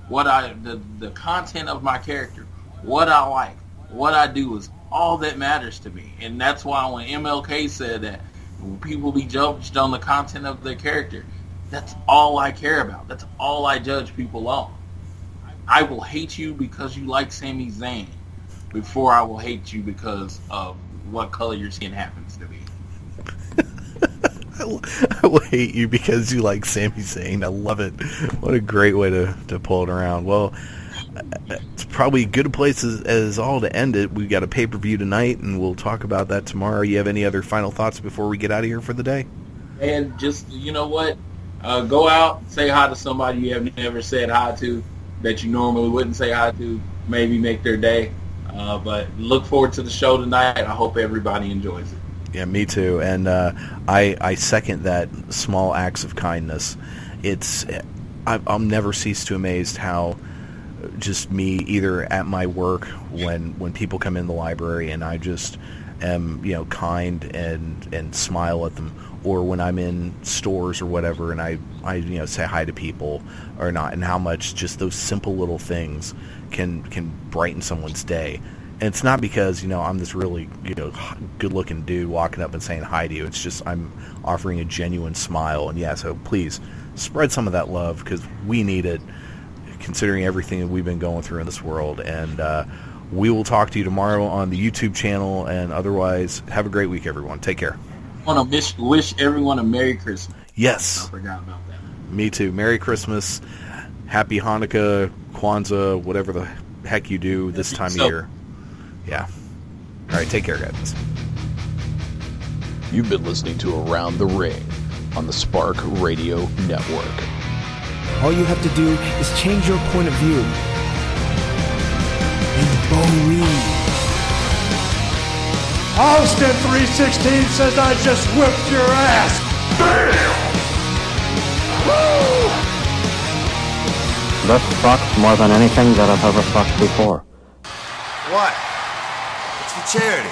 The content of my character, what I like, what I do is all that matters to me. And that's why when MLK said that people be judged on the content of their character, that's all I care about. That's all I judge people on. I will hate you because you like Sami Zayn before I will hate you because of what color your skin happens to be. I will hate you because you like Sami Zayn. I love it. What a great way to pull it around. Well, it's probably a good place as all to end it. We've got a pay-per-view tonight, and we'll talk about that tomorrow. You have any other final thoughts before we get out of here for the day? And just, you know what? Go out, say hi to somebody you have never said hi to that you normally wouldn't say hi to. Maybe make their day. But look forward to the show tonight. I hope everybody enjoys it. Yeah, me too. And I second that small acts of kindness. I'll never cease to amazed how just me, either at my work when people come in the library and I just am, kind and smile at them, or when I'm in stores or whatever and I say hi to people or not, and how much just those simple little things can brighten someone's day. And it's not because, I'm this really, good-looking dude walking up and saying hi to you. It's just I'm offering a genuine smile. And yeah, so please spread some of that love because we need it, considering everything that we've been going through in this world. And we will talk to you tomorrow on the YouTube channel. And otherwise, have a great week, everyone. Take care. I want to wish everyone a Merry Christmas. Yes. I forgot about that. Me too. Merry Christmas. Happy Hanukkah, Kwanzaa, whatever the heck you do this time of year. Yeah. All right, take care, guys. You've been listening to Around the Ring on the Spark Radio Network. All you have to do is change your point of view. And believe. Austin 316 says I just whipped your ass. Damn! Woo! This sucks more than anything that I've ever fucked before. What? It's for charity.